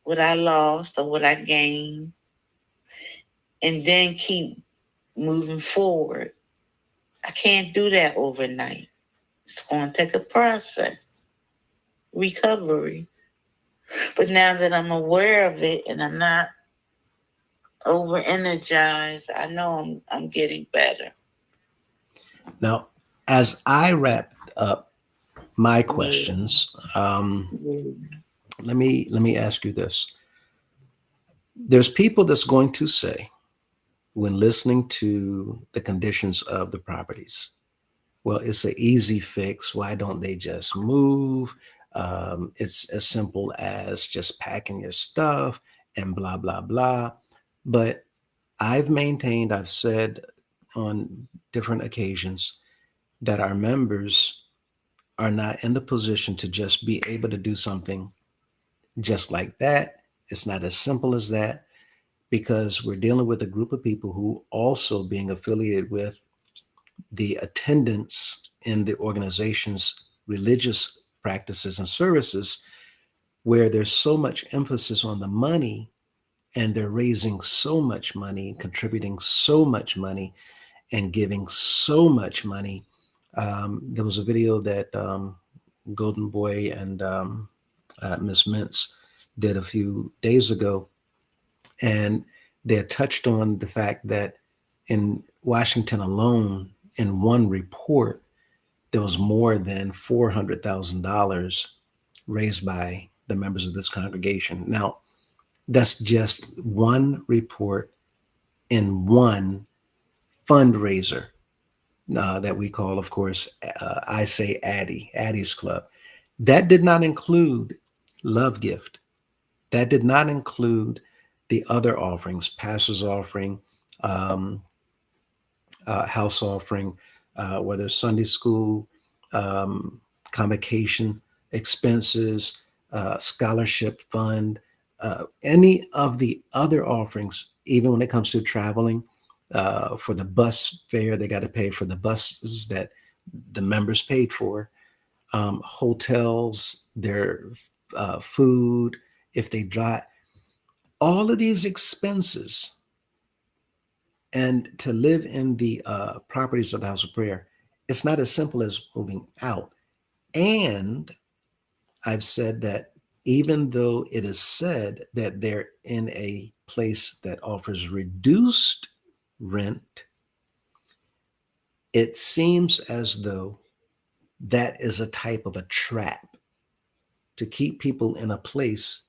what I lost or what I gained, and then keep moving forward. I can't do that overnight. It's going to take a process, recovery. But now that I'm aware of it and I'm not over energized, I know I'm getting better. Now, as I wrap up my questions, let me ask you this. There's people that's going to say, when listening to the conditions of the properties, well, it's an easy fix. Why don't they just move? It's as simple as just packing your stuff and blah, blah, blah. But I've said on different occasions that our members are not in the position to just be able to do something just like that. It's not as simple as that, because we're dealing with a group of people who also being affiliated with the attendance in the organization's religious practices and services, where there's so much emphasis on the money, and they're raising so much money, contributing so much money, and giving so much money. There was a video that Golden Boy and Miss MINTZ did a few days ago, and they had touched on the fact that in Washington alone, in one report, there was more than $400,000 raised by the members of this congregation. Now, that's just one report in one fundraiser that we call, of course, I Say Addie's Club. That did not include Love Gift. That did not include the other offerings, pastor's offering, um, house offering, whether it's Sunday school, um, convocation expenses, scholarship fund, any of the other offerings, even when it comes to traveling, for the bus fare, they got to pay for the buses that the members paid for, hotels, their food, if they drive, all of these expenses. And to live in the properties of the house of prayer, it's not as simple as moving out. And I've said that even though it is said that they're in a place that offers reduced rent, it seems as though that is a type of a trap to keep people in a place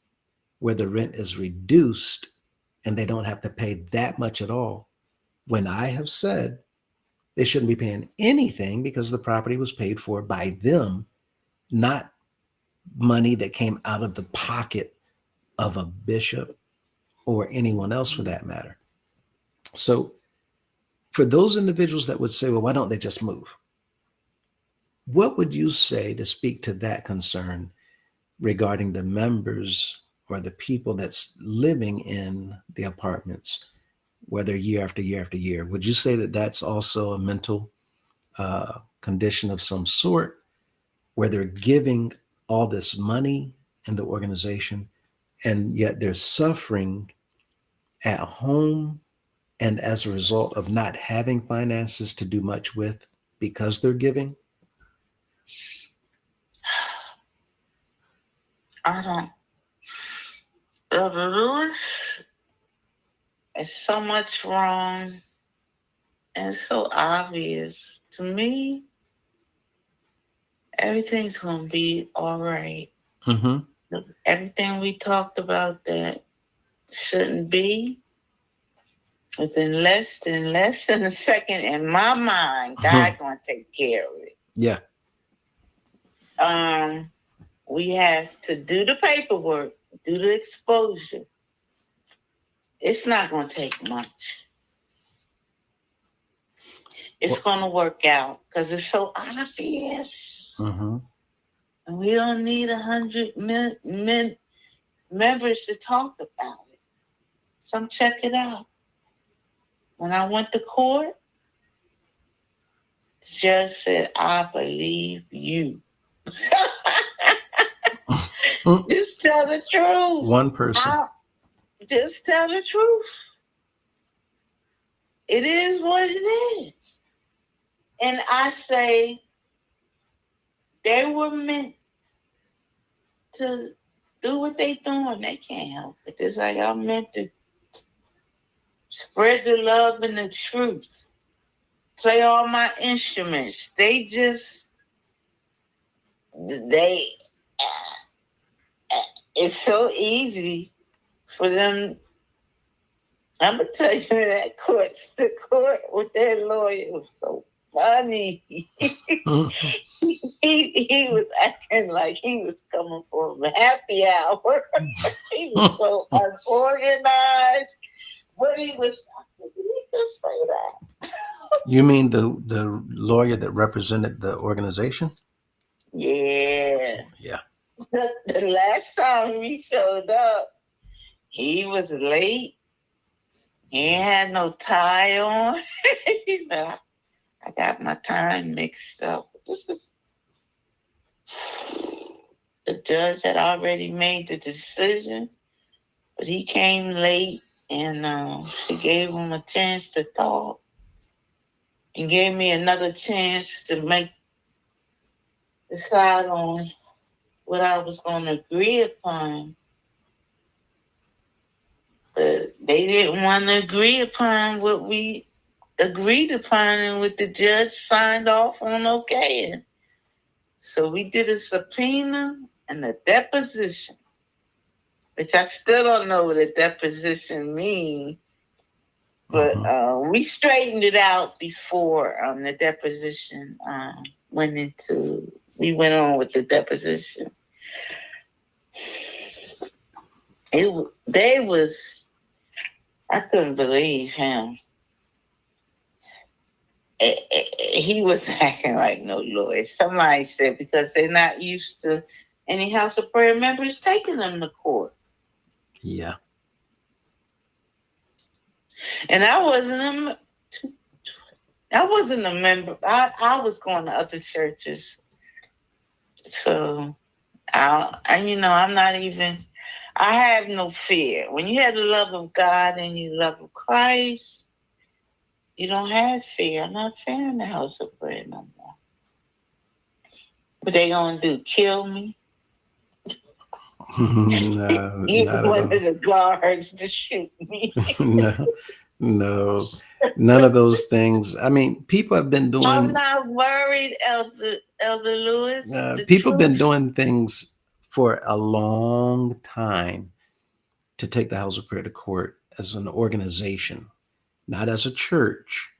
where the rent is reduced and they don't have to pay that much at all. When I have said they shouldn't be paying anything because the property was paid for by them, not money that came out of the pocket of a bishop or anyone else for that matter. So for those individuals that would say, well, why don't they just move? What would you say to speak to that concern regarding the members or the people that's living in the apartments, whether year after year after year? Would you say that that's also a mental condition of some sort, where they're giving all this money in the organization and yet they're suffering at home, and as a result of not having finances to do much with because they're giving? I don't. Brother Lewis, it's so much wrong and so obvious. To me, everything's going to be all right. Mm-hmm. Everything we talked about that shouldn't be, within less than a second, in my mind, God gonna take care of it. Yeah. We have to do the paperwork, do the exposure. It's not gonna take much. It's gonna work out because it's so obvious. Mm-hmm. And we don't need 100 members to talk about it. Come check it out. When I went to court, the judge said, I believe you. Just tell the truth. One person. Just tell the truth. It is what it is. And I say, they were meant to do what they doing. They can't help it. Just like I'm meant to spread the love and the truth. Play all my instruments. It's so easy for them. I'm gonna tell you the court with that lawyer was so funny. He was acting like he was coming from a happy hour. He was so unorganized. But he was say that. You mean the lawyer that represented the organization? Yeah. Yeah. The last time he showed up, he was late. He ain't had no tie on. He said, I got my time mixed up. The judge had already made the decision, but he came late, and she gave him a chance to talk and gave me another chance to decide on what I was going to agree upon. But they didn't want to agree upon what we agreed upon and what the judge signed off on okaying. So we did a subpoena and a deposition, which I still don't know what a deposition means. But we straightened it out before the deposition we went on with the deposition. I couldn't believe him. He was acting like no lawyer. Somebody said because they're not used to any House of Prayer members taking them to court. Yeah. And I wasn't a member. I was going to other churches. So I'm not even, I have no fear. When you have the love of God and you love of Christ, you don't have fear. I'm not fearing the House of Prayer no more. What they gonna do? Kill me? No, Get not one at of the guards to shoot me. No, none of those things. I mean, people have been doing. I'm not worried, Elder Lewis. People have been doing things for a long time to take the House of Prayer to court as an organization, not as a church,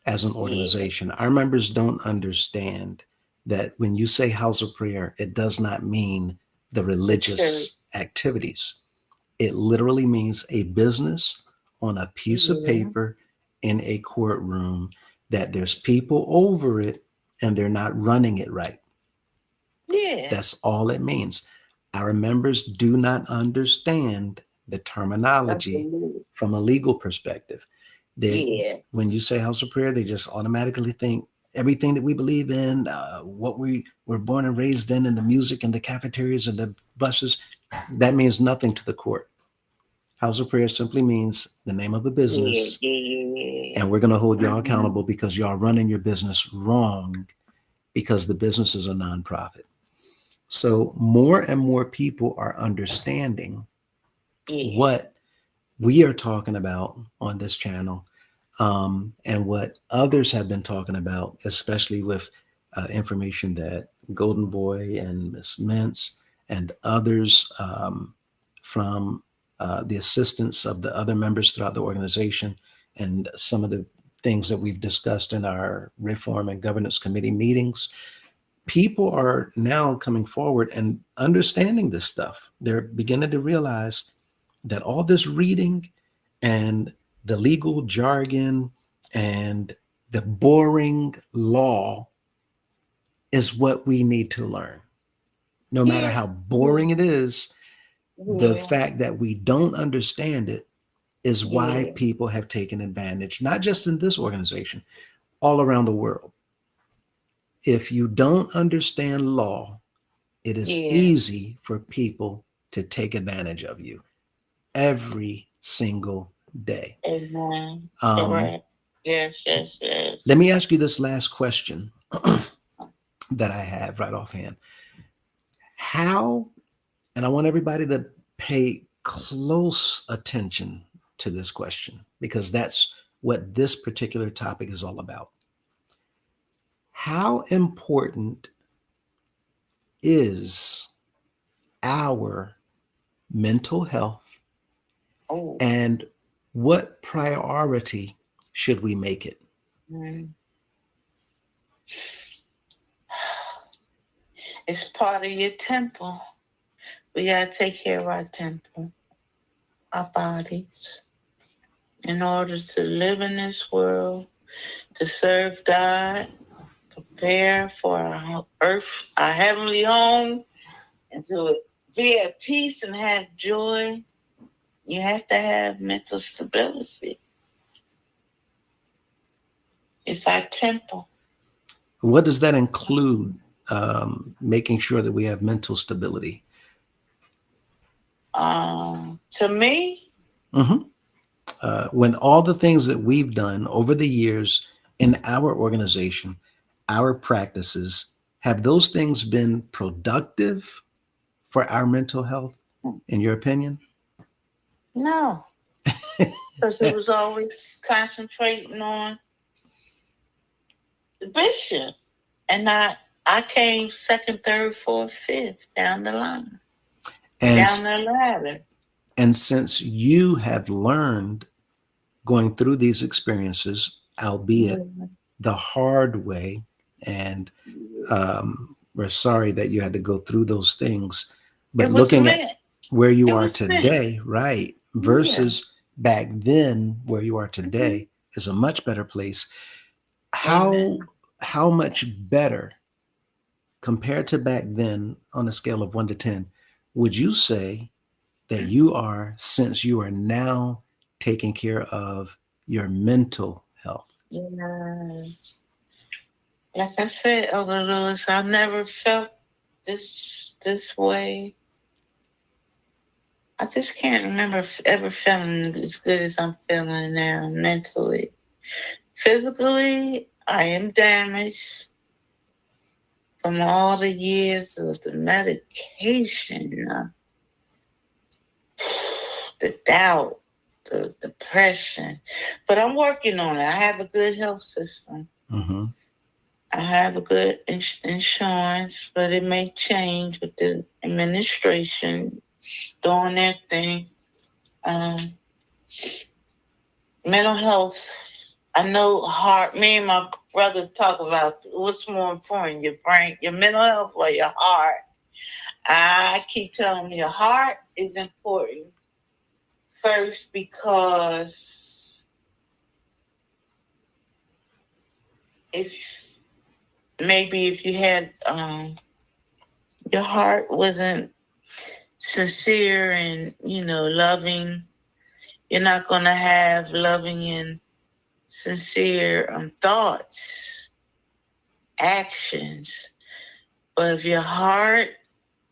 as an organization. Yeah. Our members don't understand that when you say House of Prayer, it does not mean the religious activities. It literally means a business on a piece of paper in a courtroom that there's people over it and they're not running it right. Yeah. That's all it means. Our members do not understand the terminology from a legal perspective. When you say House of Prayer, they just automatically think everything that we believe in, what we were born and raised in the music and the cafeterias and the buses, that means nothing to the court. House of Prayer simply means the name of a business, and we're going to hold y'all accountable because y'all running your business wrong because the business is a nonprofit. So more and more people are understanding what we are talking about on this channel, and what others have been talking about, especially with information that Golden Boy and Miss MINTZ and others from the assistance of the other members throughout the organization, and some of the things that we've discussed in our Reform and Governance Committee meetings, people are now coming forward and understanding this stuff. They're beginning to realize that all this reading and the legal jargon and the boring law is what we need to learn. No matter how boring it is, the fact that we don't understand it is why people have taken advantage, not just in this organization, all around the world. If you don't understand law, it is easy for people to take advantage of you every single day. Amen. Correct. Yes. Let me ask you this last question that I have right offhand. How, and I want everybody to pay close attention to this question, because that's what this particular topic is all about. How important is our mental health, and what priority should we make it? It's part of your temple. We got to take care of our temple, our bodies, in order to live in this world, to serve God, prepare for our earth, our heavenly home, and to be at peace and have joy. You have to have mental stability. It's our temple. What does that include, making sure that we have mental stability? To me, when all the things that we've done over the years in our organization, our practices, have those things been productive for our mental health, in your opinion? no. Because it was always concentrating on the bishop. And I came second, third, fourth, fifth down the line, down the ladder. And since you have learned going through these experiences, albeit the hard way, and we're sorry that you had to go through those things, but looking at where you are today, right, versus back then where you are today is a much better place. How much better compared to back then, on a scale of 1 to 10, would you say that you are, since you are now taking care of your mental health? Yes. Like I said, Elder Lewis, I never felt this way. I just can't remember ever feeling as good as I'm feeling now mentally. Physically, I am damaged from all the years of the medication, the doubt, the depression. But I'm working on it. I have a good health system. I have a good insurance, but it may change with the administration doing their thing. Mental health. I know heart. Me and my brother talk about what's more important, your brain, your mental health, or your heart. I keep telling them your heart is important first, because if you had your heart wasn't sincere and loving, you're not going to have loving and sincere thoughts, actions. But if your heart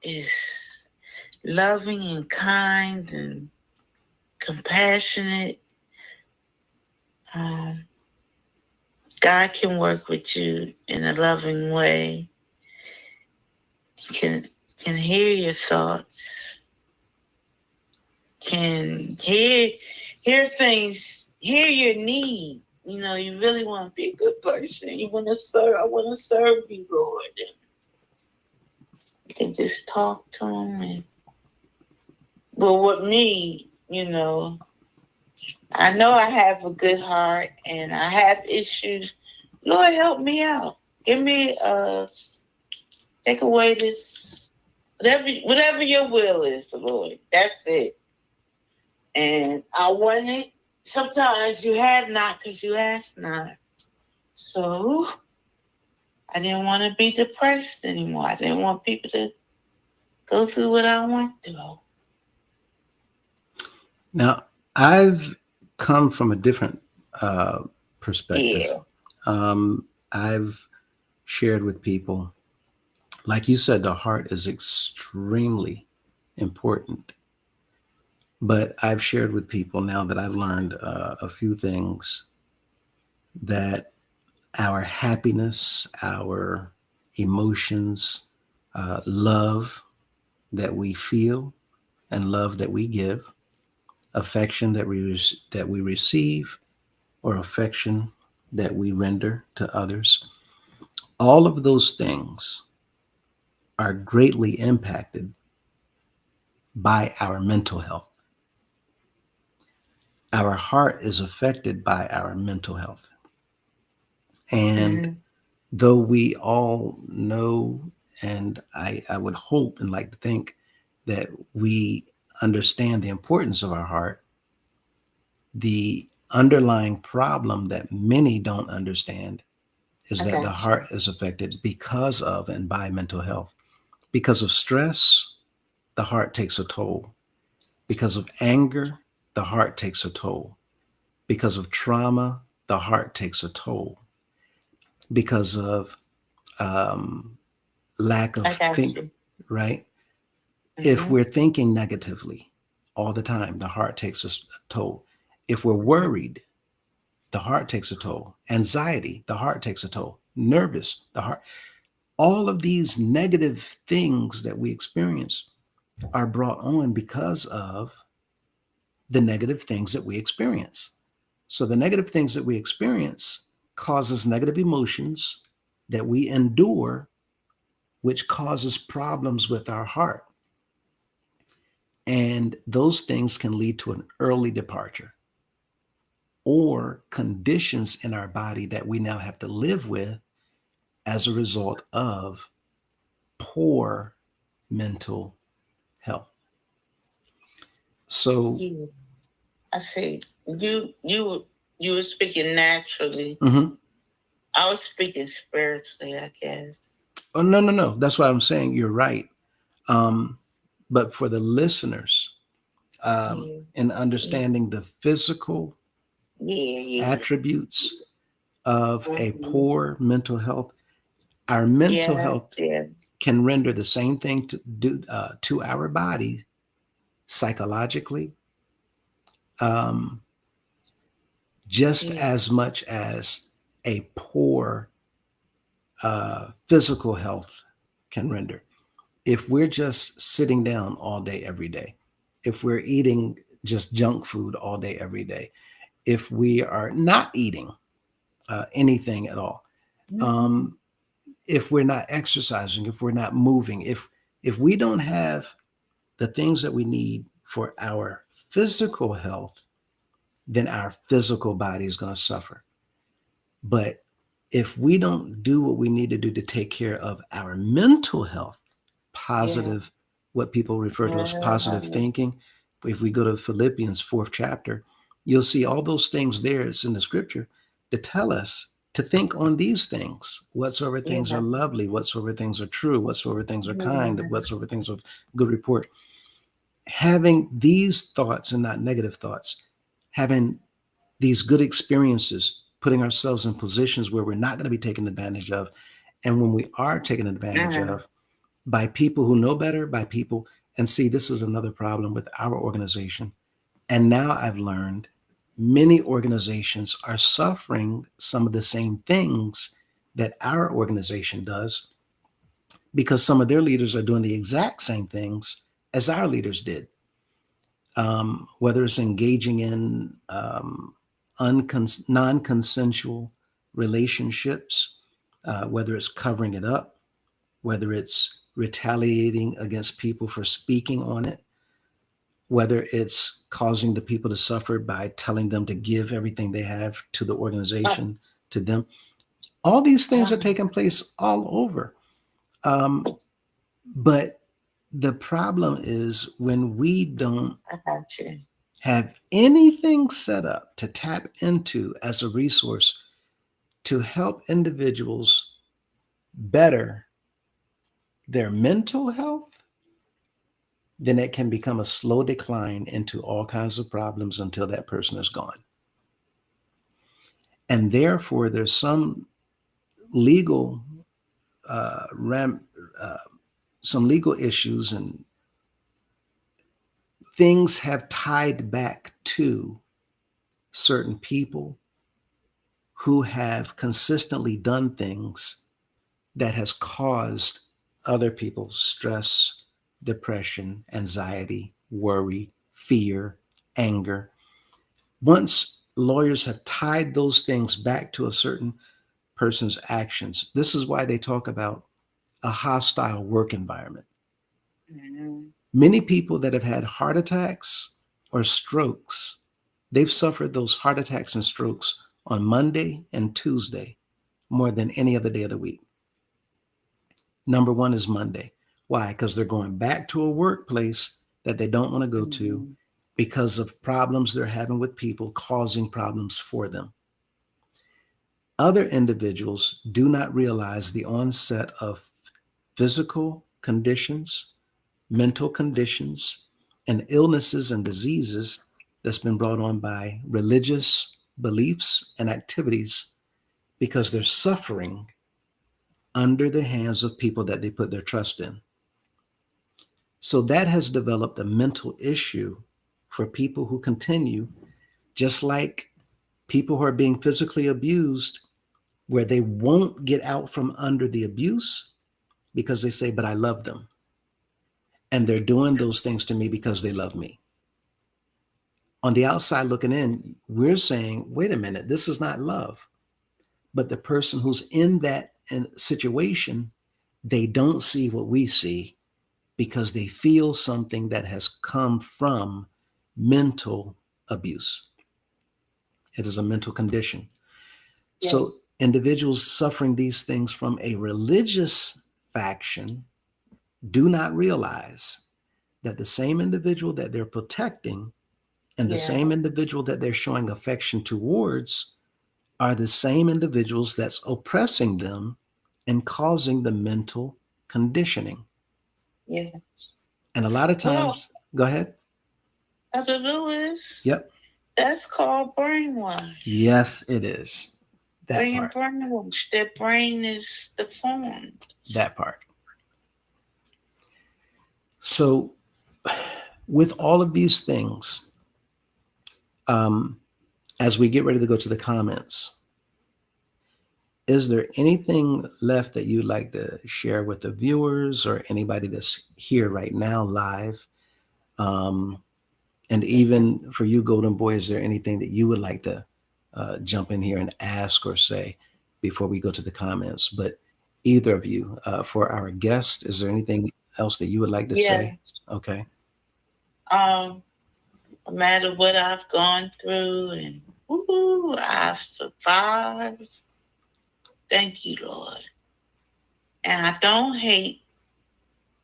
is loving and kind and compassionate, God can work with you in a loving way. Can hear your thoughts. Can hear things, hear your need. You really want to be a good person. You want to serve. I want to serve you, Lord. You can just talk to them. But with me, I know I have a good heart and I have issues. Lord, help me out. Give me take away this whatever your will is, Lord. That's it. And I want it. Sometimes you have not because you ask not. So I didn't want to be depressed anymore. I didn't want people to go through what I went through. Now, I've come from a different perspective. Yeah. I've shared with people, like you said, the heart is extremely important. But I've shared with people now that I've learned a few things, that our happiness, our emotions, love that we feel and love that we give, affection that we receive, or affection that we render to others, all of those things are greatly impacted by our mental health. Our heart is affected by our mental health. And though we all know, and I would hope and like to think that we understand the importance of our heart, the underlying problem that many don't understand is that the heart is affected because of and by mental health. Because of stress, the heart takes a toll. Because of anger, the heart takes a toll. Because of trauma, the heart takes a toll. Because of lack of think, right? If we're thinking negatively all the time, the heart takes a toll. If we're worried, the heart takes a toll. Anxiety, the heart takes a toll. Nervous, the heart. All of these negative things that we experience are brought on because of the negative things that we experience. So the negative things that we experience causes negative emotions that we endure, which causes problems with our heart. And those things can lead to an early departure or conditions in our body that we now have to live with as a result of poor mental health. So I see. You were speaking naturally. I was speaking spiritually, I guess. Oh, no. That's why I'm saying you're right. But for the listeners, in understanding the physical attributes of a poor mental health, our mental health can render the same thing to do to our body psychologically, just as much as a poor physical health can render. If we're just sitting down all day, every day, if we're eating just junk food all day, every day, if we are not eating anything at all, if we're not exercising, if we're not moving, if we don't have the things that we need for our physical health, then our physical body is going to suffer. But if we don't do what we need to do to take care of our mental health, positive, what people refer to as positive thinking, if we go to Philippians 4th chapter, you'll see all those things there. It's in the scripture to tell us to think on these things, whatsoever things are lovely, whatsoever things are true, whatsoever things are kind, whatsoever things of good report. Having these thoughts and not negative thoughts, having these good experiences, putting ourselves in positions where we're not going to be taken advantage of. And when we are taken advantage of by people who know better, by people, and see, this is another problem with our organization. And now I've learned many organizations are suffering some of the same things that our organization does because some of their leaders are doing the exact same things as our leaders did. Whether it's engaging in non-consensual relationships, whether it's covering it up, whether it's retaliating against people for speaking on it, whether it's causing the people to suffer by telling them to give everything they have to the organization, to them. All these things are taking place all over. But the problem is when we don't have anything set up to tap into as a resource to help individuals better their mental health, then it can become a slow decline into all kinds of problems until that person is gone. And therefore, there's some legal some legal issues, and things have tied back to certain people who have consistently done things that has caused other people stress, depression, anxiety, worry, fear, anger. Once lawyers have tied those things back to a certain person's actions, this is why they talk about a hostile work environment. Mm-hmm. Many people that have had heart attacks or strokes, they've suffered those heart attacks and strokes on Monday and Tuesday more than any other day of the week. Number one is Monday. Why? Because they're going back to a workplace that they don't want to go to because of problems they're having with people causing problems for them. Other individuals do not realize the onset of physical conditions, mental conditions, and illnesses and diseases that's been brought on by religious beliefs and activities because they're suffering under the hands of people that they put their trust in. So that has developed a mental issue for people who continue, just like people who are being physically abused, where they won't get out from under the abuse because they say, but I love them. And they're doing those things to me because they love me. On the outside looking in, we're saying, wait a minute, this is not love. But the person who's in that situation, they don't see what we see because they feel something that has come from mental abuse. It is a mental condition. Yeah. So individuals suffering these things from a religious faction do not realize that the same individual that they're protecting and the same individual that they're showing affection towards are the same individuals that's oppressing them and causing the mental conditioning. Yeah. And a lot of times, go ahead. Dr. Lewis. Yep. That's called brainwash. Yes, it is. That Being part. brainwashed. Their brain is deformed. That part. So with all of these things, as we get ready to go to the comments, is there anything left that you'd like to share with the viewers or anybody that's here right now live? And even for you, Golden Boy, is there anything that you would like to jump in here and ask or say before we go to the comments? But either of you, for our guest, is there anything else that you would like to say? Okay. No matter what I've gone through and I've survived. Thank you, Lord. And I don't hate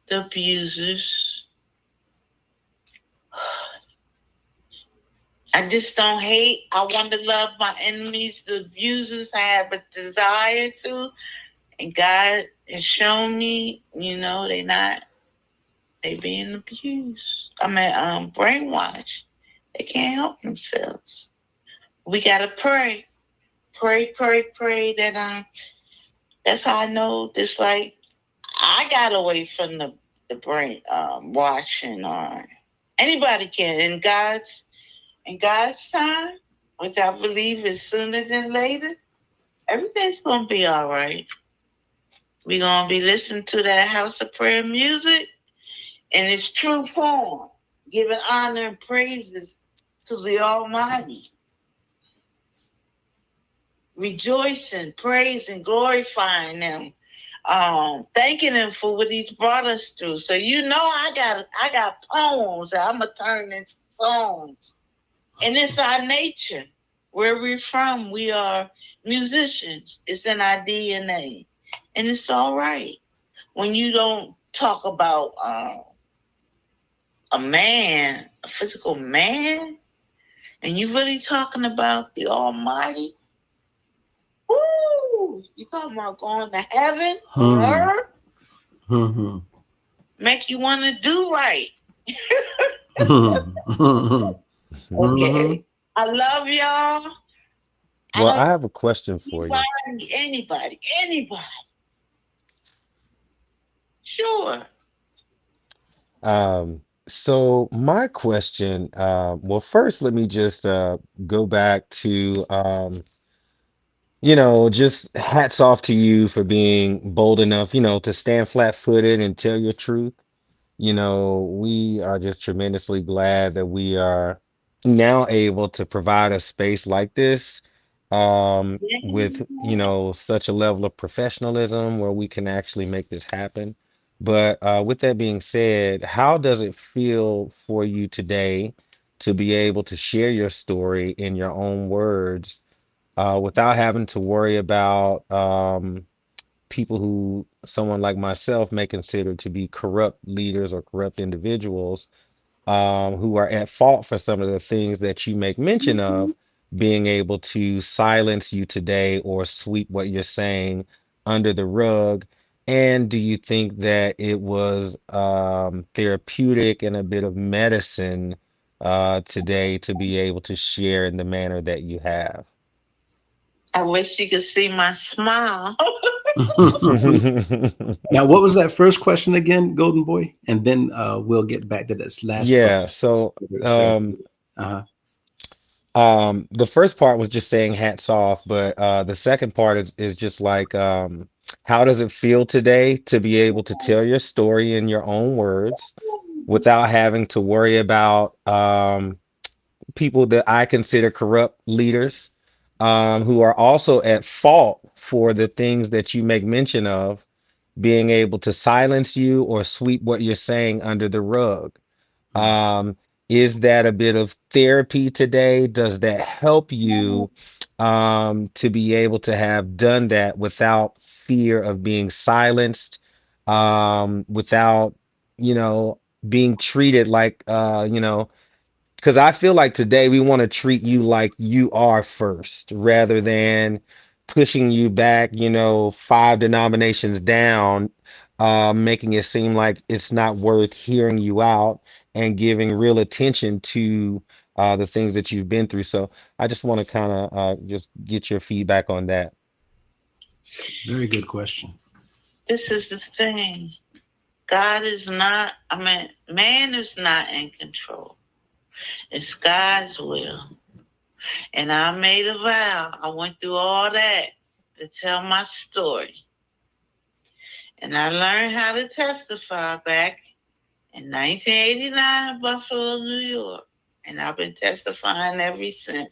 the abusers. I just don't hate. I want to love my enemies, the abusers. I have a desire to. And God has shown me, they being abused. Brainwashed. They can't help themselves. We got to pray. Pray that that's how I know this, like, I got away from the brain washing, or anybody can. In God's time, which I believe is sooner than later, everything's going to be all right. We're going to be listening to that house of prayer music in its true form, giving honor and praises to the Almighty. Rejoicing, praising, glorifying them. thanking him for what he's brought us through. So I got poems that I'm gonna turn into songs, and it's our nature. Where we're from, we are musicians. It's in our DNA, and it's all right when you don't talk about a man, a physical man, and you really talking about the Almighty. Woo! You talking about going to heaven on earth? Mm-hmm. Make you want to do right. Mm-hmm. Okay. I love y'all. Well, I have a question for you. Anybody. Sure. So my question, well, first, let me just go back to, just hats off to you for being bold enough, to stand flat-footed and tell your truth. We are just tremendously glad that we are now able to provide a space like this, with, such a level of professionalism where we can actually make this happen. But with that being said, how does it feel for you today to be able to share your story in your own words, without having to worry about people who someone like myself may consider to be corrupt leaders or corrupt individuals, who are at fault for some of the things that you make mention of, being able to silence you today or sweep what you're saying under the rug? And do you think that it was therapeutic and a bit of medicine today to be able to share in the manner that you have? I wish you could see my smile. Now, what was that first question again, Golden Boy? And then we'll get back to this last part. Yeah, so Uh-huh. the first part was just saying hats off, but the second part is just like, how does it feel today to be able to tell your story in your own words without having to worry about people that I consider corrupt leaders, who are also at fault for the things that you make mention of, being able to silence you or sweep what you're saying under the rug? Um, is that a bit of therapy today? Does that help you to be able to have done that without fear of being silenced, without, you know, being treated like, because I feel like today we want to treat you like you are first rather than pushing you back, five denominations down, making it seem like it's not worth hearing you out and giving real attention to the things that you've been through. So I just want to kind of just get your feedback on that. Very good question. This is the thing. God is not, man is not in control. It's God's will. And I made a vow. I went through all that to tell my story. And I learned how to testify back in 1989 in Buffalo, New York. And I've been testifying ever since.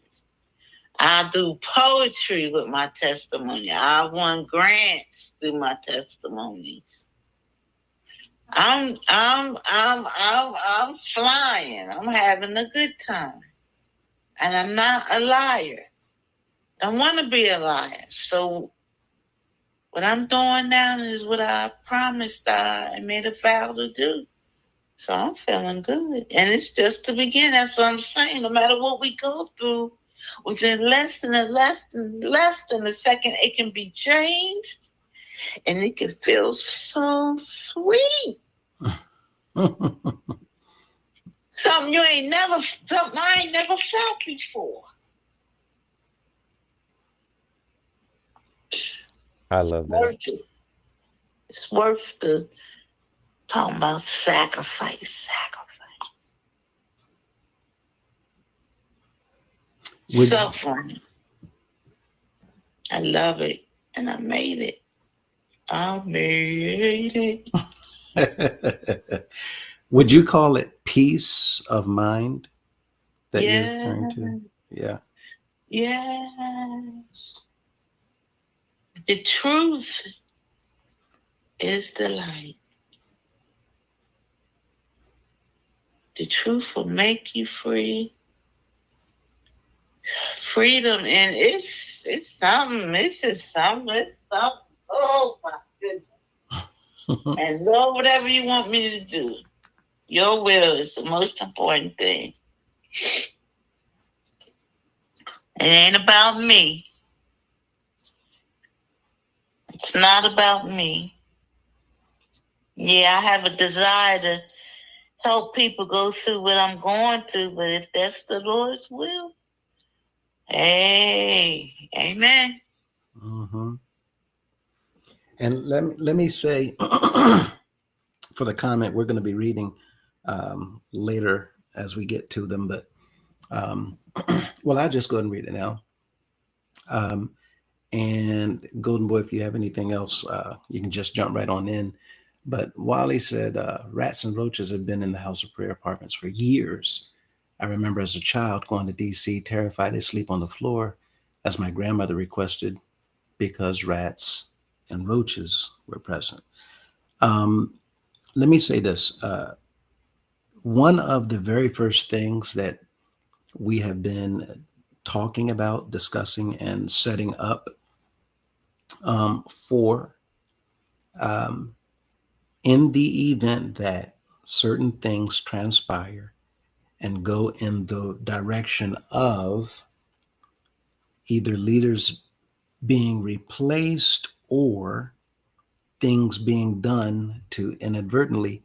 I do poetry with my testimony. I won grants through my testimonies. I'm flying. I'm having a good time. And I'm not a liar. I want to be a liar. So what I'm doing now is what I promised I made a vow to do. So I'm feeling good. And it's just the beginning. That's what I'm saying. No matter what we go through, within less than a second, it can be changed. And it can feel so sweet. Something I ain't never felt before. I love that. It's worth the talking about sacrifice. Suffering. I love it. And I made it. I made it. Would you call it peace of mind that you're Yeah. referring to? Yeah. Yes. The truth is the light. The truth will make you free. Freedom, and it's something. It's just something. It's something. Oh my goodness. And Lord, whatever you want me to do, your will is the most important thing. It ain't about me. It's not about me. Yeah, I have a desire to help people go through what I'm going through, but if that's the Lord's will, hey, amen. Mm-hmm. And let me say, for the comment we're going to be reading later as we get to them, but well, I'll just go ahead and read it now. And Golden Boy, if you have anything else, you can just jump right on in. But Wally said, rats and roaches have been in the House of Prayer apartments for years. I remember as a child going to DC, terrified to sleep on the floor, as my grandmother requested, because rats and roaches were present. Um, Let me say this. One of the very first things that we have been talking about, discussing, and setting up for um, in the event that certain things transpire and go in the direction of either leaders being replaced or things being done to inadvertently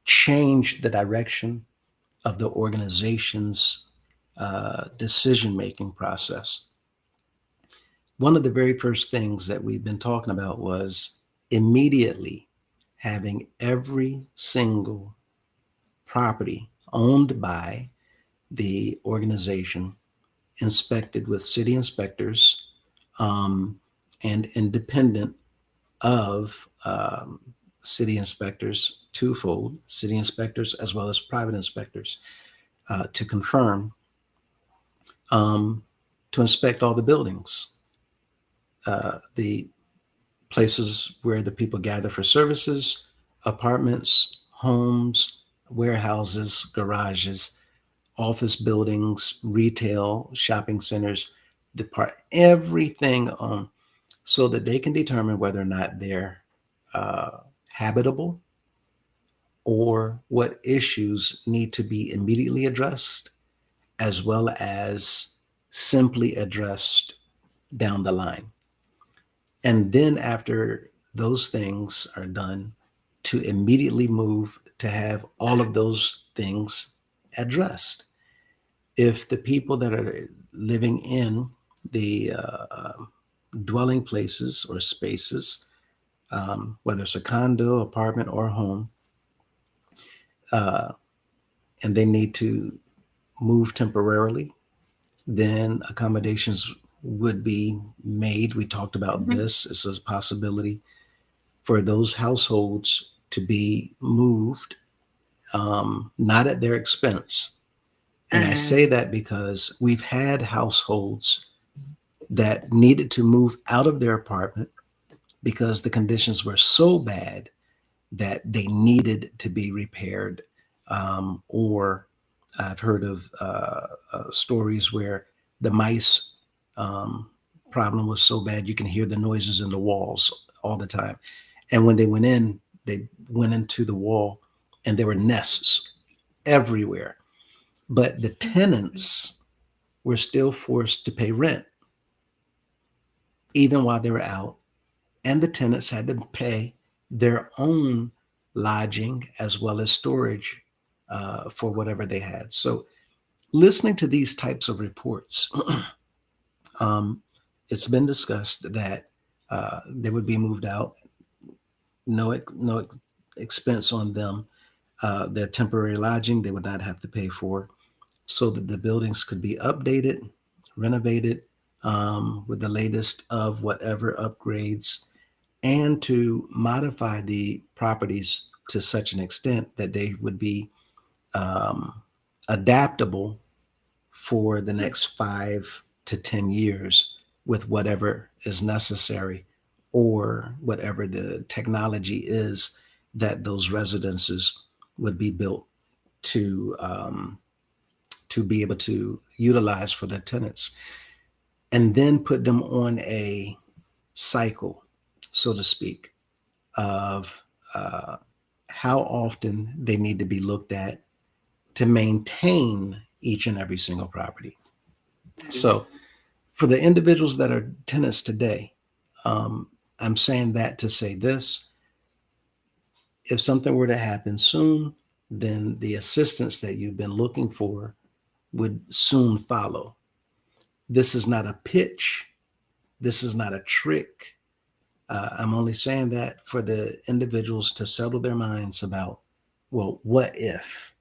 change the direction of the organization's decision making process. One of the very first things that we've been talking about was immediately having every single property owned by the organization inspected with city inspectors, and independent of city inspectors, twofold city inspectors as well as private inspectors, to confirm, um, to inspect all the buildings, the places where the people gather for services, apartments, homes, warehouses, garages, office buildings, retail, shopping centers, everything, so that they can determine whether or not they're uh, habitable or what issues need to be immediately addressed, as well as simply addressed down the line. And then after those things are done, to immediately move to have all of those things addressed. If the people that are living in the dwelling places or spaces, whether it's a condo, apartment, or home, uh, and they need to move temporarily, then accommodations would be made. We talked about this. It's a possibility for those households to be moved, not at their expense. And I say that because we've had households that needed to move out of their apartment because the conditions were so bad that they needed to be repaired. Or I've heard of stories where the mice problem was so bad you can hear the noises in the walls all the time. And when they went in, they went into the wall and there were nests everywhere. But the tenants were still forced to pay rent even while they were out, and the tenants had to pay their own lodging as well as storage for whatever they had. So, listening to these types of reports, it's been discussed that they would be moved out, no expense on them. Their temporary lodging they would not have to pay for, so that the buildings could be updated, renovated, with the latest of whatever upgrades, and to modify the properties to such an extent that they would be adaptable for the next 5 to 10 years with whatever is necessary or whatever the technology is that those residences would be built to be able to utilize for the tenants, and then put them on a cycle, so to speak, of how often they need to be looked at to maintain each and every single property. So for the individuals that are tenants today, I'm saying that to say this: if something were to happen soon, then the assistance that you've been looking for would soon follow. This is not a pitch. This is not a trick. I'm only saying that for the individuals to settle their minds about, well, what if?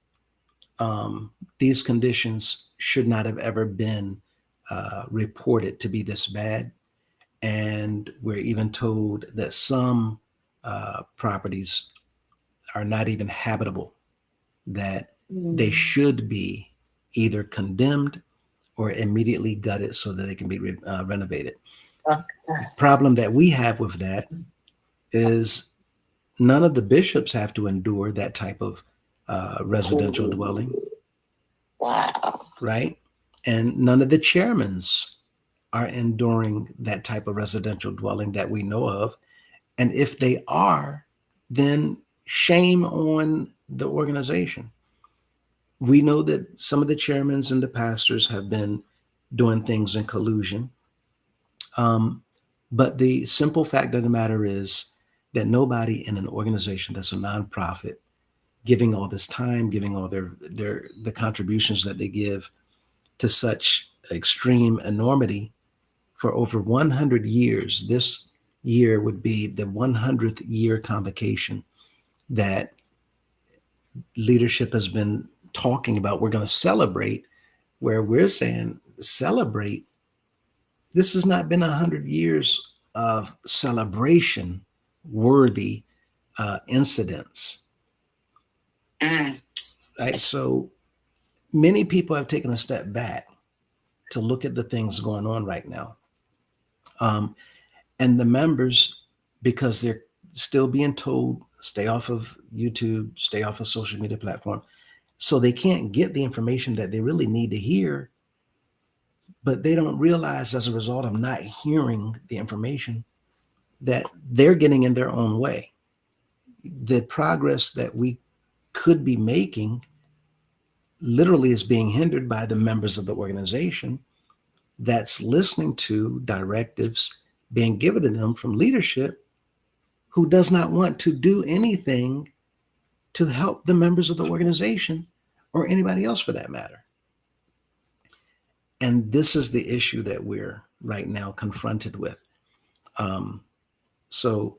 These conditions should not have ever been reported to be this bad. And we're even told that some properties are not even habitable, that they should be either condemned or immediately gutted so that they can be renovated. The problem that we have with that is none of the bishops have to endure that type of residential dwelling. Wow. Right? And none of the chairmans are enduring that type of residential dwelling that we know of. And if they are, then shame on the organization. We know that some of the chairmans and the pastors have been doing things in collusion. But the simple fact of the matter is that nobody in an organization that's a nonprofit, giving all this time, giving all the contributions that they give to such extreme enormity for over 100 years. This year would be the 100th year convocation that leadership has been talking about. We're going to celebrate, where we're saying celebrate. This has not been 100 years of celebration worthy incidents. Right? So many people have taken a step back to look at the things going on right now. And the members, because they're still being told, stay off of YouTube, stay off of social media platform, so they can't get the information that they really need to hear, but they don't realize as a result of not hearing the information that they're getting in their own way. The progress that we could be making literally is being hindered by the members of the organization that's listening to directives being given to them from leadership who does not want to do anything to help the members of the organization or anybody else for that matter. And this is the issue that we're right now confronted with. So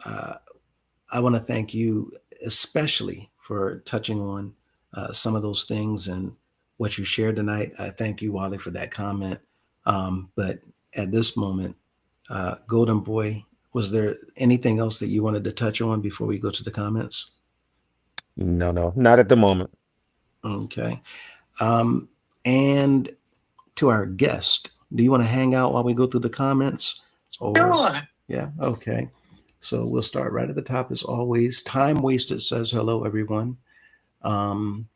I want to thank you especially for touching on some of those things and what you shared tonight. I thank you, Wally, for that comment. But at this moment, Golden Boy, was there anything else that you wanted to touch on before we go to the comments? No, not at the moment. Okay. And to our guest, do you want to hang out while we go through the comments? Sure. Yeah, okay. So we'll start right at the top as always. Time Wasted says, hello, everyone. Golden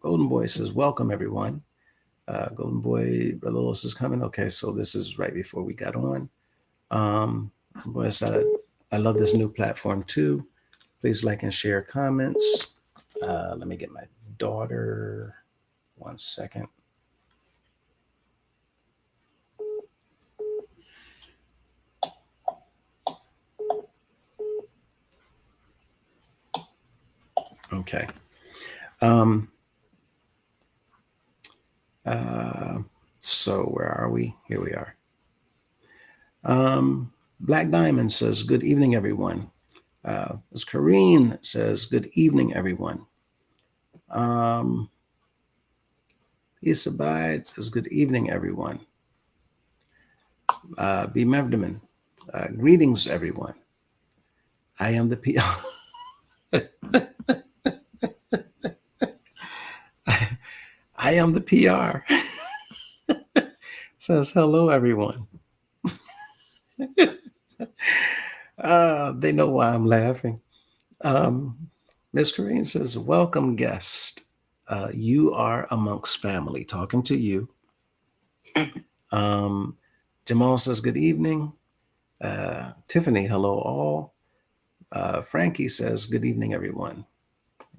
Boy says, welcome, everyone. Golden Boy, Brother Lewis is coming. Okay, so this is right before we got on. Boy said, I love this new platform too. Please like and share comments. Let me get my daughter. 1 second. Okay. So where are we? Here we are. Black Diamond says, good evening, everyone. As Kareen says, good evening, everyone. Issa Bide says, good evening, everyone. B. Mevdeman, greetings, everyone. I am the PR. I am the PR. Says, hello, everyone. They know why I'm laughing. Miss Corrine says, welcome guest. You are amongst family. Talking to you. Um, Jamal says, good evening. Tiffany, hello all. Frankie says, good evening, everyone.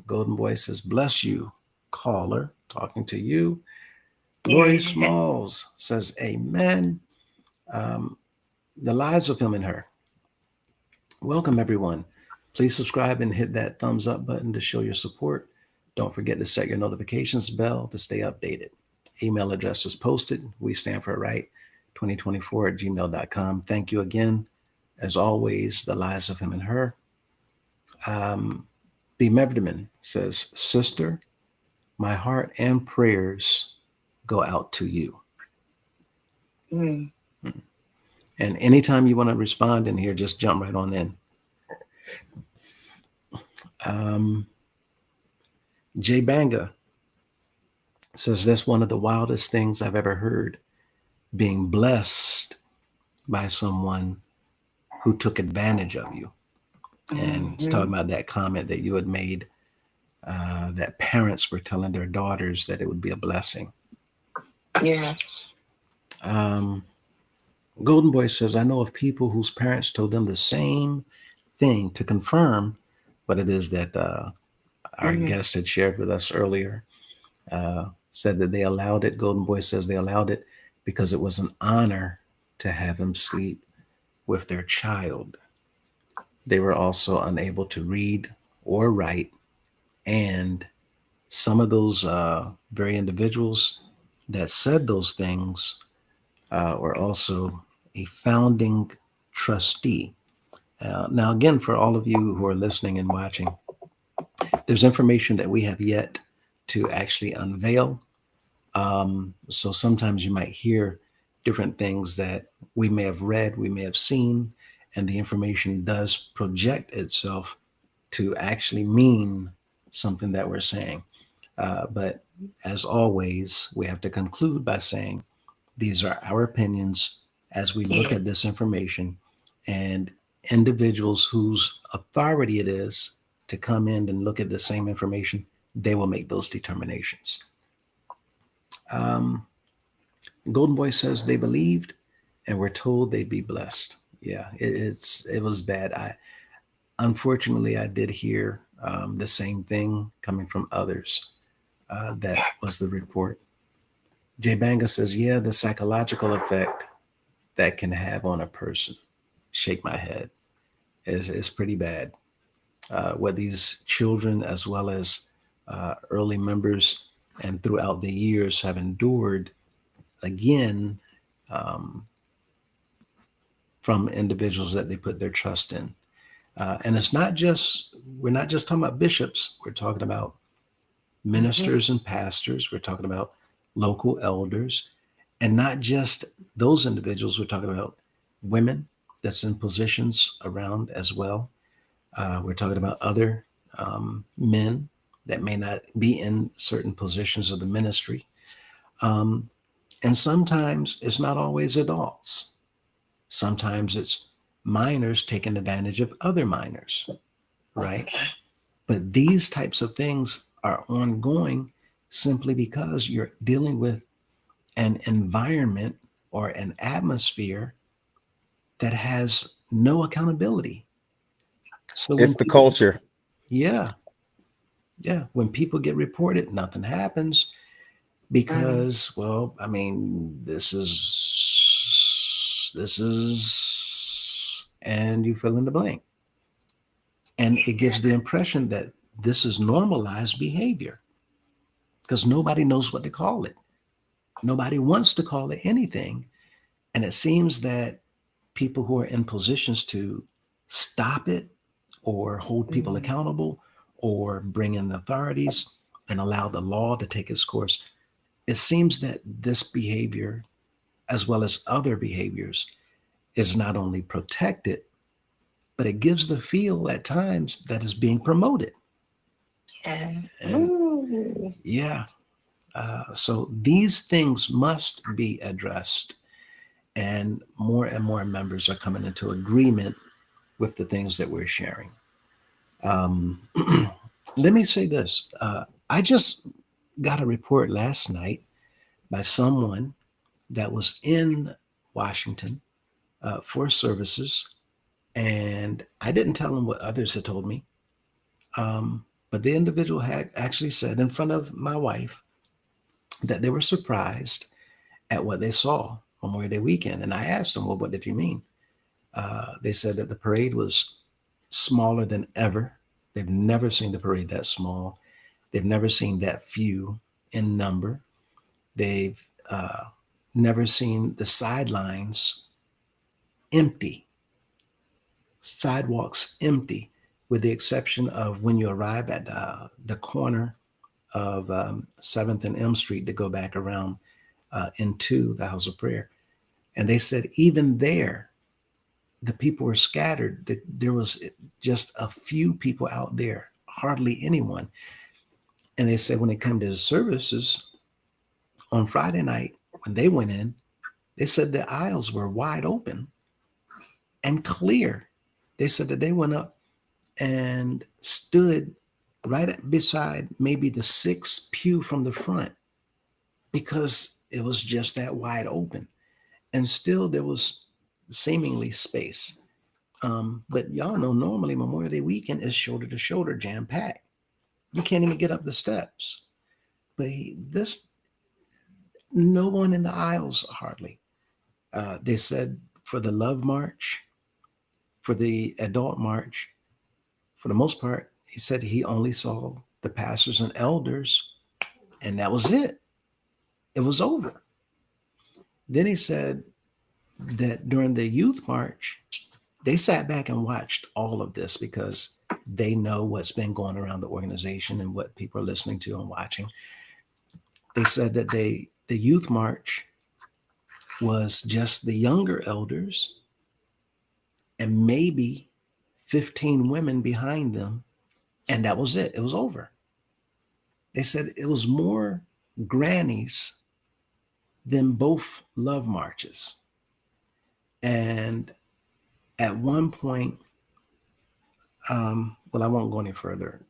Golden Boy says, bless you, caller. Talking to you. Lori Smalls says, amen. Um, the lives of him and her. Welcome, everyone. Please subscribe and hit that thumbs up button to show your support. Don't forget to set your notifications bell to stay updated. Email address is posted. We stand for right 2024 at gmail.com. Thank you again. As always, the lives of him and her. B. Mevderman says, sister, my heart and prayers go out to you. Mm. And anytime you want to respond in here, just jump right on in. Jay Banga says, that's one of the wildest things I've ever heard, being blessed by someone who took advantage of you. And it's talking about that comment that you had made, that parents were telling their daughters that it would be a blessing. Yeah. Golden Boy says, I know of people whose parents told them the same thing to confirm what it is that our guest had shared with us earlier. Said that they allowed it. Golden Boy says they allowed it because it was an honor to have him sleep with their child. They were also unable to read or write. And some of those very individuals that said those things were also a founding trustee. Now, again, for all of you who are listening and watching, there's information that we have yet to actually unveil. So sometimes you might hear different things that we may have read, we may have seen, and the information does project itself to actually mean something that we're saying. But as always, we have to conclude by saying these are our opinions as we look at this information, and individuals whose authority it is to come in and look at the same information, they will make those determinations. Golden Boy says they believed and were told they'd be blessed. Yeah, it was bad. Unfortunately I did hear the same thing coming from others. That was the report. Jay Banga says, yeah, the psychological effect that can have on a person. Shake my head. Is pretty bad. What these children, as well as early members and throughout the years, have endured, again, from individuals that they put their trust in. And we're not just talking about bishops, we're talking about ministers and pastors, we're talking about local elders, and not just those individuals, we're talking about women that's in positions around as well. We're talking about other men that may not be in certain positions of the ministry. And sometimes it's not always adults. Sometimes it's minors taking advantage of other minors, right? But these types of things are ongoing simply because you're dealing with an environment or an atmosphere that has no accountability. So when It's the culture. yeah, when people get reported, nothing happens because, well, I mean, this is, and you fill in the blank. And it gives the impression that this is normalized behavior because nobody knows what to call it. Nobody wants to call it anything. And it seems that people who are in positions to stop it or hold people accountable or bring in the authorities and allow the law to take its course, it seems that this behavior, as well as other behaviors, is not only protected, but it gives the feel at times that is being promoted. And yeah. So these things must be addressed. and more members are coming into agreement with the things that we're sharing. Let me say this. I just got a report last night by someone that was in Washington for services, and I didn't tell them what others had told me. But the individual had actually said in front of my wife that they were surprised at what they saw Memorial Day weekend. And I asked them, well, what did you mean? They said that the parade was smaller than ever. They've never seen the parade that small. They've never seen that few in number. They've never seen the sidelines empty, sidewalks empty, with the exception of when you arrive at the corner of 7th and M Street to go back around into the House of Prayer. And they said even there, the people were scattered. There was just a few people out there, hardly anyone. And they said when it came to the services on Friday night, when they went in, they said the aisles were wide open and clear. They said that they went up and stood right beside maybe the 6th pew from the front because it was just that wide open. And still there was seemingly space. But y'all know normally Memorial Day weekend is shoulder to shoulder, jam packed. You can't even get up the steps. But no one in the aisles hardly. They said for the Love March, for the Adult March, for the most part, he said he only saw the pastors and elders, and that was it. It was over. Then he said that during the Youth March, they sat back and watched all of this because they know what's been going around the organization and what people are listening to and watching. They said that the Youth March was just the younger elders and maybe 15 women behind them, and that was it. It was over. They said it was more grannies than both love marches. And at one point, well, I won't go any further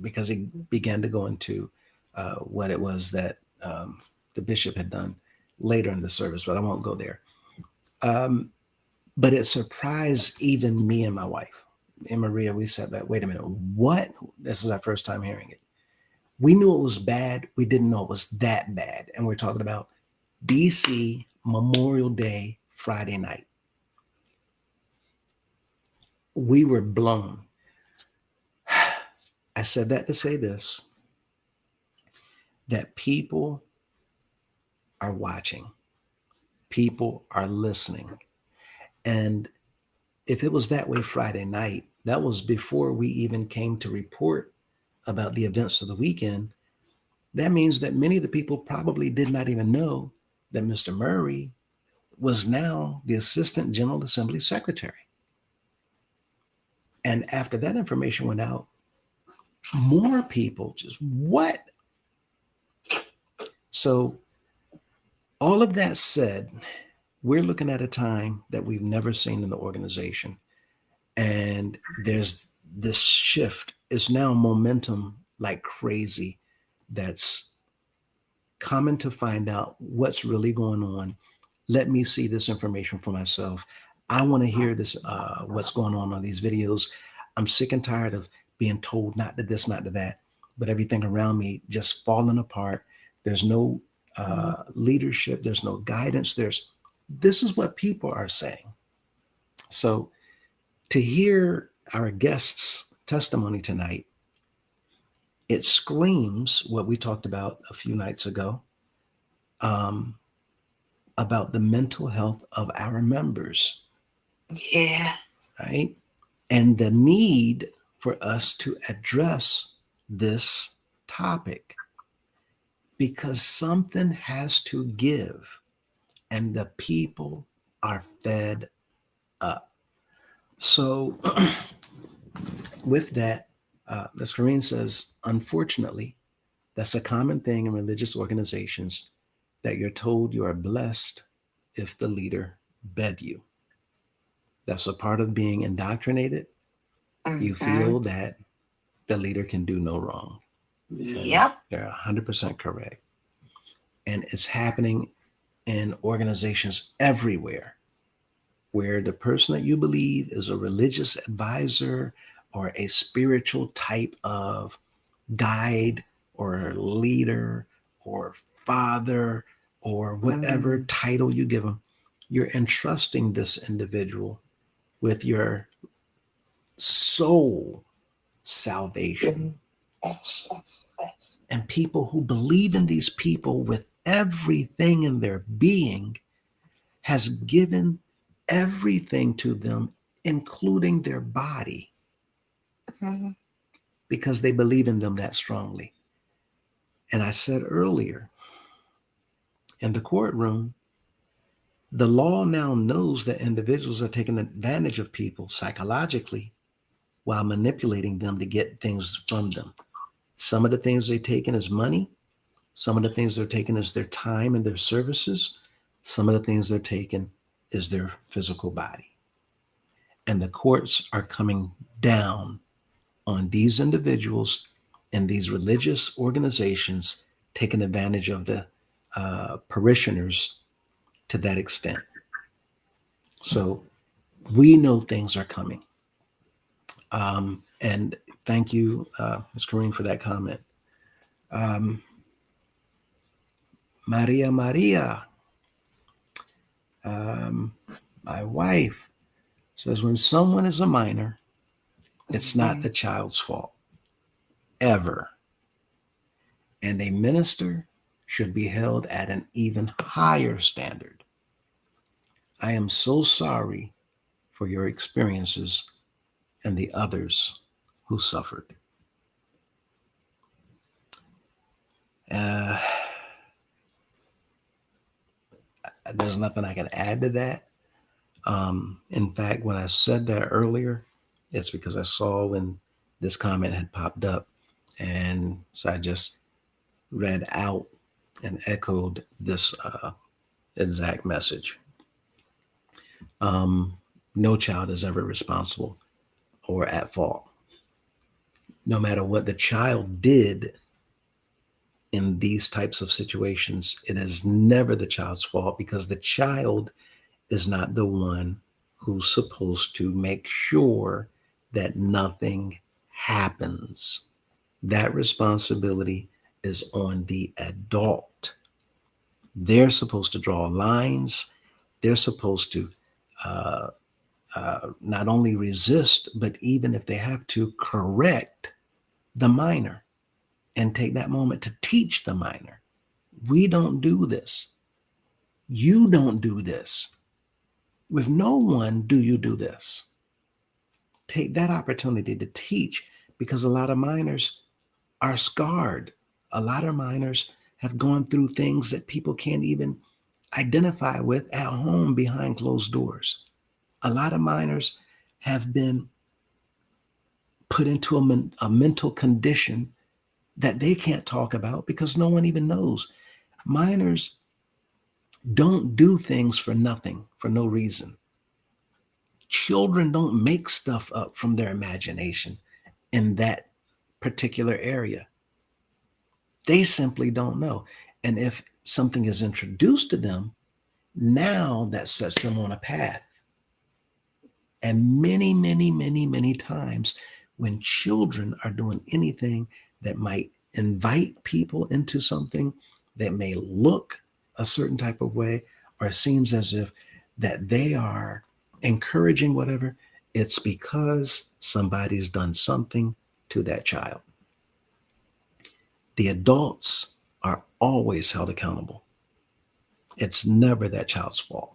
because he began to go into what it was that the bishop had done later in the service, but I won't go there. But it surprised even me and my wife. And Maria, we said that, wait a minute, what? This is our first time hearing it. We knew it was bad. We didn't know it was that bad. And we're talking about DC Memorial Day, Friday night. We were blown. I said that to say this, that people are watching. People are listening. And if it was that way Friday night, that was before we even came to report about the events of the weekend. That means that many of the people probably did not even know that Mr. Murray was now the Assistant General Assembly Secretary. And after that information went out, more people just, what? So all of that said, we're looking at a time that we've never seen in the organization. And there's this shift. It's now momentum like crazy that's coming to find out what's really going on. Let me see this information for myself. I want to hear this, what's going on these videos. I'm sick and tired of being told not to this, not to that, but everything around me just falling apart. There's no leadership. There's no guidance. This is what people are saying. So to hear our guest's testimony tonight, it screams what we talked about a few nights ago, about the mental health of our members. Yeah. Right? And the need for us to address this topic because something has to give and the people are fed up. So with that, as Corrine says, unfortunately, that's a common thing in religious organizations, that you're told you are blessed if the leader bed you. That's a part of being indoctrinated. You feel that the leader can do no wrong. Yep. They're 100% correct. And it's happening in organizations everywhere where the person that you believe is a religious advisor or a spiritual type of guide or leader or father or whatever title you give them, you're entrusting this individual with your soul salvation. And people who believe in these people with everything in their being has given everything to them, including their body, because they believe in them that strongly. And I said earlier, in the courtroom, the law now knows that individuals are taking advantage of people psychologically while manipulating them to get things from them. Some of the things they're taking is money. Some of the things they're taking is their time and their services. Some of the things they're taking is their physical body. And the courts are coming down on these individuals and these religious organizations taking advantage of the parishioners to that extent. So we know things are coming. And thank you, Ms. Kareem, for that comment. Maria, my wife, says when someone is a minor, it's not the child's fault, ever. And a minister should be held at an even higher standard. I am so sorry for your experiences and the others who suffered. There's nothing I can add to that. In fact, when I said that earlier, it's because I saw when this comment had popped up. And so I just read out and echoed this exact message. No child is ever responsible or at fault. No matter what the child did in these types of situations, it is never the child's fault because the child is not the one who's supposed to make sure that nothing happens. That responsibility is on the adult. They're supposed to draw lines. They're supposed to not only resist, but even if they have to, correct the minor and take that moment to teach the minor. We don't do this. You don't do this. With no one do you do this. Take that opportunity to teach, because a lot of minors are scarred. A lot of minors have gone through things that people can't even identify with at home behind closed doors. A lot of minors have been put into a mental condition that they can't talk about because no one even knows. Minors don't do things for nothing, for no reason. Children don't make stuff up from their imagination in that particular area. They simply don't know. And if something is introduced to them, now that sets them on a path. And many times when children are doing anything that might invite people into something that may look a certain type of way, or it seems as if that they are encouraging whatever, it's because somebody's done something to that child. The adults are always held accountable. It's never that child's fault.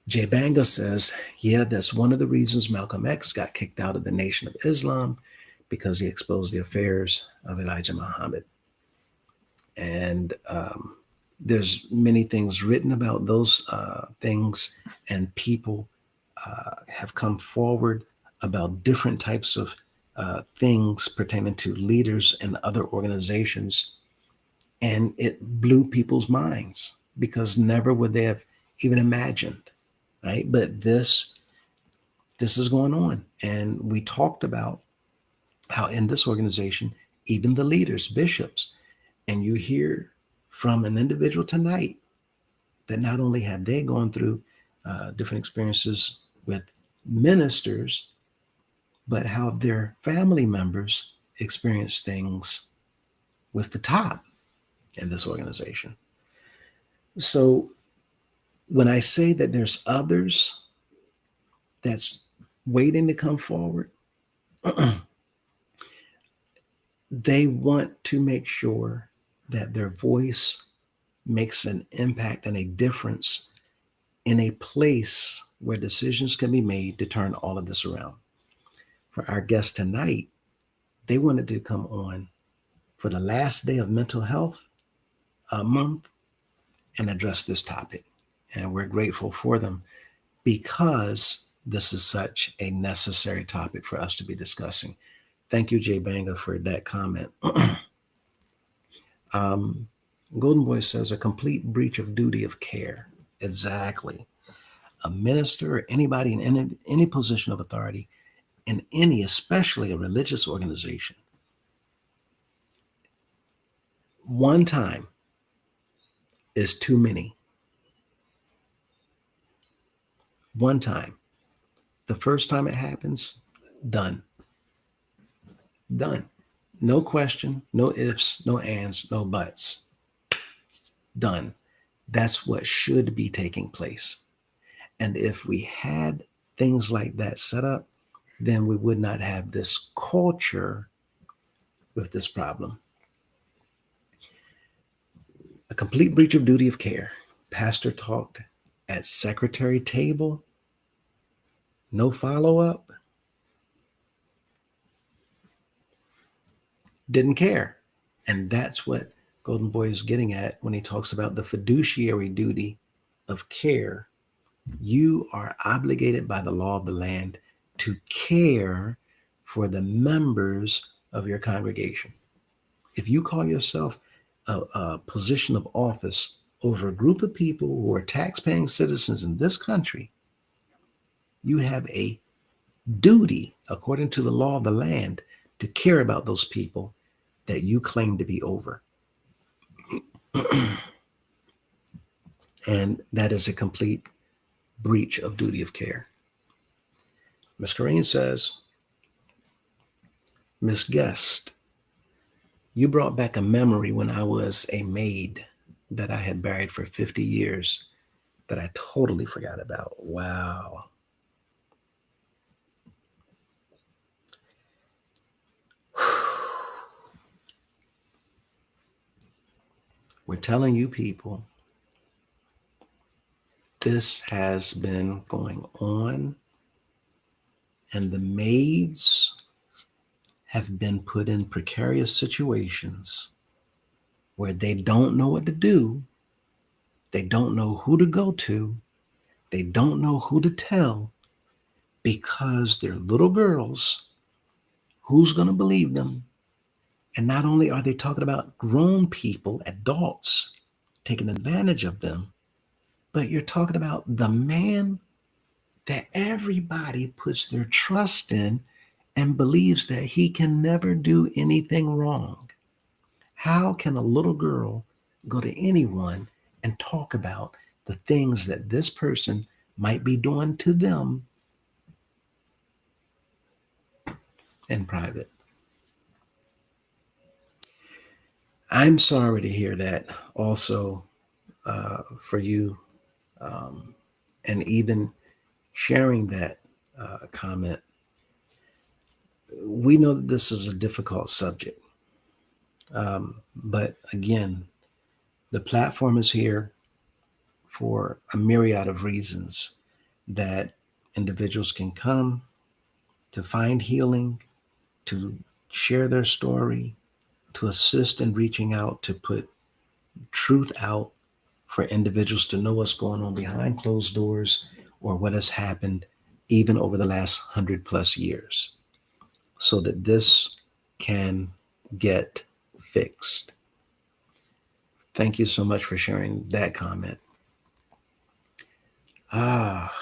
Jay Banga says, yeah, that's one of the reasons Malcolm X got kicked out of the Nation of Islam, because he exposed the affairs of Elijah Muhammad. And there's many things written about those things, and people have come forward about different types of things pertaining to leaders and other organizations. And it blew people's minds because never would they have even imagined, right? But this is going on. And we talked about how in this organization, even the leaders, bishops, and you hear from an individual tonight that not only have they gone through different experiences with ministers, but how their family members experience things with the top in this organization. So when I say that there's others that's waiting to come forward, they want to make sure that their voice makes an impact and a difference in a place where decisions can be made to turn all of this around. For our guest tonight, they wanted to come on for the last day of mental health month and address this topic. And we're grateful for them because this is such a necessary topic for us to be discussing. Thank you, Jay Banga, for that comment. Golden Boy says a complete breach of duty of care. Exactly. A minister or anybody in any position of authority in any, especially a religious organization, one time is too many. One time. The first time it happens, done. Done. No question, no ifs, no ands, no buts. Done. That's what should be taking place. And if we had things like that set up, then we would not have this culture with this problem. A complete breach of duty of care. Pastor talked at secretary table. No follow-up. Didn't care. And that's what Golden Boy is getting at when he talks about the fiduciary duty of care. You are obligated by the law of the land to care for the members of your congregation. If you call yourself a position of office over a group of people who are tax-paying citizens in this country, you have a duty, according to the law of the land, to care about those people that you claim to be over. And that is a complete breach of duty of care. Ms. Corrine says, Miss Guest, you brought back a memory when I was a maid that I had buried for 50 years that I totally forgot about. Wow. We're telling you people, this has been going on, and the maids have been put in precarious situations where they don't know what to do. They don't know who to go to. They don't know who to tell because they're little girls. Who's going to believe them? And not only are they talking about grown people, adults, taking advantage of them, but you're talking about the man that everybody puts their trust in and believes that he can never do anything wrong. How can a little girl go to anyone and talk about the things that this person might be doing to them in private? I'm sorry to hear that also for you, and even sharing that comment. We know that this is a difficult subject, but again, the platform is here for a myriad of reasons that individuals can come to find healing, to share their story, to assist in reaching out, to put truth out for individuals to know what's going on behind closed doors or what has happened even over the last 100+ years, so that this can get fixed. Thank you so much for sharing that comment. Ah,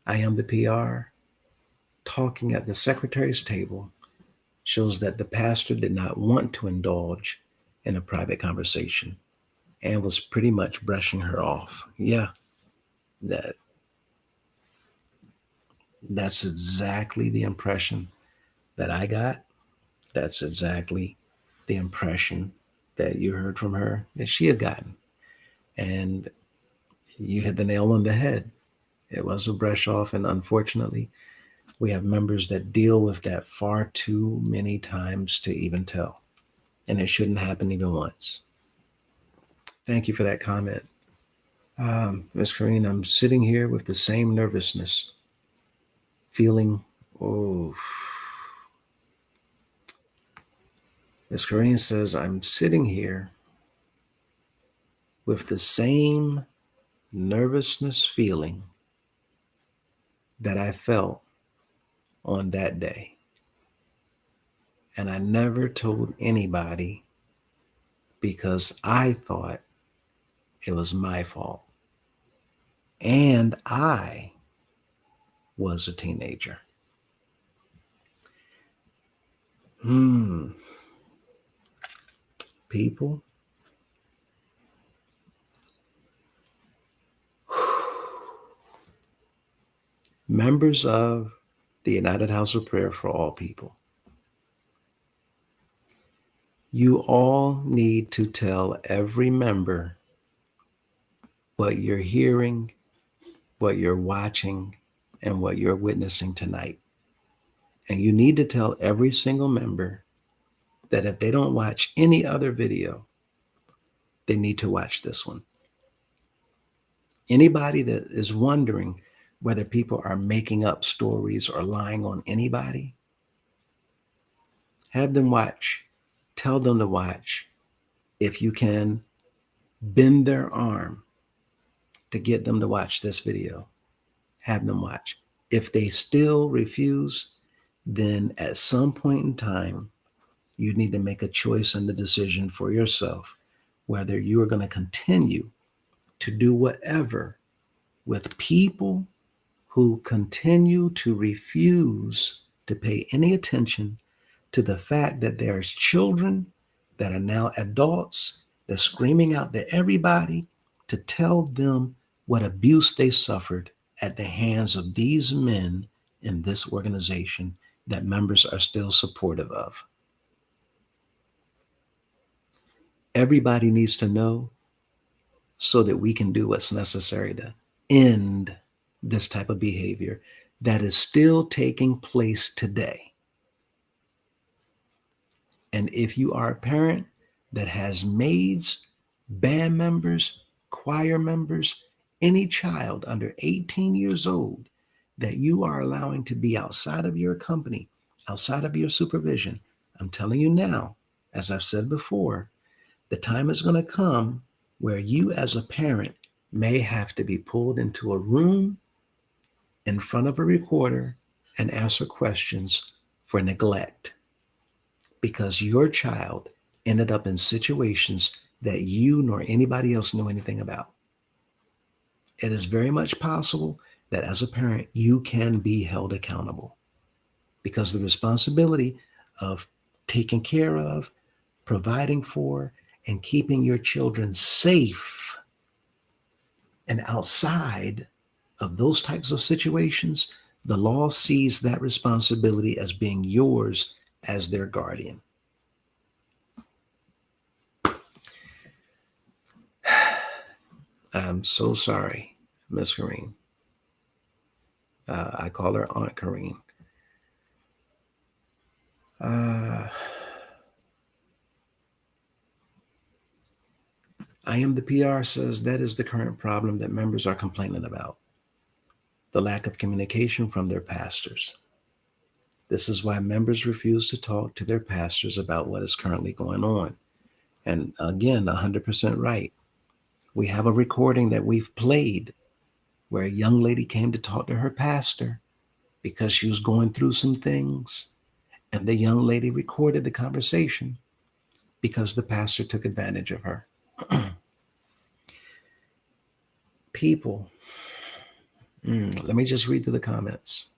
I am the PR. Talking at the secretary's table shows that the pastor did not want to indulge in a private conversation and was pretty much brushing her off. Yeah, that that's exactly the impression that I got. That's exactly the impression that you heard from her that she had gotten. And you hit the nail on the head. It was a brush off, and unfortunately, we have members that deal with that far too many times to even tell. And it shouldn't happen even once. Thank you for that comment. Ms. Corrine, I'm sitting here with the same nervousness, feeling, oh, Ms. Corrine says, I'm sitting here with the same nervousness feeling that I felt on that day. And I never told anybody because I thought it was my fault. And I was a teenager. People, members of the United House of Prayer for All People, you all need to tell every member what you're hearing, what you're watching, and what you're witnessing tonight. And you need to tell every single member that if they don't watch any other video, they need to watch this one. Anybody that is wondering whether people are making up stories or lying on anybody, have them watch. Tell them to watch. If you can bend their arm to get them to watch this video, have them watch. If they still refuse, then at some point in time, you need to make a choice and a decision for yourself whether you are going to continue to do whatever with people who continue to refuse to pay any attention to the fact that there's children that are now adults that's screaming out to everybody to tell them what abuse they suffered at the hands of these men in this organization that members are still supportive of. Everybody needs to know so that we can do what's necessary to end this type of behavior that is still taking place today. And if you are a parent that has maids, band members, choir members, any child under 18 years old that you are allowing to be outside of your company, outside of your supervision, I'm telling you now, as I've said before, the time is going to come where you as a parent may have to be pulled into a room in front of a recorder and answer questions for neglect because your child ended up in situations that you nor anybody else knew anything about. It is very much possible that as a parent, you can be held accountable because the responsibility of taking care of, providing for, and keeping your children safe and outside of those types of situations, the law sees that responsibility as being yours as their guardian. I'm so sorry, Miss Corrine. I call her Aunt Corrine. I am the PR says that is the current problem that members are complaining about. The lack of communication from their pastors. This is why members refuse to talk to their pastors about what is currently going on. And again, 100% right. We have a recording that we've played where a young lady came to talk to her pastor because she was going through some things. And the young lady recorded the conversation. because the pastor took advantage of her. People, let me just read through the comments.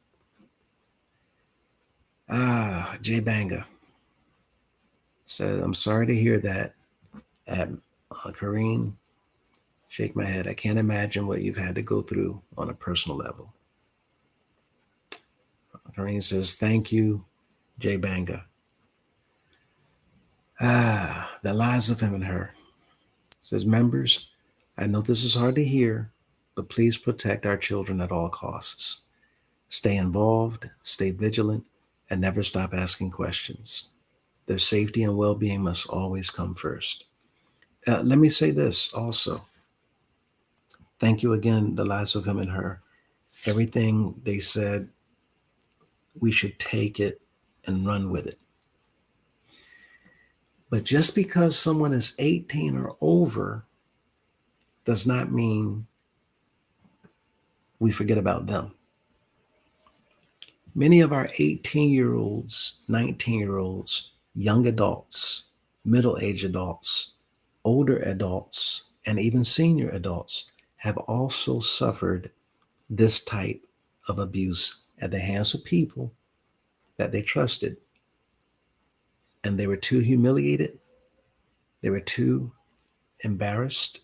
Jay Banga said, I'm sorry to hear that. Kareen, shake my head. I can't imagine what you've had to go through on a personal level. Kareen says, thank you, Jay Banga. The lies of him and her. Says, members, I know this is hard to hear, but please protect our children at all costs. Stay involved, stay vigilant, and never stop asking questions. Their safety and well-being must always come first. Let me say this also. Thank you again, the lies of him and her. Everything they said, we should take it and run with it. But just because someone is 18 or over does not mean we forget about them. Many of our 18-year-olds, 19-year-olds, young adults, middle-aged adults, older adults, and even senior adults have also suffered this type of abuse at the hands of people that they trusted. And they were too humiliated. They were too embarrassed.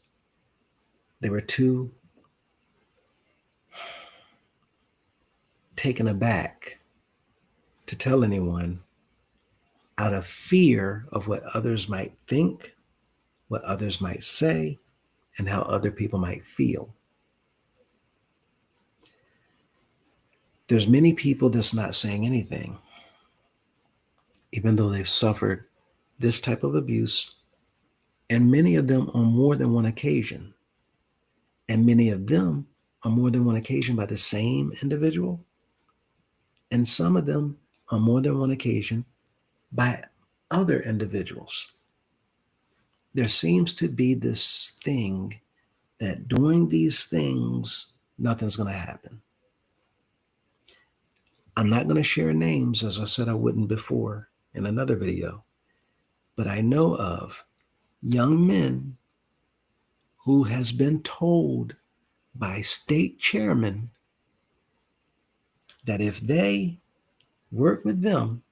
They were too taken aback to tell anyone out of fear of what others might think, what others might say, and how other people might feel. There's many people that's not saying anything, even though they've suffered this type of abuse, and many of them on more than one occasion. And many of them on more than one occasion by the same individual. And some of them on more than one occasion by other individuals. There seems to be this thing that doing these things, nothing's going to happen. I'm not going to share names, as I said I wouldn't before in another video, but I know of young men who has been told by state chairmen that if they work with them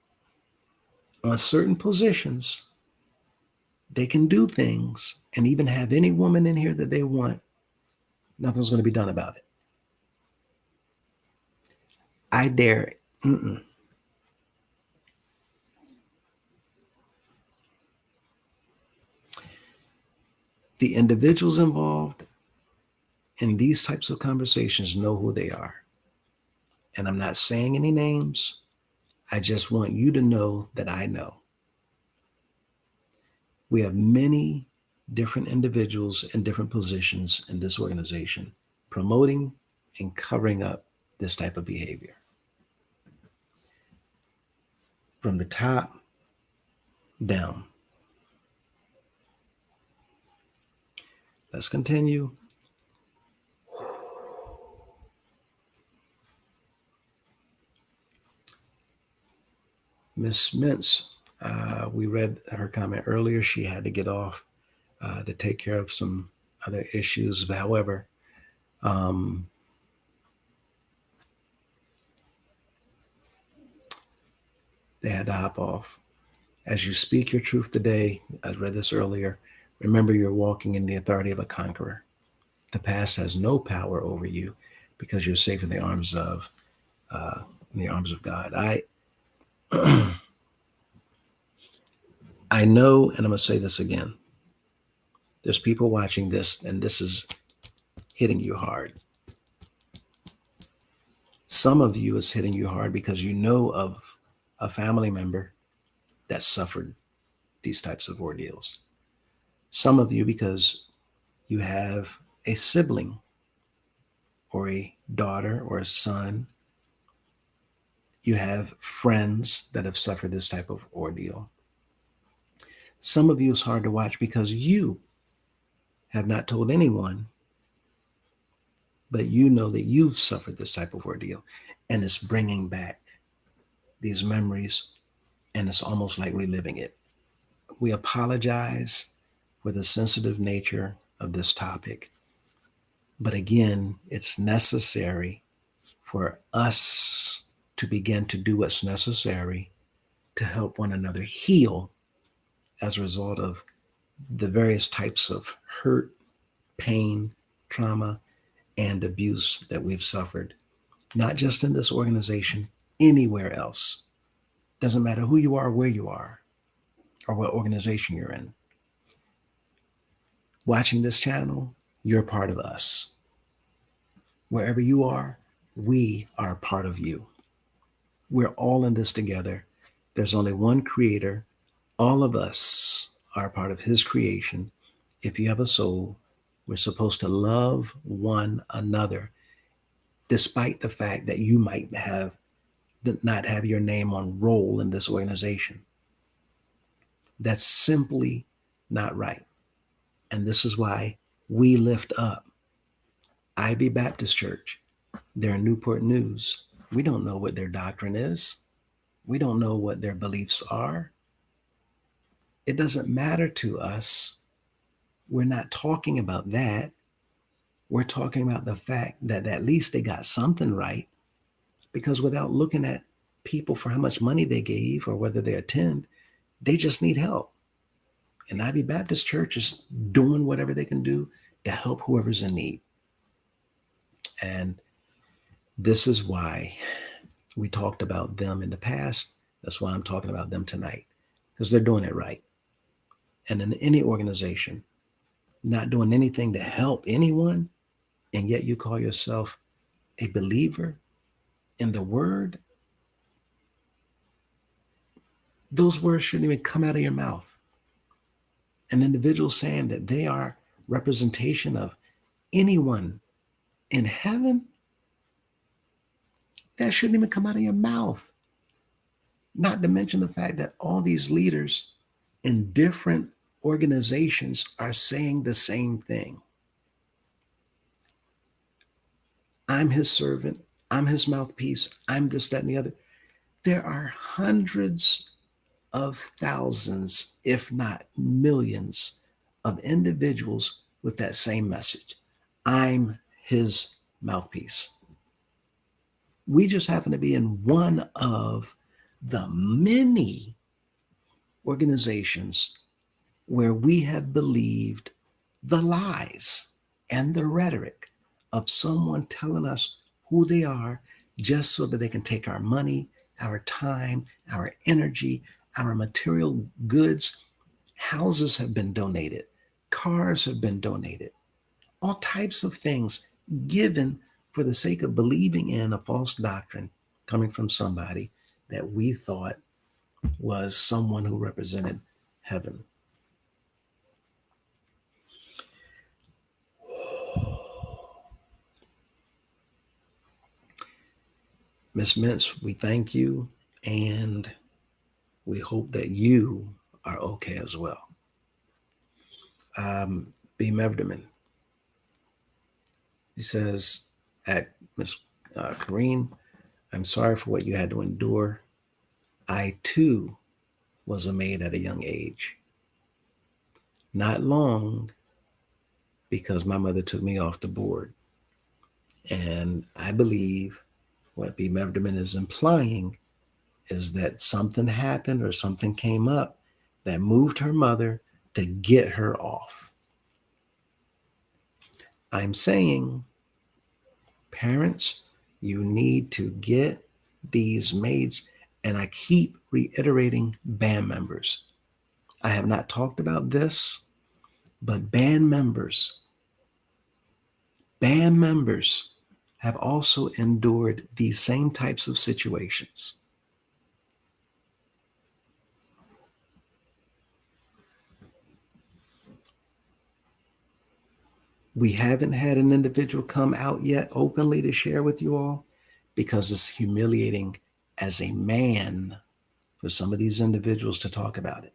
on certain positions, they can do things and even have any woman in here that they want. Nothing's going to be done about it. I dare. The individuals involved in these types of conversations know who they are. And I'm not saying any names. I just want you to know that I know. We have many different individuals in different positions in this organization promoting and covering up this type of behavior. From the top down. Let's continue. Miss MINTZ, we read her comment earlier. She had to get off to take care of some other issues. However, they had to hop off. As you speak your truth today, I read this earlier, remember you're walking in the authority of a conqueror. The past has no power over you because you're safe in the arms of God. I know, and I'm going to say this again. There's people watching this, and this is hitting you hard. Some of you is hitting you hard because you know of a family member that suffered these types of ordeals. Some of you because you have a sibling or a daughter or a son. You have friends that have suffered this type of ordeal. Some of you is hard to watch because you have not told anyone, but you know that you've suffered this type of ordeal, and it's bringing back these memories, and it's almost like reliving it. We apologize for the sensitive nature of this topic. But again, it's necessary for us to begin to do what's necessary to help one another heal as a result of the various types of hurt, pain, trauma, and abuse that we've suffered, not just in this organization, anywhere else. Doesn't matter who you are, where you are, or what organization you're in. Watching this channel, you're part of us. Wherever you are, we are part of you. We're all in this together. There's only one creator. All of us are part of his creation. If you have a soul, we're supposed to love one another, despite the fact that you might not have your name on roll in this organization. That's simply not right. And this is why we lift up Ivy Baptist Church. They're in Newport News. We don't know what their doctrine is. We don't know what their beliefs are. It doesn't matter to us. We're not talking about that. We're talking about the fact that at least they got something right, because without looking at people for how much money they gave or whether they attend, they just need help. And Ivy Baptist Church is doing whatever they can do to help whoever's in need. And this is why we talked about them in the past. That's why I'm talking about them tonight, because they're doing it right. And in any organization, not doing anything to help anyone, and yet you call yourself a believer in the word, those words shouldn't even come out of your mouth. An individual saying that they are representation of anyone in heaven, that shouldn't even come out of your mouth. Not to mention the fact that all these leaders in different organizations are saying the same thing. I'm his servant. I'm his mouthpiece. I'm this, that, and the other. There are hundreds of thousands, if not millions, of individuals with that same message. I'm his mouthpiece. We just happen to be in one of the many organizations where we have believed the lies and the rhetoric of someone telling us who they are just so that they can take our money, our time, our energy, our material goods. Houses have been donated, cars have been donated, all types of things given for the sake of believing in a false doctrine coming from somebody that we thought was someone who represented heaven. Miss Mintz, we thank you, and we hope that you are okay as well. B. Mevderman, he says, at Miss Kareen, I'm sorry for what you had to endure. I too was a maid at a young age. Not long, because my mother took me off the board. And I believe what B. Mevderman is implying is that something happened or something came up that moved her mother to get her off. I'm saying, parents, you need to get these maids, and I keep reiterating band members. I have not talked about this, but band members have also endured these same types of situations. We haven't had an individual come out yet openly to share with you all, because it's humiliating as a man for some of these individuals to talk about it.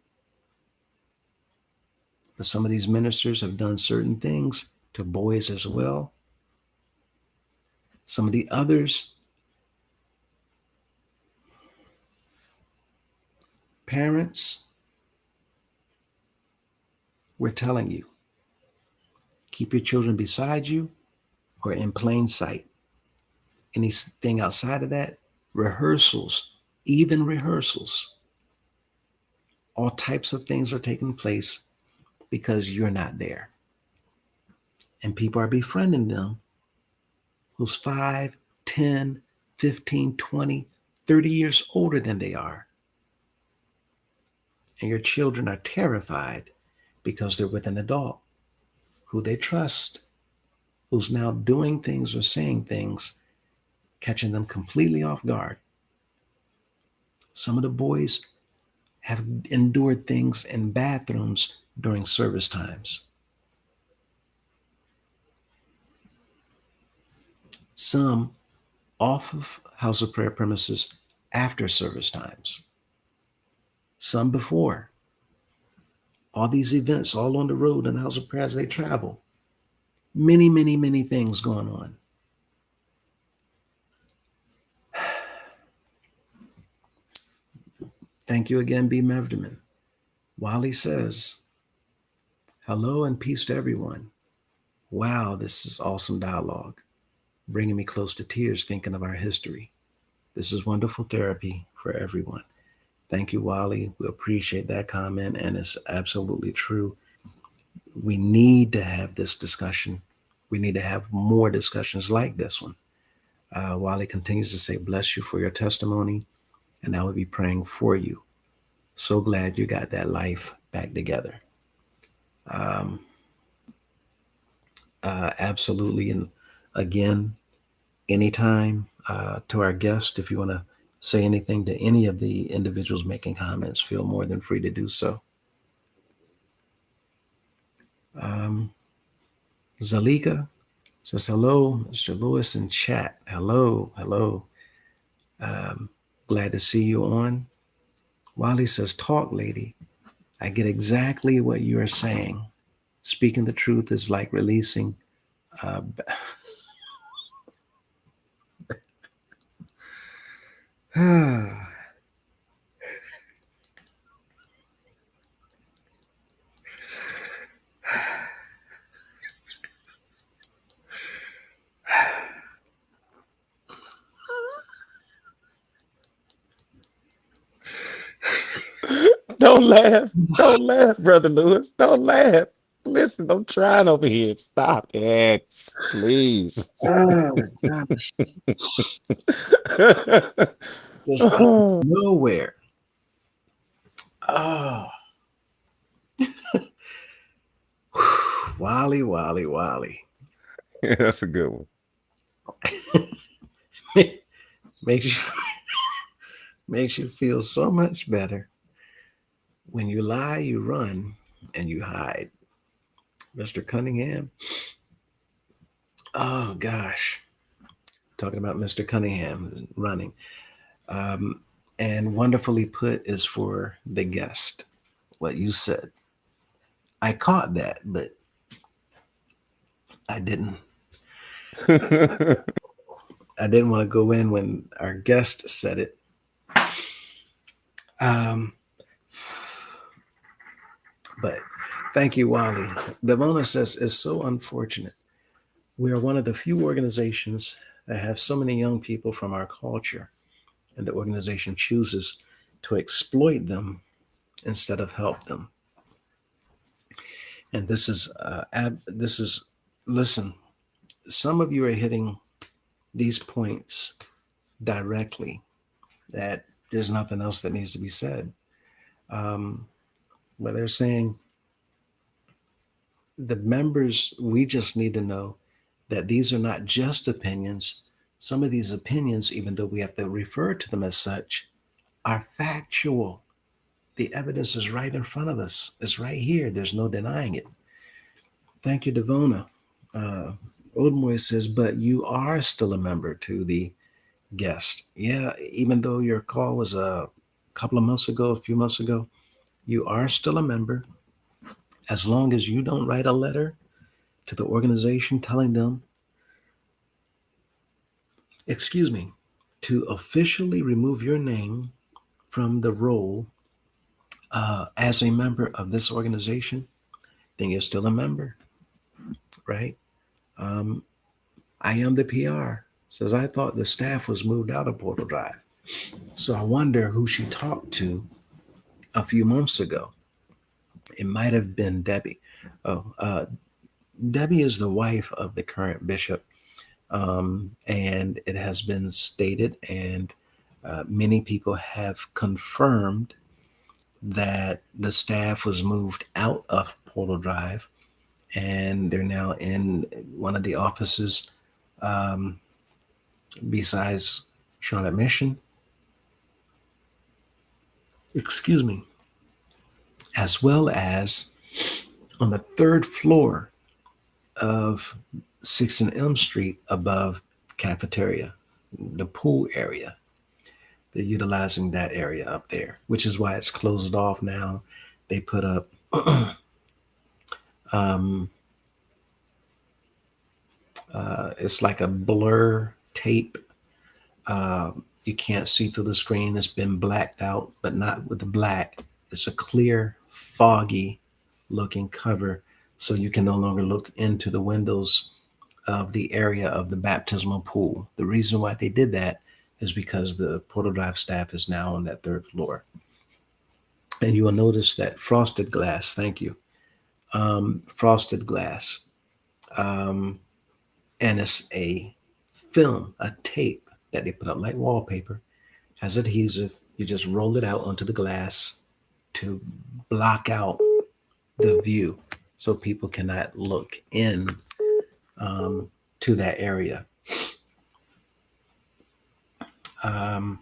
But some of these ministers have done certain things to boys as well. Some of the others, parents, We're telling you, keep your children beside you or in plain sight. Anything outside of that, rehearsals, even rehearsals, all types of things are taking place because you're not there. And people are befriending them who's 5, 10, 15, 20, 30 years older than they are. And your children are terrified because they're with an adult who they trust, who's now doing things or saying things, catching them completely off guard. Some of the boys have endured things in bathrooms during service times. Some off of House of Prayer premises after service times. Some before. All these events all on the road in the House of Prayer as they travel. Many, many, many things going on. Thank you again, B. Mevderman. Wally says, hello and peace to everyone. Wow, this is awesome dialogue, bringing me close to tears thinking of our history. This is wonderful therapy for everyone. Thank you, Wally. We appreciate that comment, and it's absolutely true. We need to have this discussion. We need to have more discussions like this one. Wally continues to say, bless you for your testimony, and I will be praying for you. So glad you got that life back together. Absolutely. And again, anytime to our guest, if you want to say anything to any of the individuals making comments, feel more than free to do so. Zalika says, hello, Mr. Lewis in chat. Hello, hello. Glad to see you on. Wally says, talk, lady. I get exactly what you are saying. Speaking the truth is like releasing. Don't laugh. Don't laugh, Brother Lewis. Don't laugh. Listen, I'm trying over here. Stop it, please. Oh, gosh. Just out of Oh, nowhere. Oh, Wally, Wally, Wally. yeah, that's a good one. makes you makes you feel so much better. When you lie, you run and you hide. Mr. Cunningham. Oh gosh. Talking about Mr. Cunningham running. And wonderfully put is for the guest. What you said. I caught that, but I didn't. I didn't want to go in when our guest said it. But thank you, Wally. Devona says, it's so unfortunate. We are one of the few organizations that have so many young people from our culture, and the organization chooses to exploit them instead of help them. And listen, some of you are hitting these points directly that there's nothing else that needs to be said. But they're saying the members, we just need to know that these are not just opinions. Some of these opinions, even though we have to refer to them as such, are factual. The evidence is right in front of us. It's right here. There's no denying it. Thank you, Devona. Oldmoy says, but you are still a member, to the guest. Yeah, even though your call was a few months ago, you are still a member. As long as you don't write a letter to the organization telling them, to officially remove your name from the role as a member of this organization, then you're still a member, right? Um, I am the PR. Says, I thought the staff was moved out of Portal Drive. So I wonder who she talked to a few months ago. It might have been Debbie. Oh, Debbie is the wife of the current bishop. And it has been stated, and many people have confirmed that the staff was moved out of Portal Drive and they're now in one of the offices besides Charlotte Mission, excuse me, as well as on the third floor of 6th and Elm Street above cafeteria, the pool area. They're utilizing that area up there, which is why it's closed off now. They put up um, it's like a blur tape. You can't see through the screen. It's been blacked out, but not with the black. It's a clear, foggy looking cover, so you can no longer look into the windows of the area of the baptismal pool. The reason why they did that is because the Portal Drive staff is now on that third floor. And you will notice that frosted glass, thank you, frosted glass. Um, and it's a film, a tape that they put up like wallpaper, has adhesive. You just roll it out onto the glass to block out the view so people cannot look in to that area. Um,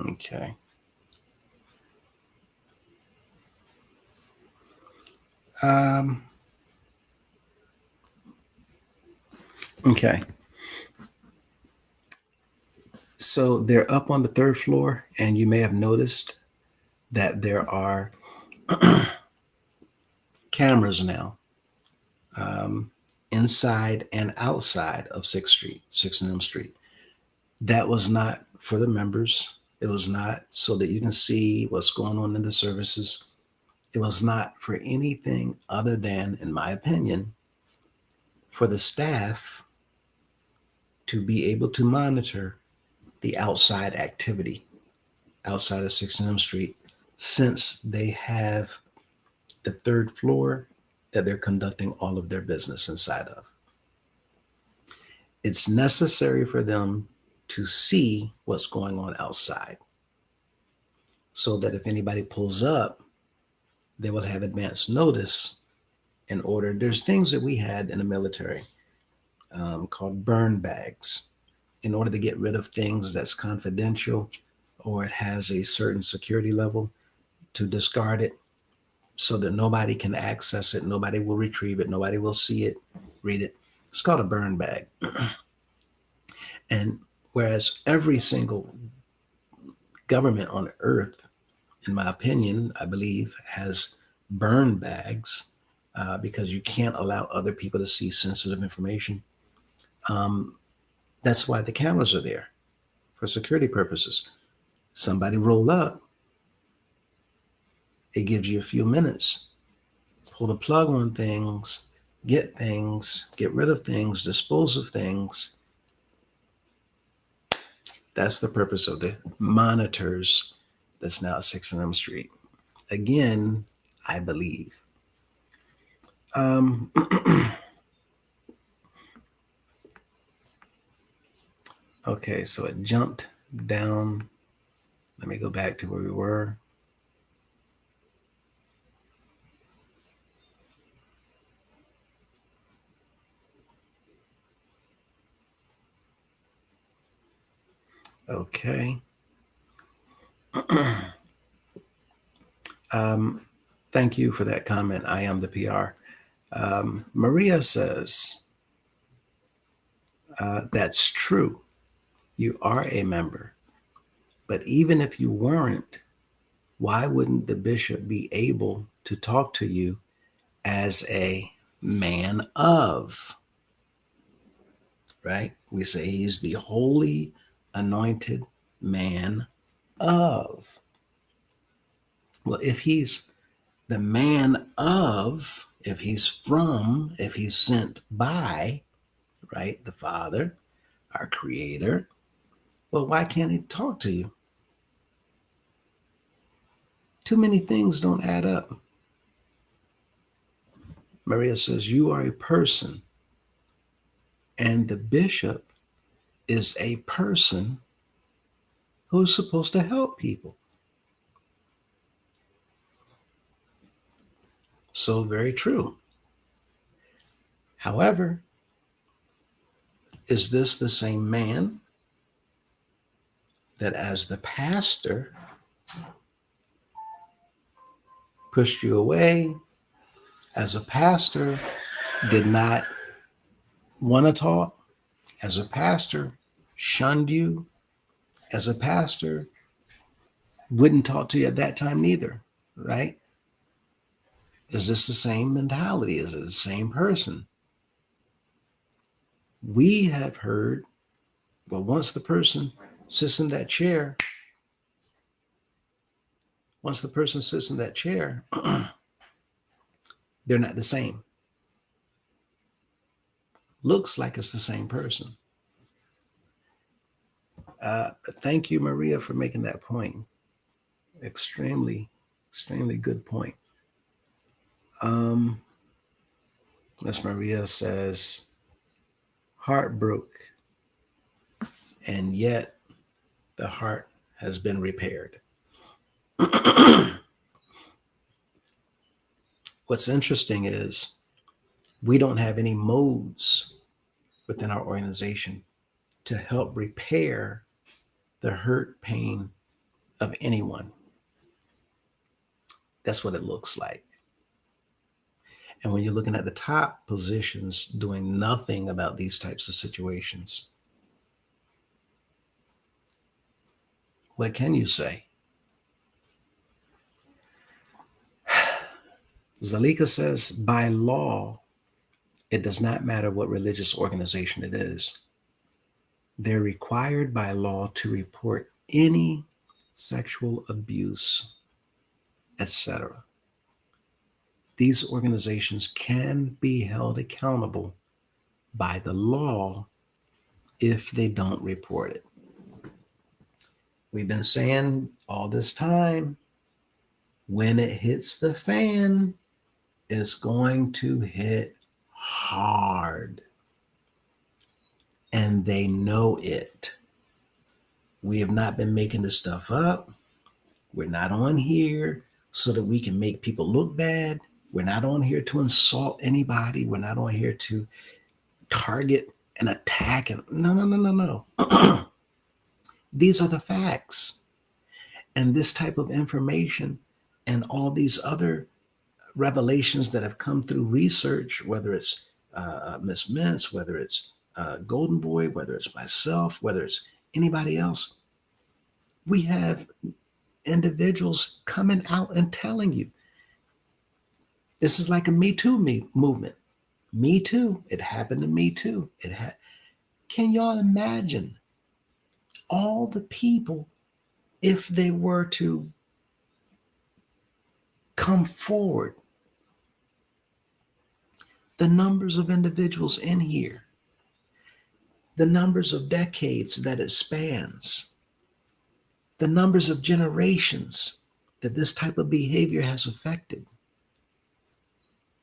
okay. Um, okay. So they're up on the third floor, and you may have noticed that there are cameras now inside and outside of 6th Street, 6th and M Street. That was not for the members. It was not so that you can see what's going on in the services. It was not for anything other than, in my opinion, for the staff to be able to monitor the outside activity outside of 6th and M Street, since they have the third floor that they're conducting all of their business inside of. It's necessary for them to see what's going on outside so that if anybody pulls up, they will have advance notice in order. There's things that we had in the military called burn bags in order to get rid of things that's confidential or it has a certain security level, to discard it so that nobody can access it, nobody will retrieve it, nobody will see it, read it. It's called a burn bag. And whereas every single government on earth, in my opinion, I believe, has burn bags because you can't allow other people to see sensitive information. That's why the cameras are there, for security purposes. Somebody roll up, it gives you a few minutes. Pull the plug on things, get rid of things, dispose of things. That's the purpose of the monitors that's now at 6th and M Street. Again, I believe. Okay, so it jumped down. Let me go back to where we were. Okay. Thank you for that comment. I am the PR. Maria says, that's true. You are a member. But even if you weren't, Why wouldn't the bishop be able to talk to you as a man of, right? We say he's the holy, anointed man of. Well, if he's the man of, if he's from, if he's sent by, right, the Father, our Creator, well, why can't he talk to you? Too many things don't add up. Maria says, you are a person, and the bishop is a person who's supposed to help people. So very true. However, is this the same man that, as the pastor, pushed you away, as a pastor, did not want to talk, as a pastor, shunned you, as a pastor, wouldn't talk to you at that time neither, right? Is this the same mentality? Is it the same person? We have heard, well, once the person sits in that chair, they're not the same. Looks like it's the same person. But thank you, Maria, for making that point. Extremely, extremely good point. Miss Maria says, heart broke, and yet the heart has been repaired. What's interesting is we don't have any modes within our organization to help repair the hurt, pain of anyone. That's what it looks like. And when you're looking at the top positions doing nothing about these types of situations, what can you say? Zalika says, by law, it does not matter what religious organization it is. They're required by law to report any sexual abuse, etc. These organizations can be held accountable by the law if they don't report it. We've been saying all this time, when it hits the fan, it's going to hit hard. And they know it. We have not been making this stuff up. We're not on here so that we can make people look bad. We're not on here to insult anybody. We're not on here to target and attack. No. These are the facts. And this type of information and all these other revelations that have come through research, whether it's Miss Mintz, whether it's Golden Boy, whether it's myself, whether it's anybody else, we have individuals coming out and telling you. This is like a Me Too movement. Me Too. It happened to me too. Can y'all imagine all the people if they were to come forward? The numbers of individuals in here, the numbers of decades that it spans, the numbers of generations that this type of behavior has affected.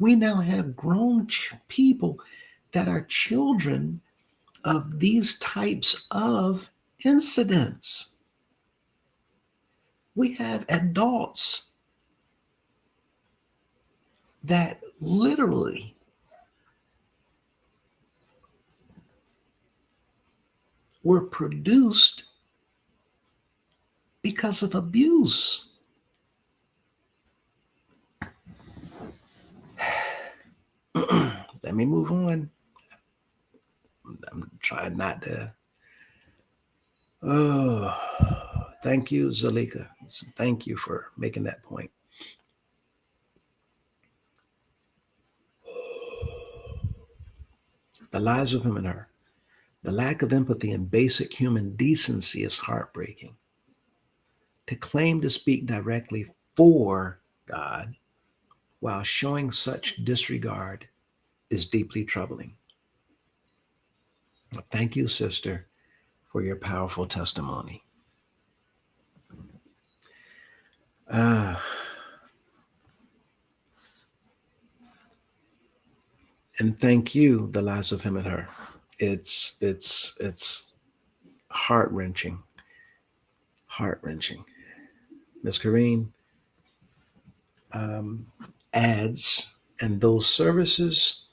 We now have grown people that are children of these types of incidents. We have adults that literally were produced because of abuse. Let me move on. I'm trying not to. Oh, thank you, Zalika. So thank you for making that point. The lies of him and her. The lack of empathy and basic human decency is heartbreaking. To claim to speak directly for God while showing such disregard is deeply troubling. Thank you, sister, for your powerful testimony. And thank you, the lies of him and her. It's heart-wrenching. Heart-wrenching. Ms. Kareen, ads and those services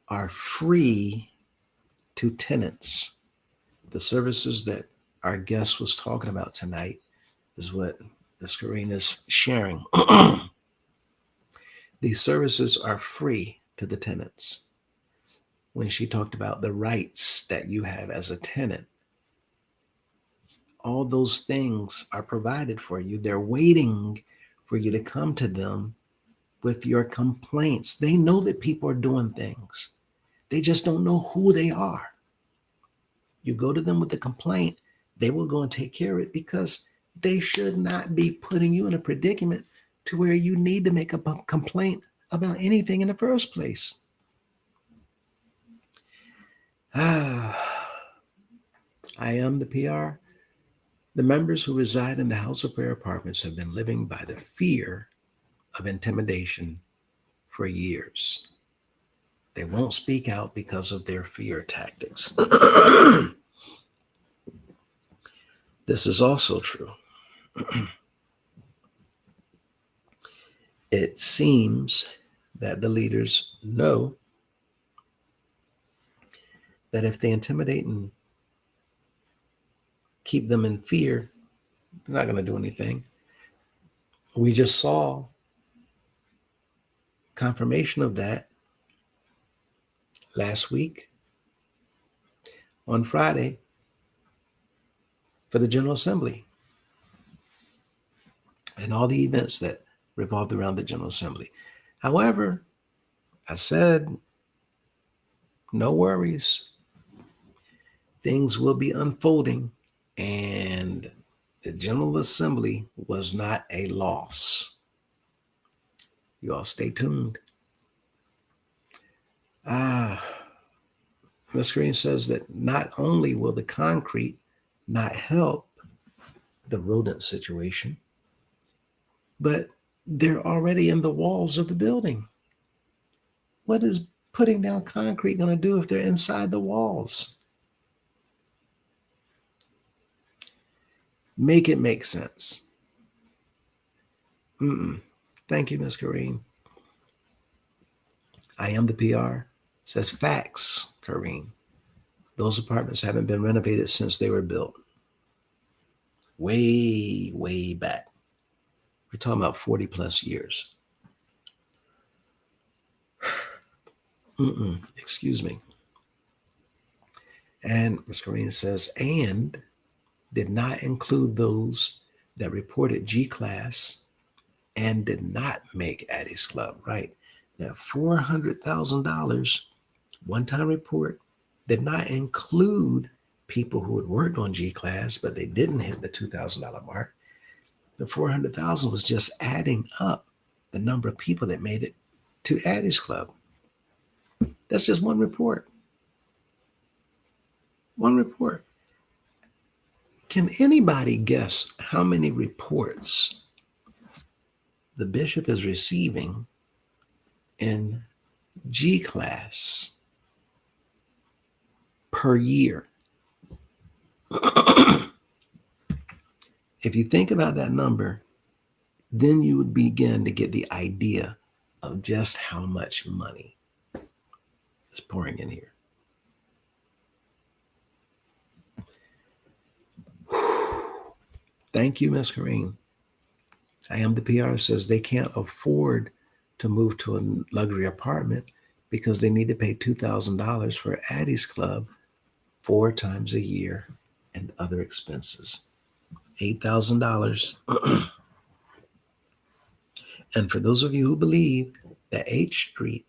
are free to tenants. The services that our guest was talking about tonight is what Ms. Kareen is sharing. These services are free to the tenants. When she talked about the rights that you have as a tenant, all those things are provided for you. They're waiting for you to come to them with your complaints. They know that people are doing things. They just don't know who they are. You go to them with a complaint, they will go and take care of it because they should not be putting you in a predicament to where you need to make a complaint about anything in the first place. I am the PR. The members who reside in the House of Prayer apartments have been living by the fear of intimidation for years. They won't speak out because of their fear tactics. This is also true. It seems that the leaders know that if they intimidate and keep them in fear, they're not going to do anything. We just saw confirmation of that last week on Friday for the General Assembly and all the events that revolved around the General Assembly. However, I said, no worries. Things will be unfolding, and the General Assembly was not a loss. You all stay tuned. Ms. Green says that not only will the concrete not help the rodent situation, but they're already in the walls of the building. What is putting down concrete going to do if they're inside the walls? Make it make sense. Thank you, Ms. Kareen. I am the PR. Says facts, Kareen. Those apartments haven't been renovated since they were built. Way, way back. We're talking about 40 plus years. Excuse me. And Ms. Kareen says, and did not include those that reported G-Class and did not make Addie's Club, right? That $400,000 one-time report did not include people who had worked on G-Class, but they didn't hit the $2,000 mark. The $400,000 was just adding up the number of people that made it to Addie's Club. That's just one report. One report. Can anybody guess how many reports the bishop is receiving in G-Class per year? If you think about that number, then you would begin to get the idea of just how much money is pouring in here. Thank you, Ms. Kareen. I am the PR says they can't afford to move to a luxury apartment because they need to pay $2,000 for Addie's Club 4 times a year and other expenses. $8,000. And for those of you who believe that H Street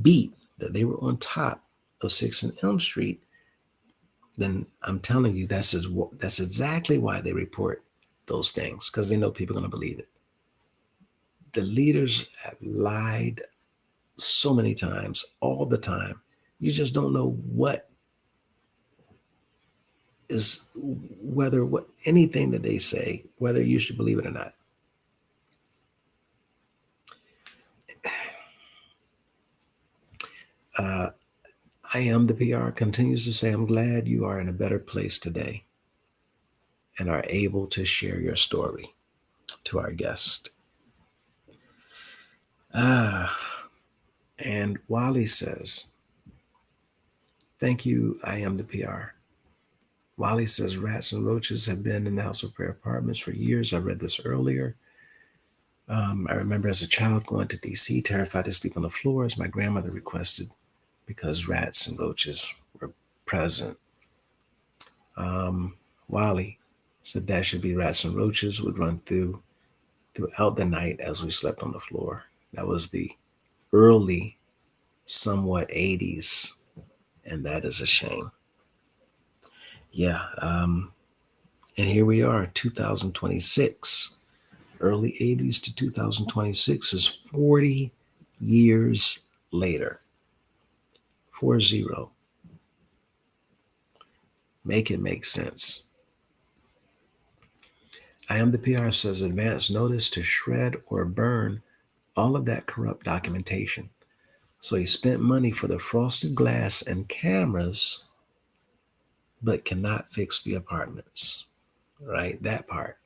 beat, that they were on top of 6th and Elm Street, then I'm telling you, that's exactly why they report those things, because they know people are going to believe it. The leaders have lied so many times, all the time. You just don't know what anything that they say, whether you should believe it or not. I am the PR continues to say, I'm glad you are in a better place today and are able to share your story to our guest. And Wally says, thank you, I am the PR. Wally says, rats and roaches have been in the House of Prayer apartments for years. I read this earlier. I remember as a child going to DC, terrified to sleep on the floor as my grandmother requested, because rats and roaches were present. Wally said that should be rats and roaches would run throughout the night as we slept on the floor. That was the early, somewhat 80s, and that is a shame. Yeah, and here we are, 2026. Early 80s to 2026 is 40 years later. 40. Make it make sense. I am the PR says advance notice to shred or burn all of that corrupt documentation. So he spent money for the frosted glass and cameras, but cannot fix the apartments. Right? That part.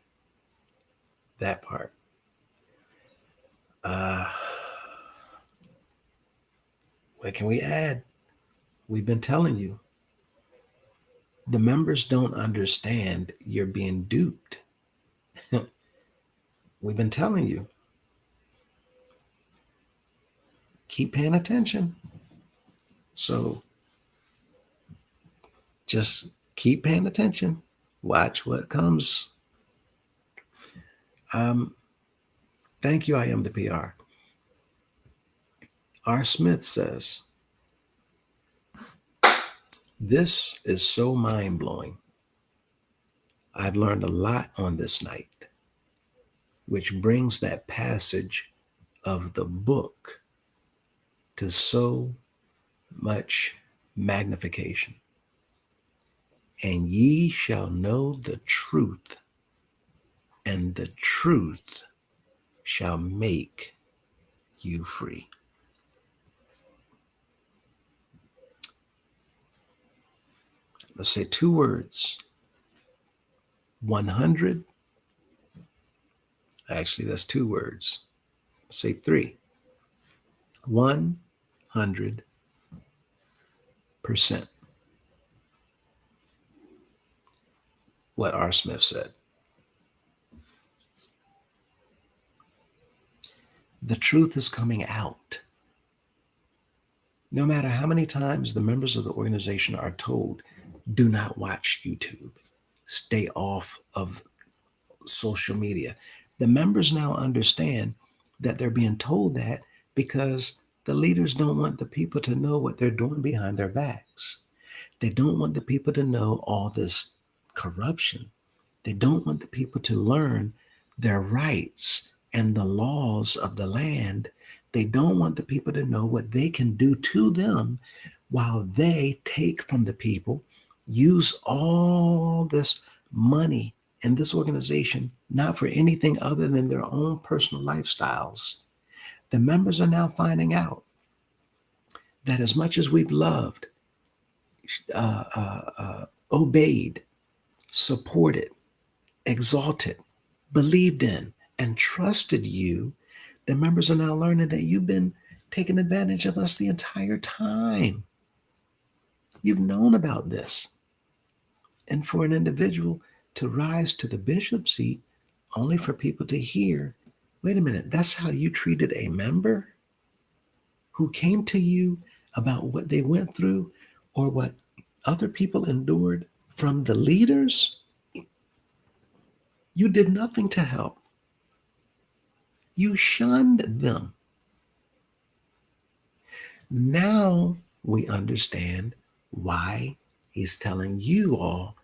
What can we add? We've been telling you. The members don't understand you're being duped. We've been telling you. Keep paying attention. So just keep paying attention. Watch what comes. Thank you, I am the PR. R. Smith says, this is so mind-blowing. I've learned a lot on this night, which brings that passage of the book to so much magnification. And ye shall know the truth, and the truth shall make you free. Let's say 2 words. 100. Actually, that's 2 words. Let's say 3. 100%. What R. Smith said. The truth is coming out. No matter how many times the members of the organization are told, do not watch YouTube, stay off of social media. The members now understand that they're being told that because the leaders don't want the people to know what they're doing behind their backs. They don't want the people to know all this corruption. They don't want the people to learn their rights and the laws of the land. They don't want the people to know what they can do to them while they take from the people, use all this money in this organization, not for anything other than their own personal lifestyles. The members are now finding out that as much as we've loved, obeyed, supported, exalted, believed in, and trusted you, the members are now learning that you've been taking advantage of us the entire time. You've known about this. And for an individual to rise to the bishop seat, only for people to hear, wait a minute, that's how you treated a member who came to you about what they went through or what other people endured from the leaders? You did nothing to help. You shunned them. Now we understand why he's telling you all,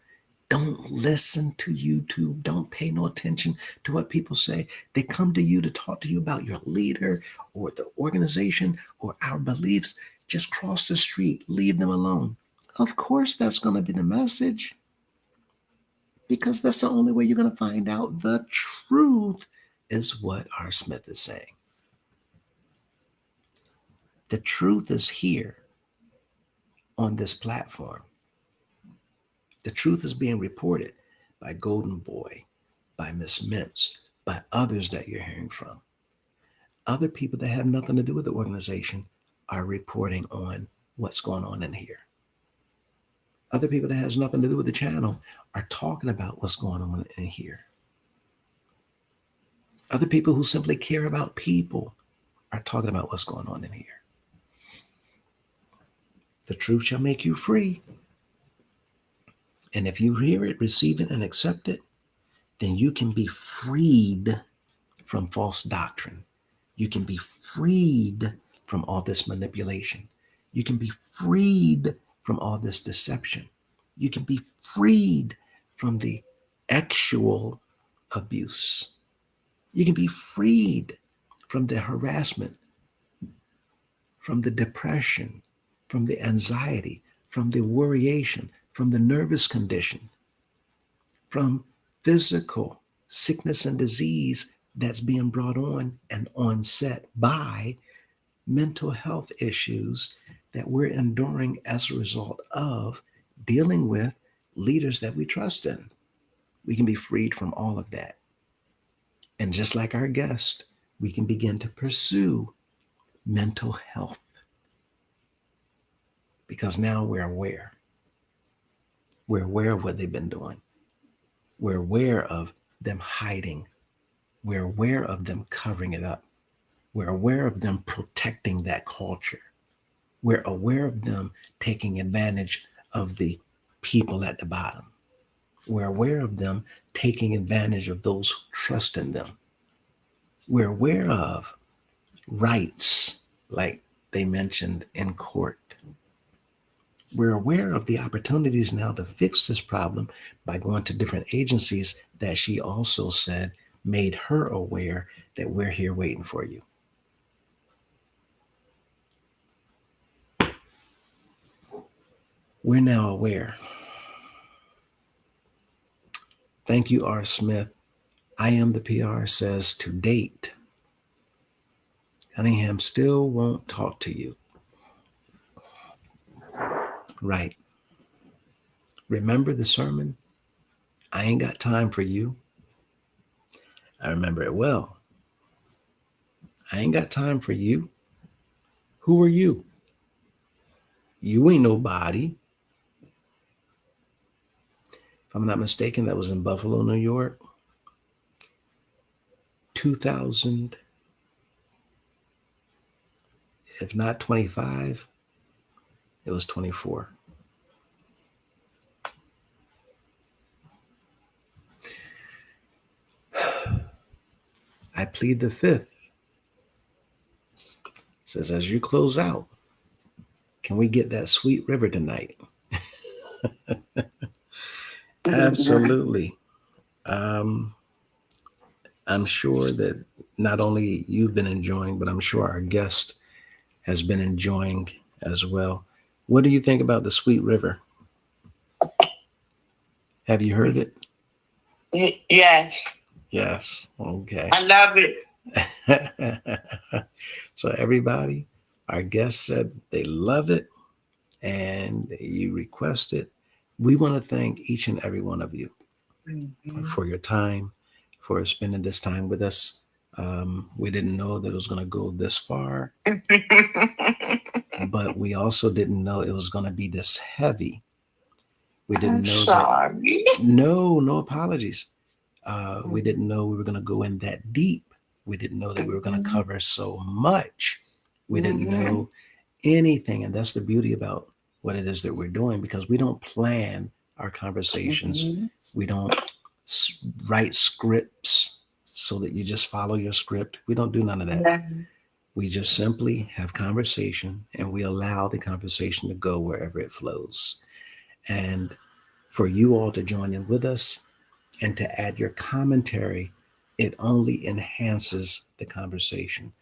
don't listen to YouTube. Don't pay no attention to what people say. They come to you to talk to you about your leader or the organization or our beliefs. Just cross the street. Leave them alone. Of course, that's going to be the message, because that's the only way you're going to find out the truth, is what R. Smith is saying. The truth is here on this platform. The truth is being reported by Golden Boy, by Miss MINTZ, by others that you're hearing from. Other people that have nothing to do with the organization are reporting on what's going on in here. Other people that has nothing to do with the channel are talking about what's going on in here. Other people who simply care about people are talking about what's going on in here. The truth shall make you free. And if you hear it, receive it, and accept it, then you can be freed from false doctrine. You can be freed from all this manipulation. You can be freed from all this deception. You can be freed from the actual abuse. You can be freed from the harassment, from the depression, from the anxiety, from the worryation, from the nervous condition, from physical sickness and disease that's being brought on and onset by mental health issues that we're enduring as a result of dealing with leaders that we trust in. We can be freed from all of that. And just like our guest, we can begin to pursue mental health, because now we're aware. We're aware of what they've been doing. We're aware of them hiding. We're aware of them covering it up. We're aware of them protecting that culture. We're aware of them taking advantage of the people at the bottom. We're aware of them taking advantage of those who trust in them. We're aware of rights, like they mentioned in court. We're aware of the opportunities now to fix this problem by going to different agencies that she also said made her aware that we're here waiting for you. We're now aware. Thank you, R. Smith. I Am the PR says, to date, Cunningham still won't talk to you. Right. Remember the sermon? I ain't got time for you. I remember it well. I ain't got time for you. Who are you? You ain't nobody. If I'm not mistaken, that was in Buffalo, New York. 2000, if not 25, it was 24. I plead the fifth. It says, as you close out, can we get that sweet river tonight? Absolutely. I'm sure that not only you've been enjoying, but I'm sure our guest has been enjoying as well. What do you think about the Sweet River? Have you heard it? Yes. Yes. Okay. I love it. So everybody, our guest said they love it and you request it. We want to thank each and every one of you for your time, for spending this time with us. We didn't know that it was going to go this far, but we also didn't know it was going to be this heavy. We didn't know that. No apologies. We didn't know we were going to go in that deep. We didn't know that we were going to cover so much. We didn't know anything. And that's the beauty about what it is that we're doing, because we don't plan our conversations. We don't write scripts so that you just follow your script. We don't do none of that. Yeah. We just simply have conversation and we allow the conversation to go wherever it flows. And for you all to join in with us and to add your commentary, it only enhances the conversation.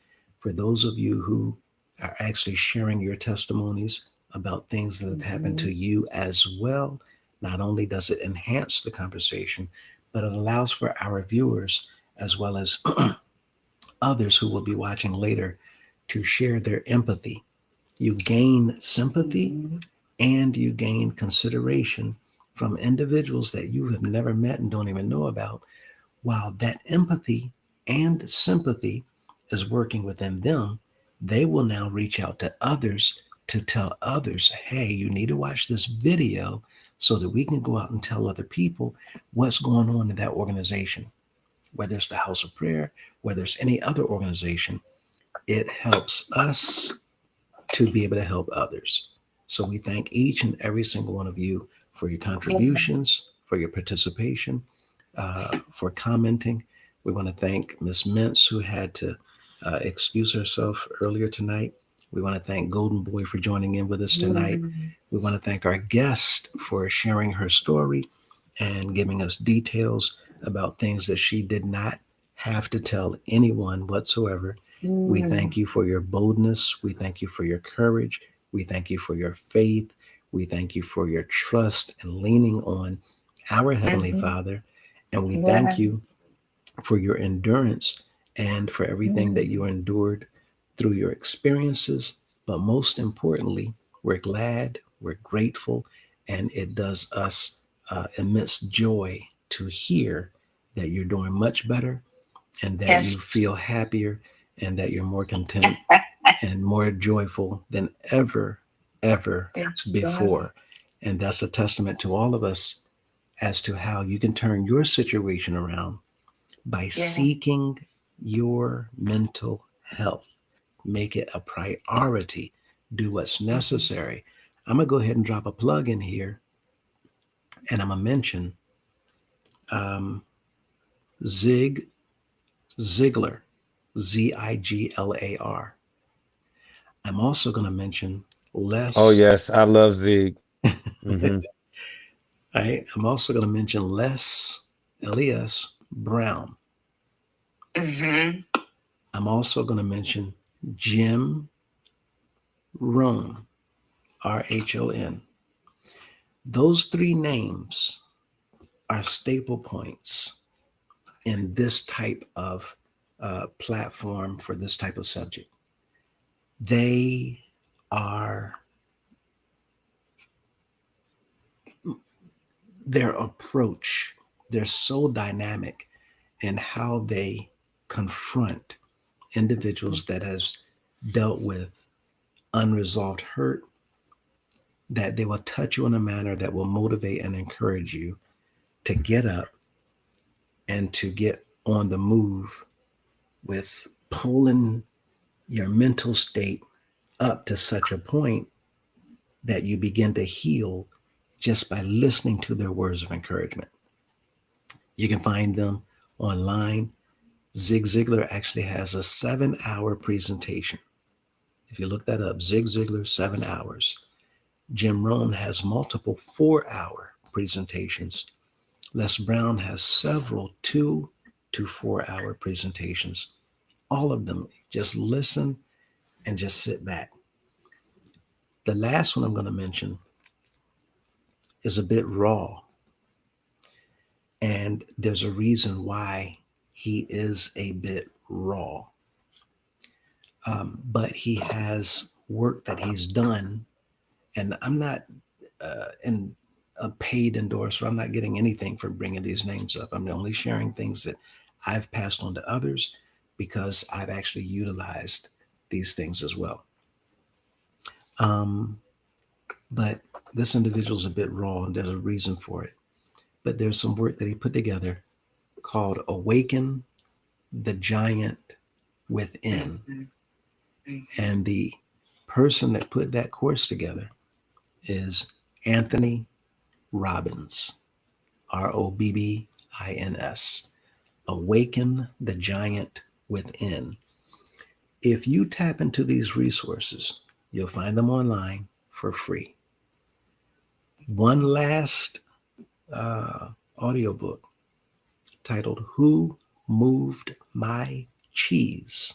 For those of you who are actually sharing your testimonies about things that have happened to you as well, not only does it enhance the conversation, but it allows for our viewers as well as others who will be watching later to share their empathy. You gain sympathy and you gain consideration from individuals that you have never met and don't even know about, while that empathy and sympathy is working within them. They will now reach out to others to tell others, hey, you need to watch this video so that we can go out and tell other people what's going on in that organization, whether it's the House of Prayer, whether it's any other organization. It helps us to be able to help others. So we thank each and every single one of you for your contributions, for your participation, for commenting. We want to thank Miss Mintz, who had to excuse herself earlier tonight. We want to thank Golden Boy for joining in with us tonight. We want to thank our guest for sharing her story and giving us details about things that she did not have to tell anyone whatsoever. We thank you for your boldness. We thank you for your courage. We thank you for your faith. We thank you for your trust and leaning on our Heavenly Father. And we thank you for your endurance and for everything that you endured through your experiences. But most importantly, we're glad, we're grateful, and it does us immense joy to hear that you're doing much better and that you feel happier and that you're more content and more joyful than ever before. And that's a testament to all of us as to how you can turn your situation around by seeking your mental health. Make it a priority. Do what's necessary. I'm going to go ahead and drop a plug in here, and I'm going to mention um, Zig Ziglar, Ziglar. I'm also going to mention Oh Les. yes, I love Zig. Hmm. I'm also going to mention Les Brown. I'm also going to mention Jim Rohn, Rhon. Those three names are staple points in this type of platform for this type of subject. They are, their approach, they're so dynamic in how they confront individuals that has dealt with unresolved hurt, that they will touch you in a manner that will motivate and encourage you to get up and to get on the move with pulling your mental state up to such a point that you begin to heal just by listening to their words of encouragement. You can find them online. Zig Ziglar actually has a 7-hour presentation. If you look that up, Zig Ziglar, 7 hours. Jim Rohn has multiple 4-hour presentations. Les Brown has several 2 to 4-hour presentations. All of them, just listen and just sit back. The last one I'm going to mention is a bit raw. And there's a reason why he is a bit raw. But he has work that he's done. And I'm not in a paid endorser. I'm not getting anything for bringing these names up. I'm only sharing things that I've passed on to others because I've actually utilized these things as well. But this individual is a bit raw, and there's a reason for it. But there's some work that he put together called Awaken the Giant Within. And the person that put that course together is Anthony Robbins, Robbins. Awaken the Giant Within. If you tap into these resources, you'll find them online for free. One last audiobook titled Who Moved My Cheese?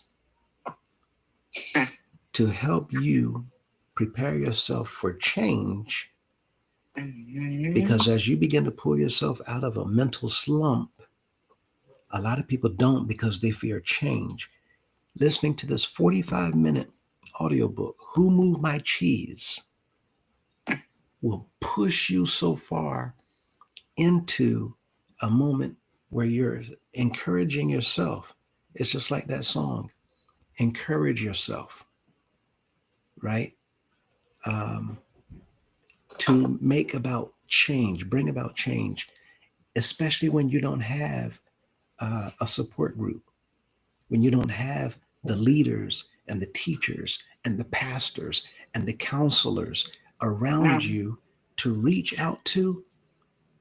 To help you prepare yourself for change. Because as you begin to pull yourself out of a mental slump, a lot of people don't because they fear change. Listening to this 45-minute audiobook, Who Moved My Cheese? Will push you so far into a moment where you're encouraging yourself. It's just like that song, encourage yourself, right? To make about change, bring about change, especially when you don't have a support group, when you don't have the leaders and the teachers and the pastors and the counselors around you to reach out to.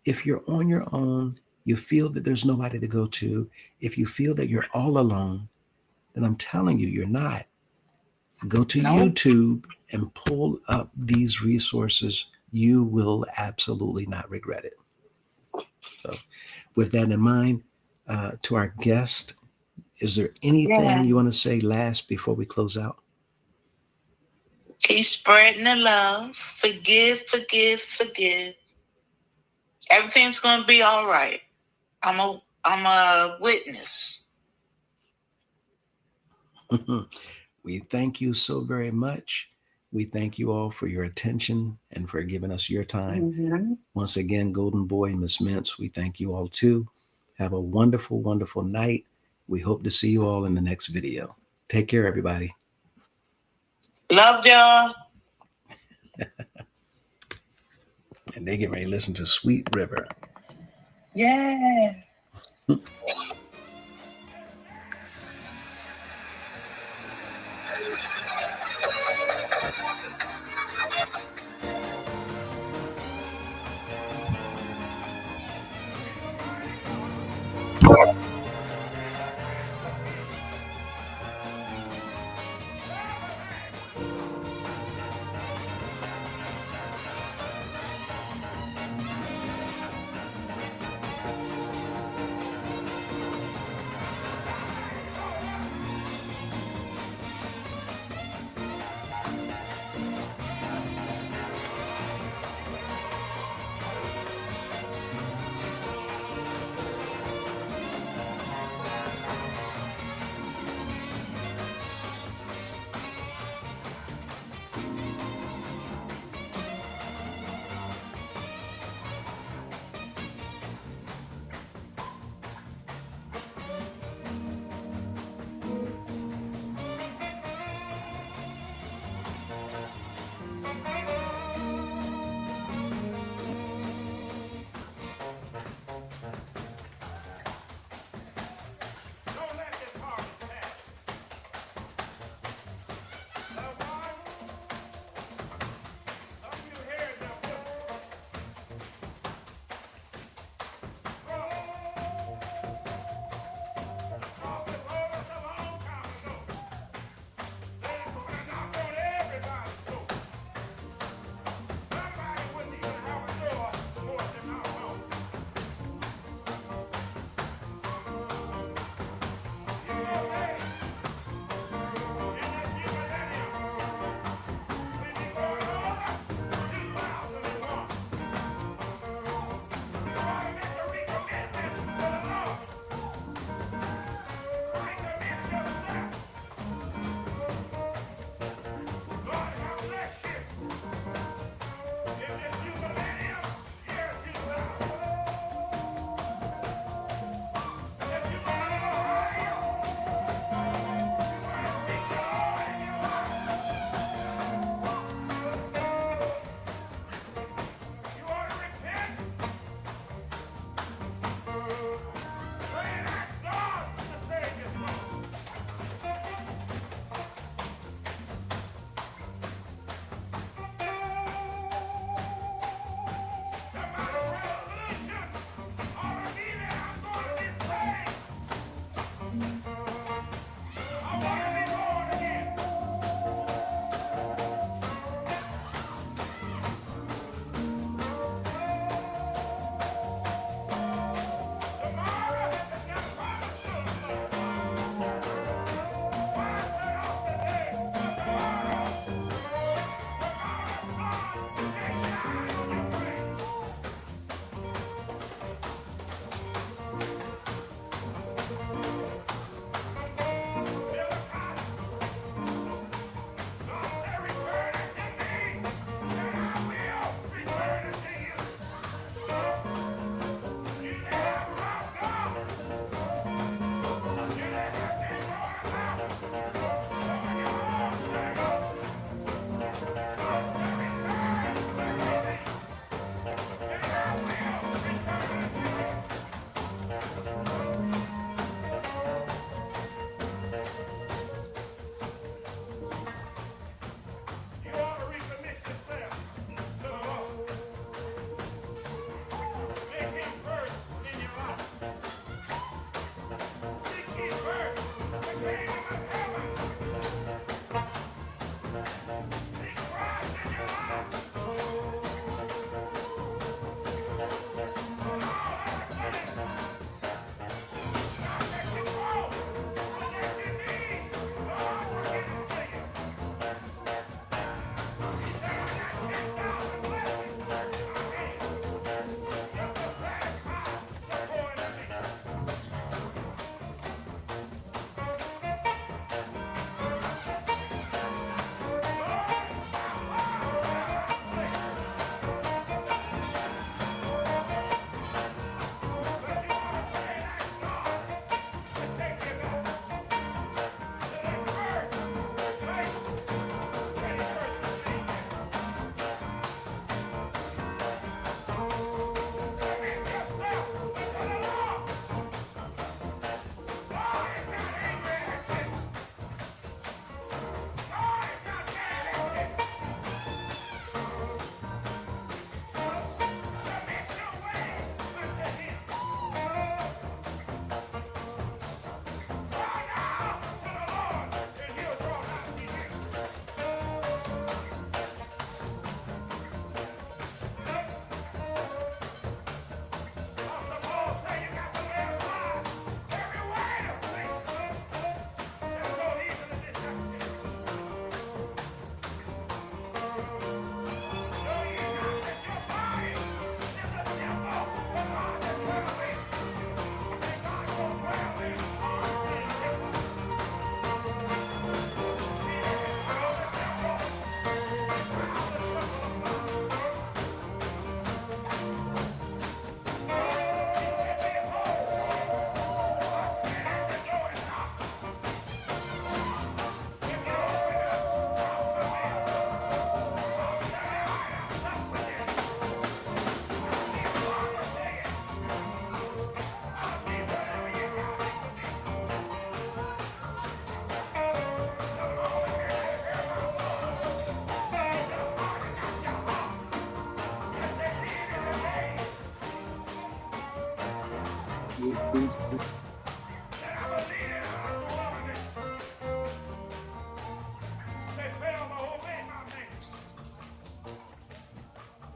If you're on your own, you feel that there's nobody to go to, if you feel that you're all alone, then I'm telling you, you're not. Go to YouTube and pull up these resources. You will absolutely not regret it. So, with that in mind, to our guest, is there anything you want to say last before we close out? Keep spreading the love. Forgive, forgive, forgive. Everything's going to be all right. I'm a witness. We thank you so very much. We thank you all for your attention and for giving us your time. Once again, Golden Boy, Miss Mintz, we thank you all too. Have a wonderful, wonderful night. We hope to see you all in the next video. Take care, everybody. Love y'all. And they get ready to listen to Sweet River. Yeah.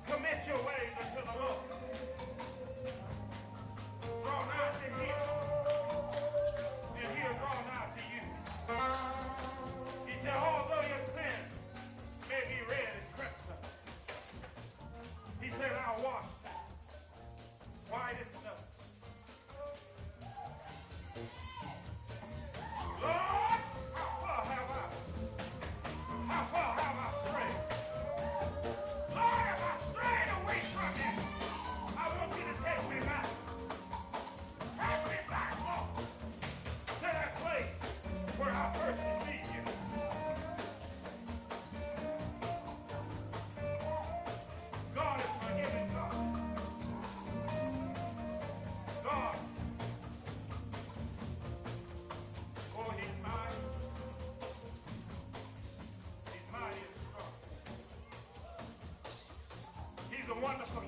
Commit your ways unto the Lord. Draw nigh to him, and he'll draw nigh to you. He said, although your sins may be red as crimson, he said, I'll wash them white as snow. Lord, how far have I strayed? Lord, if I strayed away from you, I want you to take me back. Take me back, Lord, to that place where I first received you. God is forgiving God. God. Oh, he's mighty. He's mighty and strong. He's a wonderful